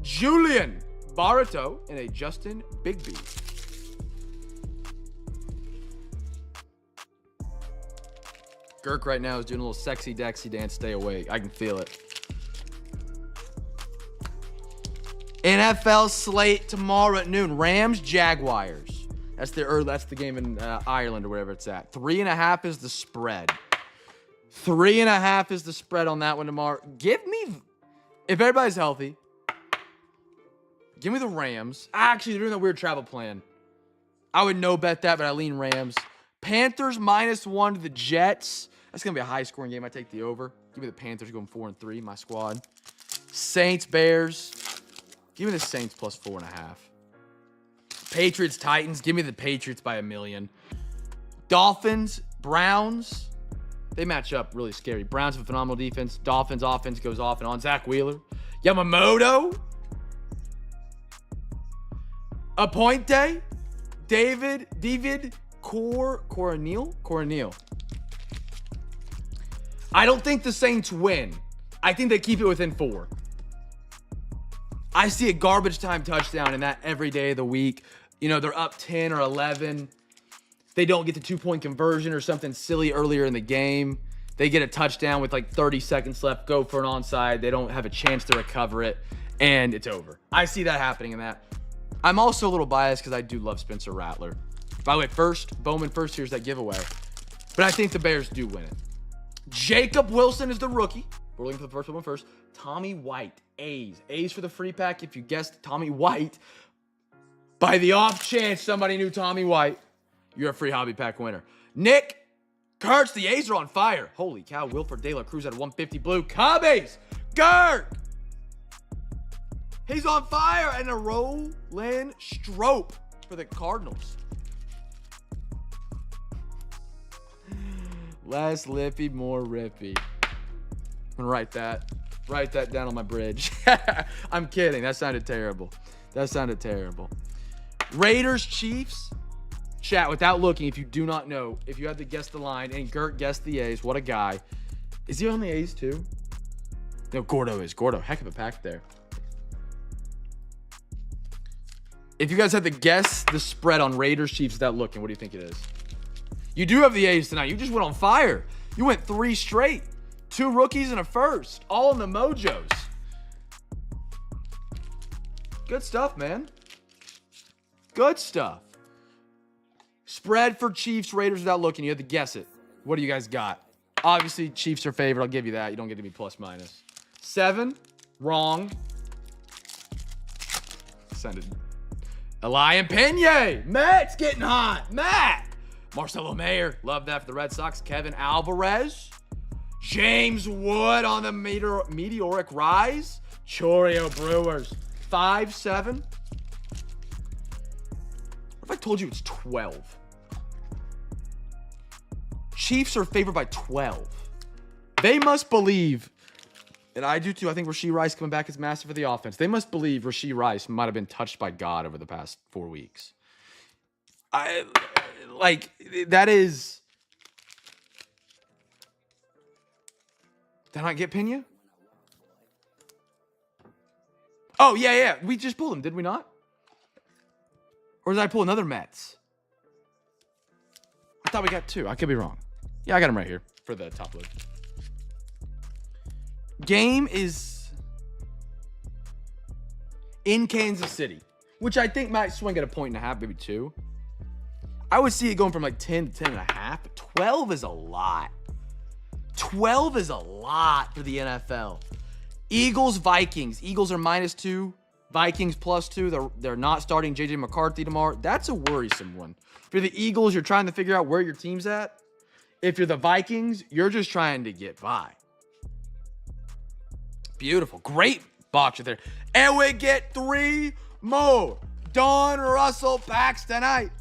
Julian Barreto and a Justin Bigby. Girk right now is doing a little sexy Dexy dance. Stay awake. I can feel it. NFL slate tomorrow at noon. Rams, Jaguars. That's the game in Ireland or wherever it's at. 3.5 is the spread. 3.5 is the spread on that one tomorrow. Give me, if everybody's healthy, give me the Rams. Actually, they're doing a weird travel plan. I would no bet that, but I lean Rams. Panthers -1 to the Jets. That's going to be a high-scoring game. I take the over. Give me the Panthers going 4-3, my squad. Saints, Bears. Give me the Saints plus 4.5. Patriots, Titans. Give me the Patriots by 1,000,000. Dolphins, Browns. They match up really scary. Browns have a phenomenal defense. Dolphins offense goes off and on. Zach Wheeler. Yamamoto. Appointe. David Corneal. I don't think the Saints win. I think they keep it within 4. I see a garbage time touchdown in that every day of the week. You know, they're up 10 or 11. They don't get the 2-point conversion or something silly earlier in the game. They get a touchdown with like 30 seconds left, go for an onside. They don't have a chance to recover it, and it's over. I see that happening in that. I'm also a little biased because I do love Spencer Rattler. By the way, Bowman first, here's that giveaway. But I think the Bears do win it. Jacob Wilson is the rookie. We're looking for the first one first. Tommy White, A's. A's for the free pack. If you guessed Tommy White, by the off chance somebody knew Tommy White, you're a free hobby pack winner. Nick Kurtz, the A's are on fire. Holy cow, Wilford De La Cruz at 150 blue. Cubbies, Gert. He's on fire. And a Roland Strope for the Cardinals. Less lippy, more rippy. I'm gonna write that down on my bridge. I'm kidding. That sounded terrible. Raiders, Chiefs. Chat, without looking, if you do not know, if you had to guess the line, and Gert guessed the A's, what a guy. Is he on the A's too? No, Gordo is. Gordo, heck of a pack there. If you guys had to guess the spread on Raiders, Chiefs without looking, what do you think it is? You do have the A's tonight. You just went on fire. You went 3 straight. 2 rookies and a first. All in the mojos. Good stuff, man. Good stuff. Spread for Chiefs, Raiders without looking. You have to guess it. What do you guys got? Obviously, Chiefs are favored. I'll give you that. You don't get to be plus minus. 7. Wrong. Send it. Elian Pena. Matt's getting hot. Matt. Marcelo Mayer. Love that for the Red Sox. Kevin Alvarez. James Wood on the meteoric rise. Choreo Brewers. 5-7. What if I told you it's 12? Chiefs are favored by 12. They must believe, and I do too, I think Rashee Rice coming back is massive for the offense. They must believe Rashee Rice might have been touched by God over the past 4 weeks. That is... Did I not get Pena? Oh, yeah. We just pulled him, did we not? Or did I pull another Mets? I thought we got 2. I could be wrong. Yeah, I got him right here for the top load. Game is in Kansas City, which I think might swing at 1.5, maybe 2. I would see it going from like 10 to 10.5, but 12 is a lot. 12 is a lot for the NFL. Eagles, Vikings. Eagles are -2. Vikings +2. They're not starting J.J. McCarthy tomorrow. That's a worrisome one. For the Eagles, you're trying to figure out where your team's at. If you're the Vikings, you're just trying to get by. Beautiful. Great box there. And we get 3 more Donruss packs tonight.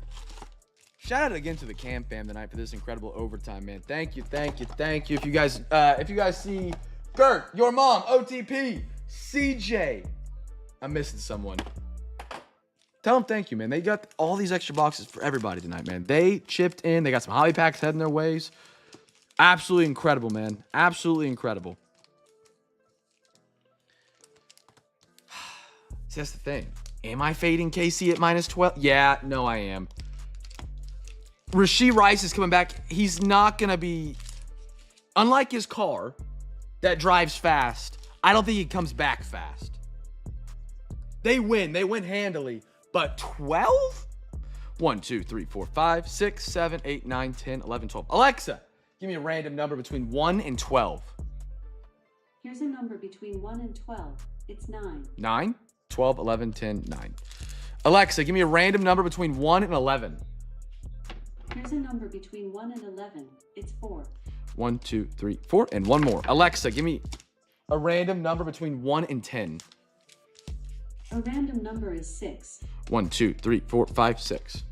Shout out again to the CamFam tonight for this incredible overtime, man. Thank you. If you guys see Gert, your mom, OTP, CJ, I'm missing someone. Tell them thank you, man. They got all these extra boxes for everybody tonight, man. They chipped in. They got some hobby packs heading their ways. Absolutely incredible, man. Absolutely incredible. See, that's the thing. Am I fading KC at -12? Yeah, no, I am. Rashee Rice is coming back. He's not going to be... Unlike his car that drives fast, I don't think he comes back fast. They win. They win handily. But 12? 1, 2, 3, 4, 5, 6, 7, 8, 9, 10, 11, 12. Alexa, give me a random number between 1 and 12. Here's a number between 1 and 12. It's 9. 9, 12, 11, 10, 9. Alexa, give me a random number between 1 and 11. Here's a number between 1 and 11. It's 4. 1, 2, 3, 4, and one more. Alexa, give me a random number between 1 and 10. A random number is 6. 1, 2, 3, 4, 5, 6.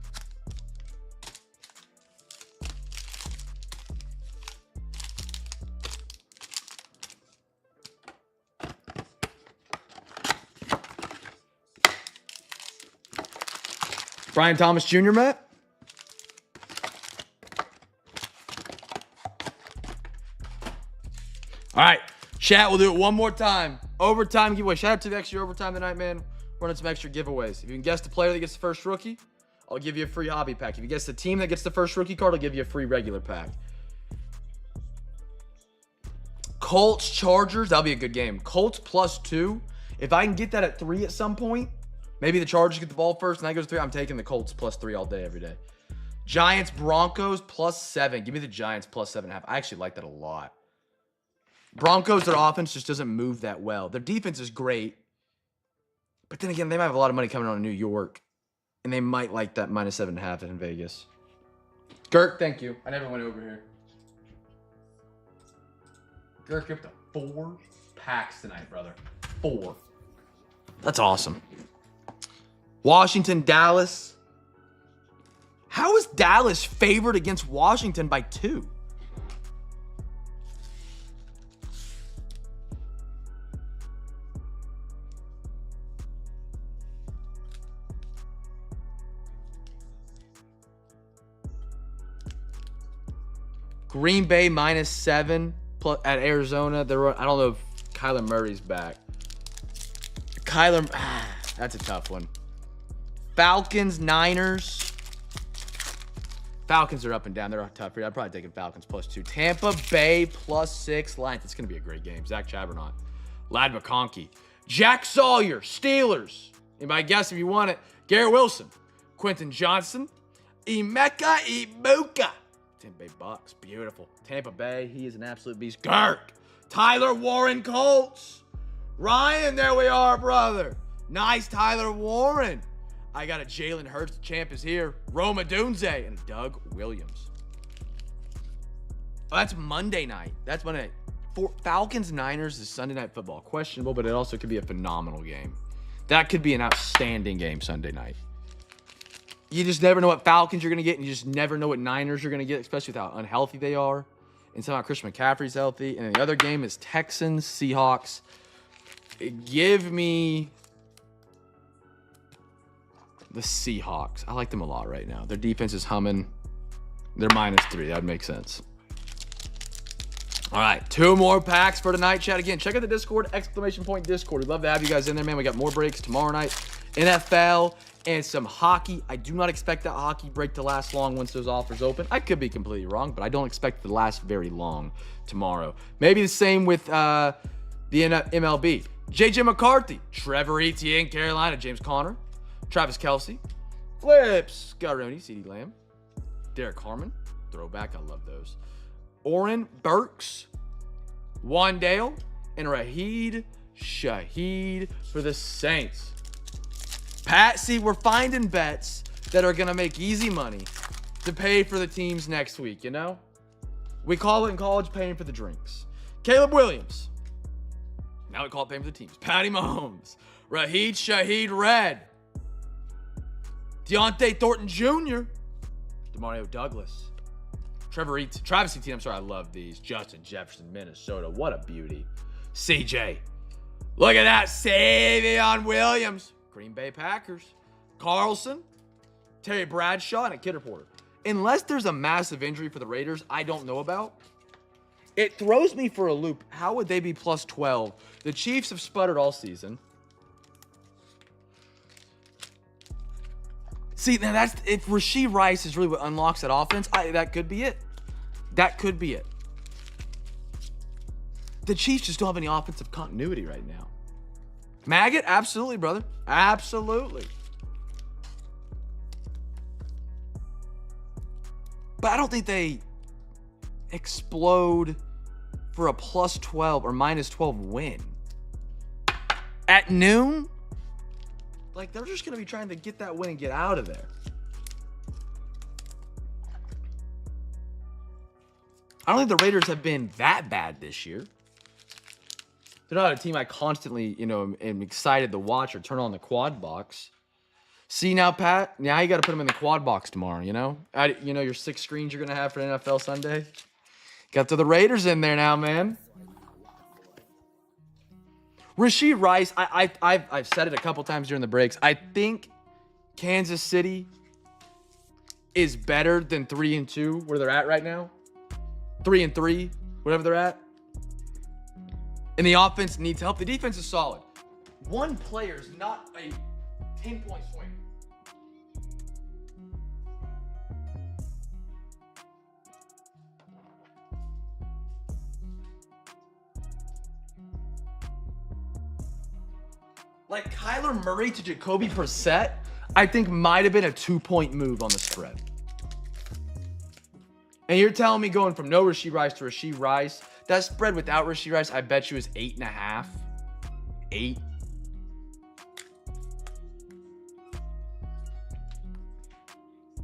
Brian Thomas Jr., Matt? All right, chat, we'll do it one more time. Overtime giveaway. Shout out to the extra overtime tonight, man. Running some extra giveaways. If you can guess the player that gets the first rookie, I'll give you a free hobby pack. If you guess the team that gets the first rookie card, I'll give you a free regular pack. Colts, Chargers, that'll be a good game. Colts +2. If I can get that at 3 at some point, maybe the Chargers get the ball first and that goes 3. I'm taking the Colts +3 all day, every day. Giants, Broncos +7. Give me the Giants +7.5. I actually like that a lot. Broncos, their offense just doesn't move that well. Their defense is great. But then again, they might have a lot of money coming on in New York. And they might like that -7.5 in Vegas. Girk, thank you. I never went over here. Girk, you're up to 4 packs tonight, brother. 4. That's awesome. Washington, Dallas. How is Dallas favored against Washington by 2? Green Bay -7 plus at Arizona. I don't know if Kyler Murray's back. That's a tough one. Falcons, Niners. Falcons are up and down. They're tough here. I'd probably take Falcons +2. Tampa Bay +6. Lions. It's going to be a great game. Zach Chabernot. Lad McConkey. Jack Sawyer. Steelers. Anybody guess if you want it? Garrett Wilson. Quentin Johnson. Emeka Ibuka. Tampa Bay Bucks. Beautiful. Tampa Bay. He is an absolute beast. Girk. Tyler Warren Colts. Ryan, there we are, brother. Nice Tyler Warren. I got a Jalen Hurts. The champ is here. Roma Dunze and Doug Williams. Oh, that's Monday night. That's Monday night. For Falcons Niners is Sunday Night Football. Questionable, but it also could be a phenomenal game. That could be an outstanding game Sunday night. You just never know what Falcons you're going to get, and you just never know what Niners you're going to get, especially with how unhealthy they are. And somehow Christian McCaffrey's healthy. And then the other game is Texans, Seahawks. Give me the Seahawks. I like them a lot right now. Their defense is humming. They're -3. That would make sense. All right, 2 more packs for tonight, chat. Again, check out the Discord, !Discord. We'd love to have you guys in there, man. We got more breaks tomorrow night. NFL and some hockey. I do not expect that hockey break to last long once those offers open. I could be completely wrong, but I don't expect it to last very long tomorrow. Maybe the same with the MLB. JJ McCarthy, Trevor Etienne, Carolina, James Conner, Travis Kelce, Flips, Garoni, CeeDee Lamb, Derek Harmon, throwback, I love those. Oren Burks, Wandale, and Raheed Shaheed for the Saints. Pat, see, we're finding bets that are going to make easy money to pay for the teams next week, you know? We call it in college paying for the drinks. Caleb Williams. Now we call it paying for the teams. Patty Mahomes. Raheed Shaheed Red. Deontay Thornton Jr. Demario Douglas. Travis Etienne, I'm sorry, I love these. Justin Jefferson, Minnesota. What a beauty. CJ. Look at that. Savion Williams. Green Bay Packers. Carlson. Terry Bradshaw, and a Kidder Porter. Unless there's a massive injury for the Raiders I don't know about, it throws me for a loop. How would they be +12? The Chiefs have sputtered all season. See, now that's if Rashee Rice is really what unlocks that offense, that could be it. That could be it. The Chiefs just don't have any offensive continuity right now. Maggot, absolutely, brother. Absolutely. But I don't think they explode for a +12 or -12 win. At noon? Like, they're just going to be trying to get that win and get out of there. I don't think the Raiders have been that bad this year. They're not a team I constantly, am excited to watch or turn on the quad box. See now, Pat? Now you got to put them in the quad box tomorrow, your 6 screens you're going to have for NFL Sunday. Got to the Raiders in there now, man. Rashee Rice, I've said it a couple times during the breaks. I think Kansas City is better than 3-2, where they're at right now. 3-3, whatever they're at. And the offense needs help. The defense is solid. One player is not a 10-point swing. Like Kyler Murray to Jacoby Brissett, I think might have been a 2-point move on the spread. And you're telling me going from no Rashee Rice to Rashee Rice, that spread without Rashee Rice, I bet you is 8.5. 8.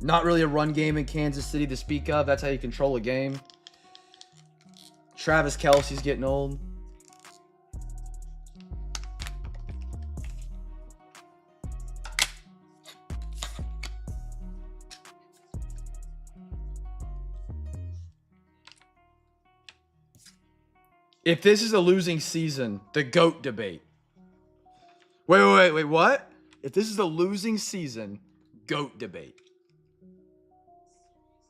Not really a run game in Kansas City to speak of. That's how you control a game. Travis Kelce's getting old. If this is a losing season, the GOAT debate. Wait, what? If this is a losing season, GOAT debate.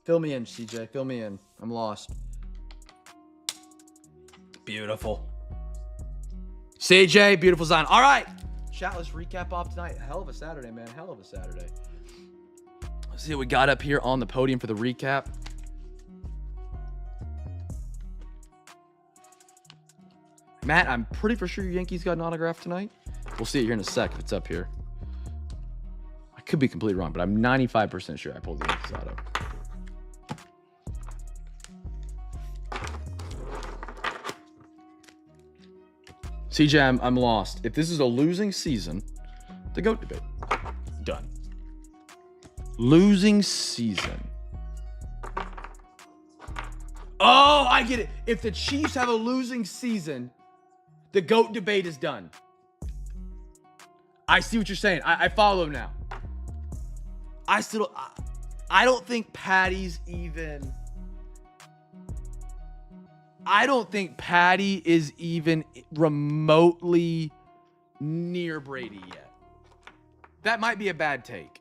Fill me in, CJ. Fill me in. I'm lost. Beautiful. CJ, beautiful design. All right. Chat, let's recap off tonight. Hell of a Saturday, man. Hell of a Saturday. Let's see what we got up here on the podium for the recap. Matt, I'm pretty for sure your Yankees got an autograph tonight. We'll see it here in a sec if it's up here. I could be completely wrong, but I'm 95% sure I pulled the Yankees auto. CJ, I'm lost. If this is a losing season, the GOAT debate. Done. Losing season. Oh, I get it. If the Chiefs have a losing season, the GOAT debate is done. I see what you're saying. I follow now. I don't think Patty's even... I don't think Patty is even remotely near Brady yet. That might be a bad take.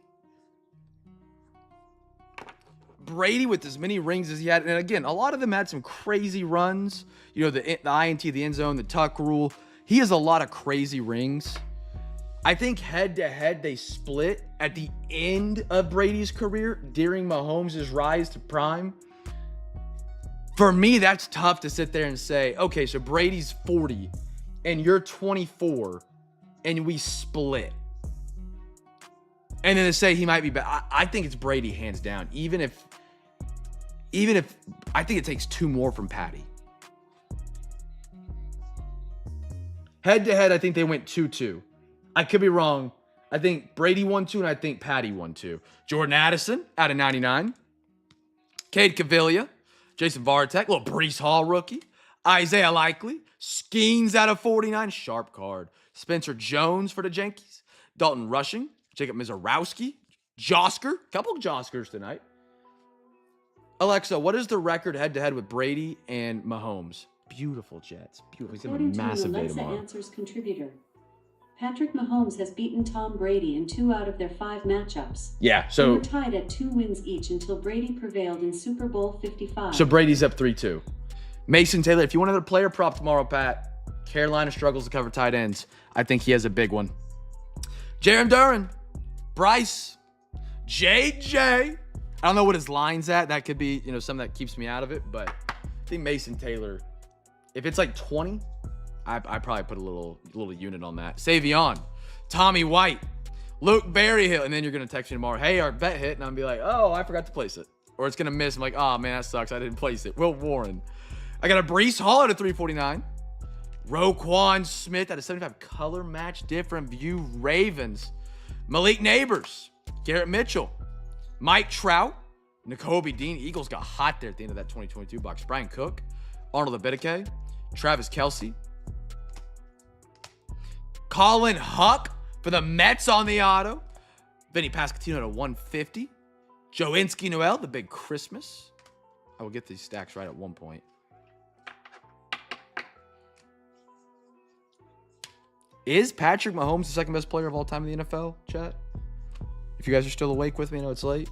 Brady with as many rings as he had, and again, a lot of them had some crazy runs. The INT, the end zone, the tuck rule. He has a lot of crazy rings. I think head-to-head, they split at the end of Brady's career during Mahomes' rise to prime. For me, that's tough to sit there and say, okay, so Brady's 40 and you're 24 and we split. And then to say he might be bad. I think it's Brady hands down. Even if I think it takes 2 more from Patty. Head to head, I think they went 2-2. I could be wrong. I think Brady won 2 and I think Patty won 2. Jordan Addison out of 99. Cade Cavilla. Jason Vartek, little Breece Hall rookie. Isaiah Likely. Skeens out of 49. Sharp card. Spencer Jones for the Yankees. Dalton Rushing. Jacob Mizorowski. Josker. Couple of Joskers tonight. Alexa, what is the record head-to-head with Brady and Mahomes? Beautiful, Jets. Beautiful. He's going to have a massive day tomorrow. Alexa Answers contributor. Patrick Mahomes has beaten Tom Brady in 2 out of their 5 matchups. Yeah, They so were tied at 2 wins each until Brady prevailed in Super Bowl 55. so Brady's up 3-2. Mason Taylor, if you want another player prop tomorrow, Pat, Carolina struggles to cover tight ends. I think he has a big one. Jaron Duran, Bryce, JJ. I don't know what his line's at. That could be, something that keeps me out of it. But I think Mason Taylor, if it's like 20, I probably put a little unit on that. Savion, Tommy White, Luke Berryhill. And then you're going to text me tomorrow, hey, our bet hit. And I'm going to be like, oh, I forgot to place it. Or it's going to miss. I'm like, oh, man, that sucks. I didn't place it. Will Warren. I got a Breece Hall at a 349. Roquan Smith at a 75. Color match different view. Ravens. Malik Neighbors. Garrett Mitchell. Mike Trout. N'Kobe Dean. Eagles got hot there at the end of that 2022 box. Brian Cook, Arnold Abedeke, Travis Kelce, Colin Huck for the Mets on the auto. Vinny Pasquantino to 150. Joinski Noel, the big Christmas. I will get these stacks right at one point. Is Patrick Mahomes the second best player of all time in the NFL, chat? If you guys are still awake with me, I know it's late.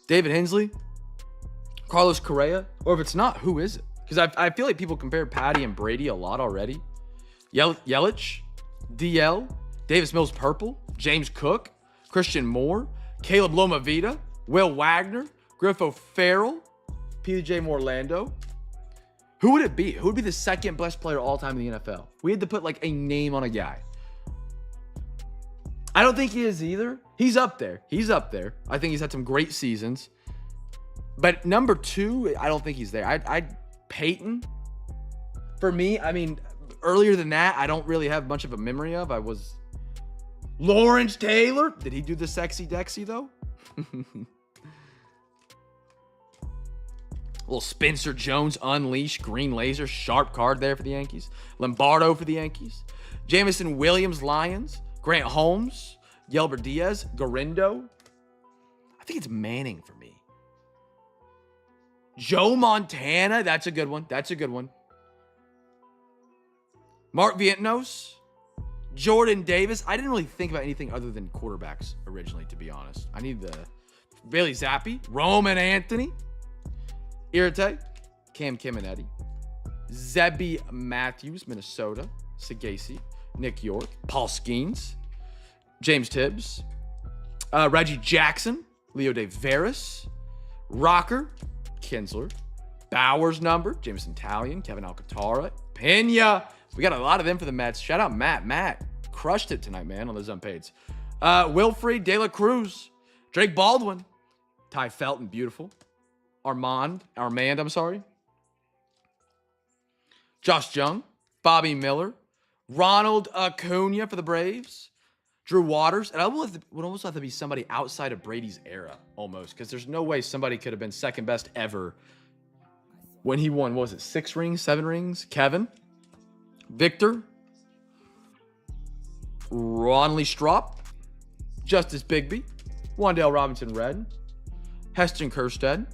David Hensley, Carlos Correa, or if it's not, who is it? Because I feel like people compare Patty and Brady a lot already. Yelich, DL, Davis Mills Purple, James Cook, Christian Moore, Caleb Lomavita, Will Wagner, Griffo Farrell, PJ Morlando. Who would it be? Who would be the second best player of all time in the NFL? We had to put like a name on a guy. I don't think he is either. He's up there. He's up there. I think he's had some great seasons. But number 2, I don't think he's there. I'd Peyton. For me, I mean, earlier than that, I don't really have much of a memory of. I was Lawrence Taylor. Did he do the sexy Dexy though? Little Spencer Jones, Unleashed, Green Laser, sharp card there for the Yankees. Lombardo for the Yankees. Jamison Williams, Lions. Grant Holmes, Yelber Diaz, Garindo. I think it's Manning for me. Joe Montana, that's a good one. That's a good one. Mark Vientos, Jordan Davis. I didn't really think about anything other than quarterbacks originally, to be honest. I need the Bailey Zappi, Roman Anthony, Irate, Cam Eddie, Zebby Matthews, Minnesota, Sagasi, Nick York, Paul Skeens, James Tibbs, Reggie Jackson, Leo De Veras, Rocker, Kinsler, Bowers number, Jameson Talion, Kevin Alcantara, Pena. We got a lot of them for the Mets. Shout out Matt. Matt crushed it tonight, man, on those unpaids. Wilfred De La Cruz, Drake Baldwin, Ty Felton, beautiful. Armand, I'm sorry. Josh Jung, Bobby Miller, Ronald Acuna for the Braves, Drew Waters. And I would almost have to be somebody outside of Brady's era, almost, because there's no way somebody could have been second best ever when he won, what was it, 6 rings, 7 rings? Kevin, Victor, Ronley Strop, Justice Bigby, Wandale Robinson Red, Heston Kjerstad,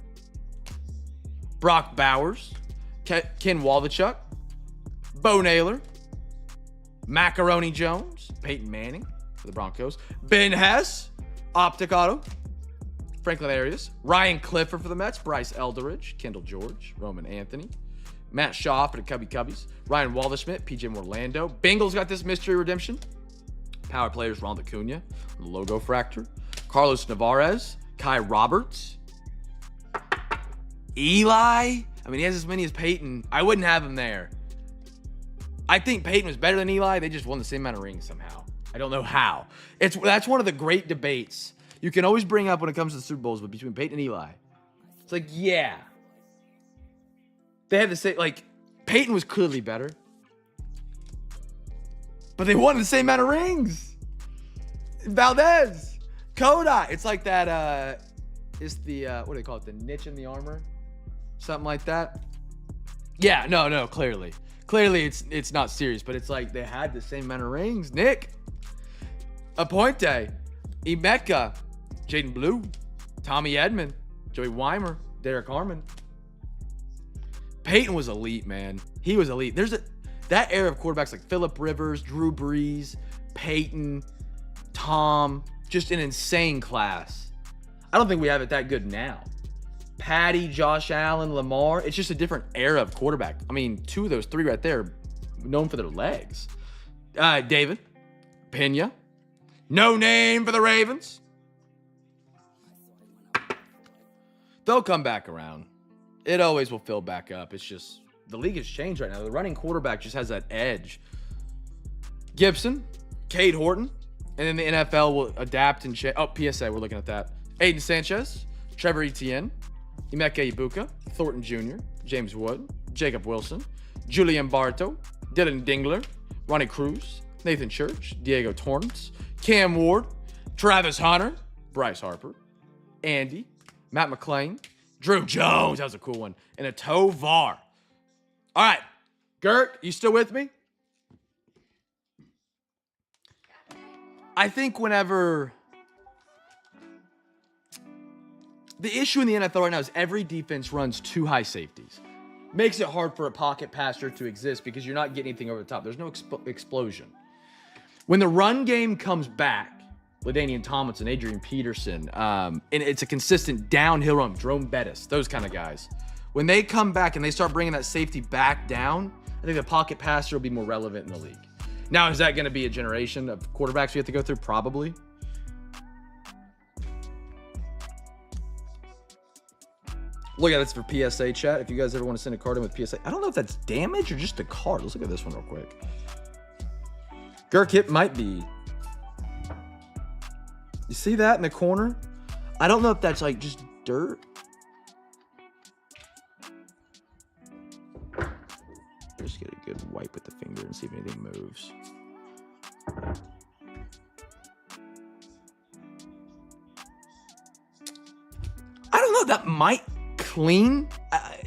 Brock Bowers, Ken Waldachuk, Bo Naylor, Macaroni Jones, Peyton Manning for the Broncos, Ben Hess, Optic Auto, Franklin Arias, Ryan Clifford for the Mets, Bryce Eldridge, Kendall George, Roman Anthony, Matt Shaw for the Cubbies, Ryan Walderschmidt, PJ Morlando. Bengals got this mystery redemption. Power players, Ronald Acuna, Logo Fractor, Carlos Navarez, Kai Roberts, Eli. I mean, he has as many as Peyton. I wouldn't have him there. I think Peyton was better than Eli. They just won the same amount of rings somehow. I don't know how. That's one of the great debates you can always bring up when it comes to the Super Bowls, but between Peyton and Eli. It's like, yeah. They had to say, like, Peyton was clearly better. But they won the same amount of rings. Valdez, Koda. It's like that, it's the, what do they call it? The niche in the armor? Something like that. Yeah, no, clearly. Clearly, it's not serious, but it's like they had the same amount of rings. Nick, Aponte, Emeka, Jaden Blue, Tommy Edmond, Joey Weimer, Derek Harmon. Peyton was elite, man. He was elite. That era of quarterbacks like Phillip Rivers, Drew Brees, Peyton, Tom, just an insane class. I don't think we have it that good now. Patty, Josh Allen, Lamar. It's just a different era of quarterback. I mean, 2 of those 3 right there, known for their legs. David, Pena, no name for the Ravens. They'll come back around. It always will fill back up. It's just the league has changed right now. The running quarterback just has that edge. Gibson, Cade Horton, and then the NFL will adapt and change. Oh, PSA, we're looking at that. Aiden Sanchez, Trevor Etienne, Emeka Ibuka, Thornton Jr., James Wood, Jacob Wilson, Julian Bartow, Dylan Dingler, Ronnie Cruz, Nathan Church, Diego Torrance, Cam Ward, Travis Hunter, Bryce Harper, Andy, Matt McClain, Drew Jones, that was a cool one. And a Tovar. All right. Gert, you still with me? I think whenever... The issue in the NFL right now is every defense runs 2 high safeties. Makes it hard for a pocket passer to exist because you're not getting anything over the top. There's no explosion. When the run game comes back, LaDainian Tomlinson, Adrian Peterson, and it's a consistent downhill run, Jerome Bettis, those kind of guys. When they come back and they start bringing that safety back down, I think the pocket passer will be more relevant in the league. Now, is that going to be a generation of quarterbacks we have to go through? Probably. Look at this for PSA chat. If you guys ever want to send a card in with PSA, I don't know if that's damage or just a card. Let's look at this one real quick. Gurkit might be. You see that in the corner? I don't know if that's like just dirt. Just get a good wipe with the finger and see if anything moves. I don't know. That might clean. I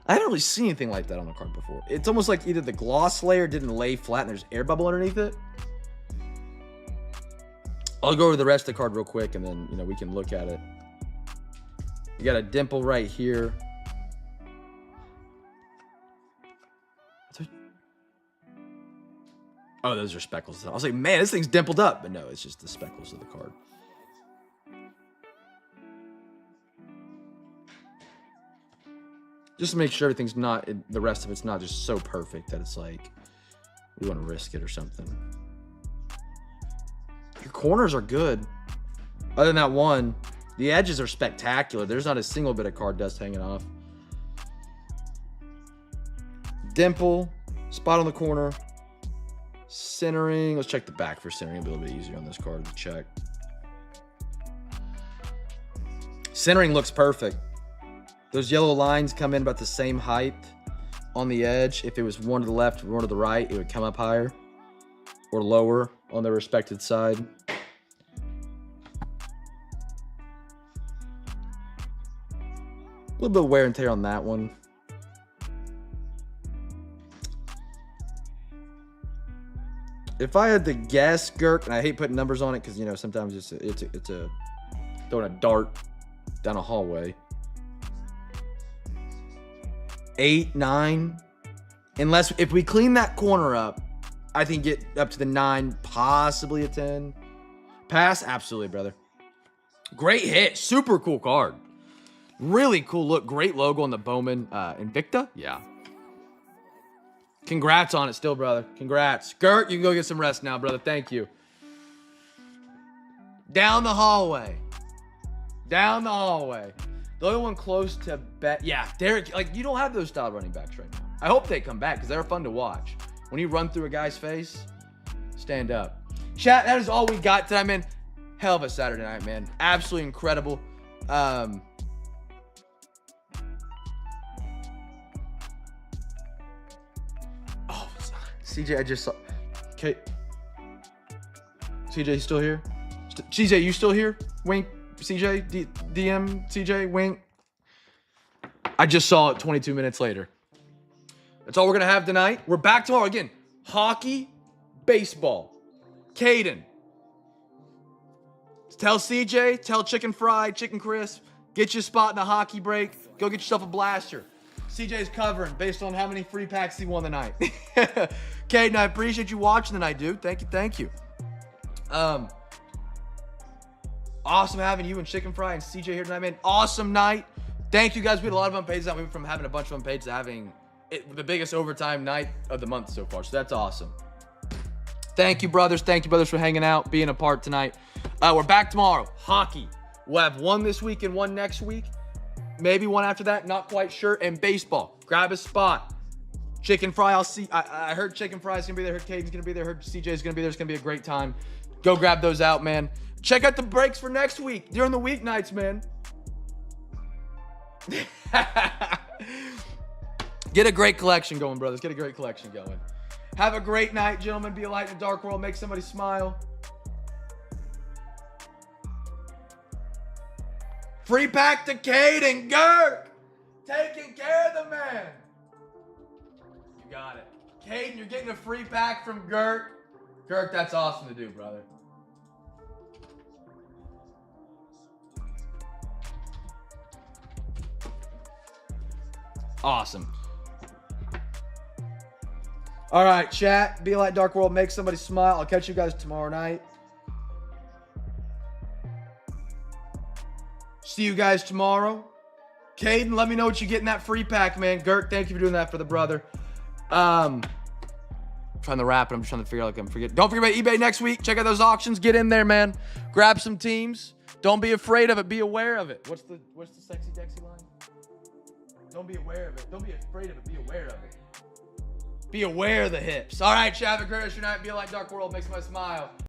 haven't really seen anything like that on the card before. It's almost like either the gloss layer didn't lay flat and there's air bubble underneath it. I'll go over the rest of the card real quick and then, we can look at it. You got a dimple right here. Oh, those are speckles. I was like, man, this thing's dimpled up. But no, it's just the speckles of the card. Just to make sure everything's not, the rest of it's not just so perfect that it's like, we want to risk it or something. Your corners are good. Other than that one, the edges are spectacular. There's not a single bit of card dust hanging off. Dimple, spot on the corner. Centering. Let's check the back for centering. It'll be a little bit easier on this card to check. Centering looks perfect. Those yellow lines come in about the same height on the edge. If it was one to the left, one to the right, it would come up higher or lower on their respected side. A little bit of wear and tear on that one. If I had to guess, Gurk, and I hate putting numbers on it because, sometimes it's a throwing a dart down a hallway. 8, 9. Unless, if we clean that corner up, I think get up to the 9, possibly a 10. Pass? Absolutely, brother. Great hit. Super cool card. Really cool look. Great logo on the Bowman Invicta. Yeah. Congrats on it still, brother. Congrats. Gert, you can go get some rest now, brother. Thank you. Down the hallway. Down the hallway. The only one close to bet. Yeah, Derek, you don't have those style running backs right now. I hope they come back because they're fun to watch. When you run through a guy's face, stand up. Chat, that is all we got tonight, man. Hell of a Saturday night, man. Absolutely incredible. CJ, I just saw. Okay. CJ, you still here? CJ, you still here? Wink. CJ, DM, CJ, wink. I just saw it 22 minutes later. That's all we're going to have tonight. We're back tomorrow again. Hockey, baseball. Caden. Tell CJ, tell Chicken Fried, Chicken Crisp, get you a spot in the hockey break. Go get yourself a blaster. CJ's covering based on how many free packs he won tonight. Caden, I appreciate you watching tonight, dude. Thank you. Awesome having you and Chicken Fry and CJ here tonight, man. Awesome night. Thank you guys. We had a lot of unpaid tonight. We went from having a bunch of unpaid to having the biggest overtime night of the month so far. So that's awesome. Thank you, brothers. Thank you, brothers, for hanging out, being a part tonight. We're back tomorrow. Hockey. We'll have one this week and one next week. Maybe one after that. Not quite sure. And baseball. Grab a spot. Chicken Fry. I'll see. I heard Chicken Fry's going to be there. Heard Caden's going to be there. Heard CJ's going to be there. It's going to be a great time. Go grab those out, man. Check out the breaks for next week. During the weeknights, man. Get a great collection going, brothers. Get a great collection going. Have a great night, gentlemen. Be a light in the dark world. Make somebody smile. Free pack to Caden. Girk. Taking care of the man. You got it. Caden, you're getting a free pack from Girk. Girk, that's awesome to do, brother. Awesome. All right, chat. Be like Dark World. Make somebody smile. I'll catch you guys tomorrow night. See you guys tomorrow. Caden, let me know what you get in that free pack, man. Gert, thank you for doing that for the brother. I'm trying to wrap it. I'm just trying to figure out like I'm forgetting. Don't forget about eBay next week. Check out those auctions. Get in there, man. Grab some teams. Don't be afraid of it. Be aware of it. What's the sexy Dexy line? Don't be aware of it. Don't be afraid of it. Be aware of it. Be aware of the hips. All right, chat. Have a great rest of your night. Be like Dark World. Makes my smile.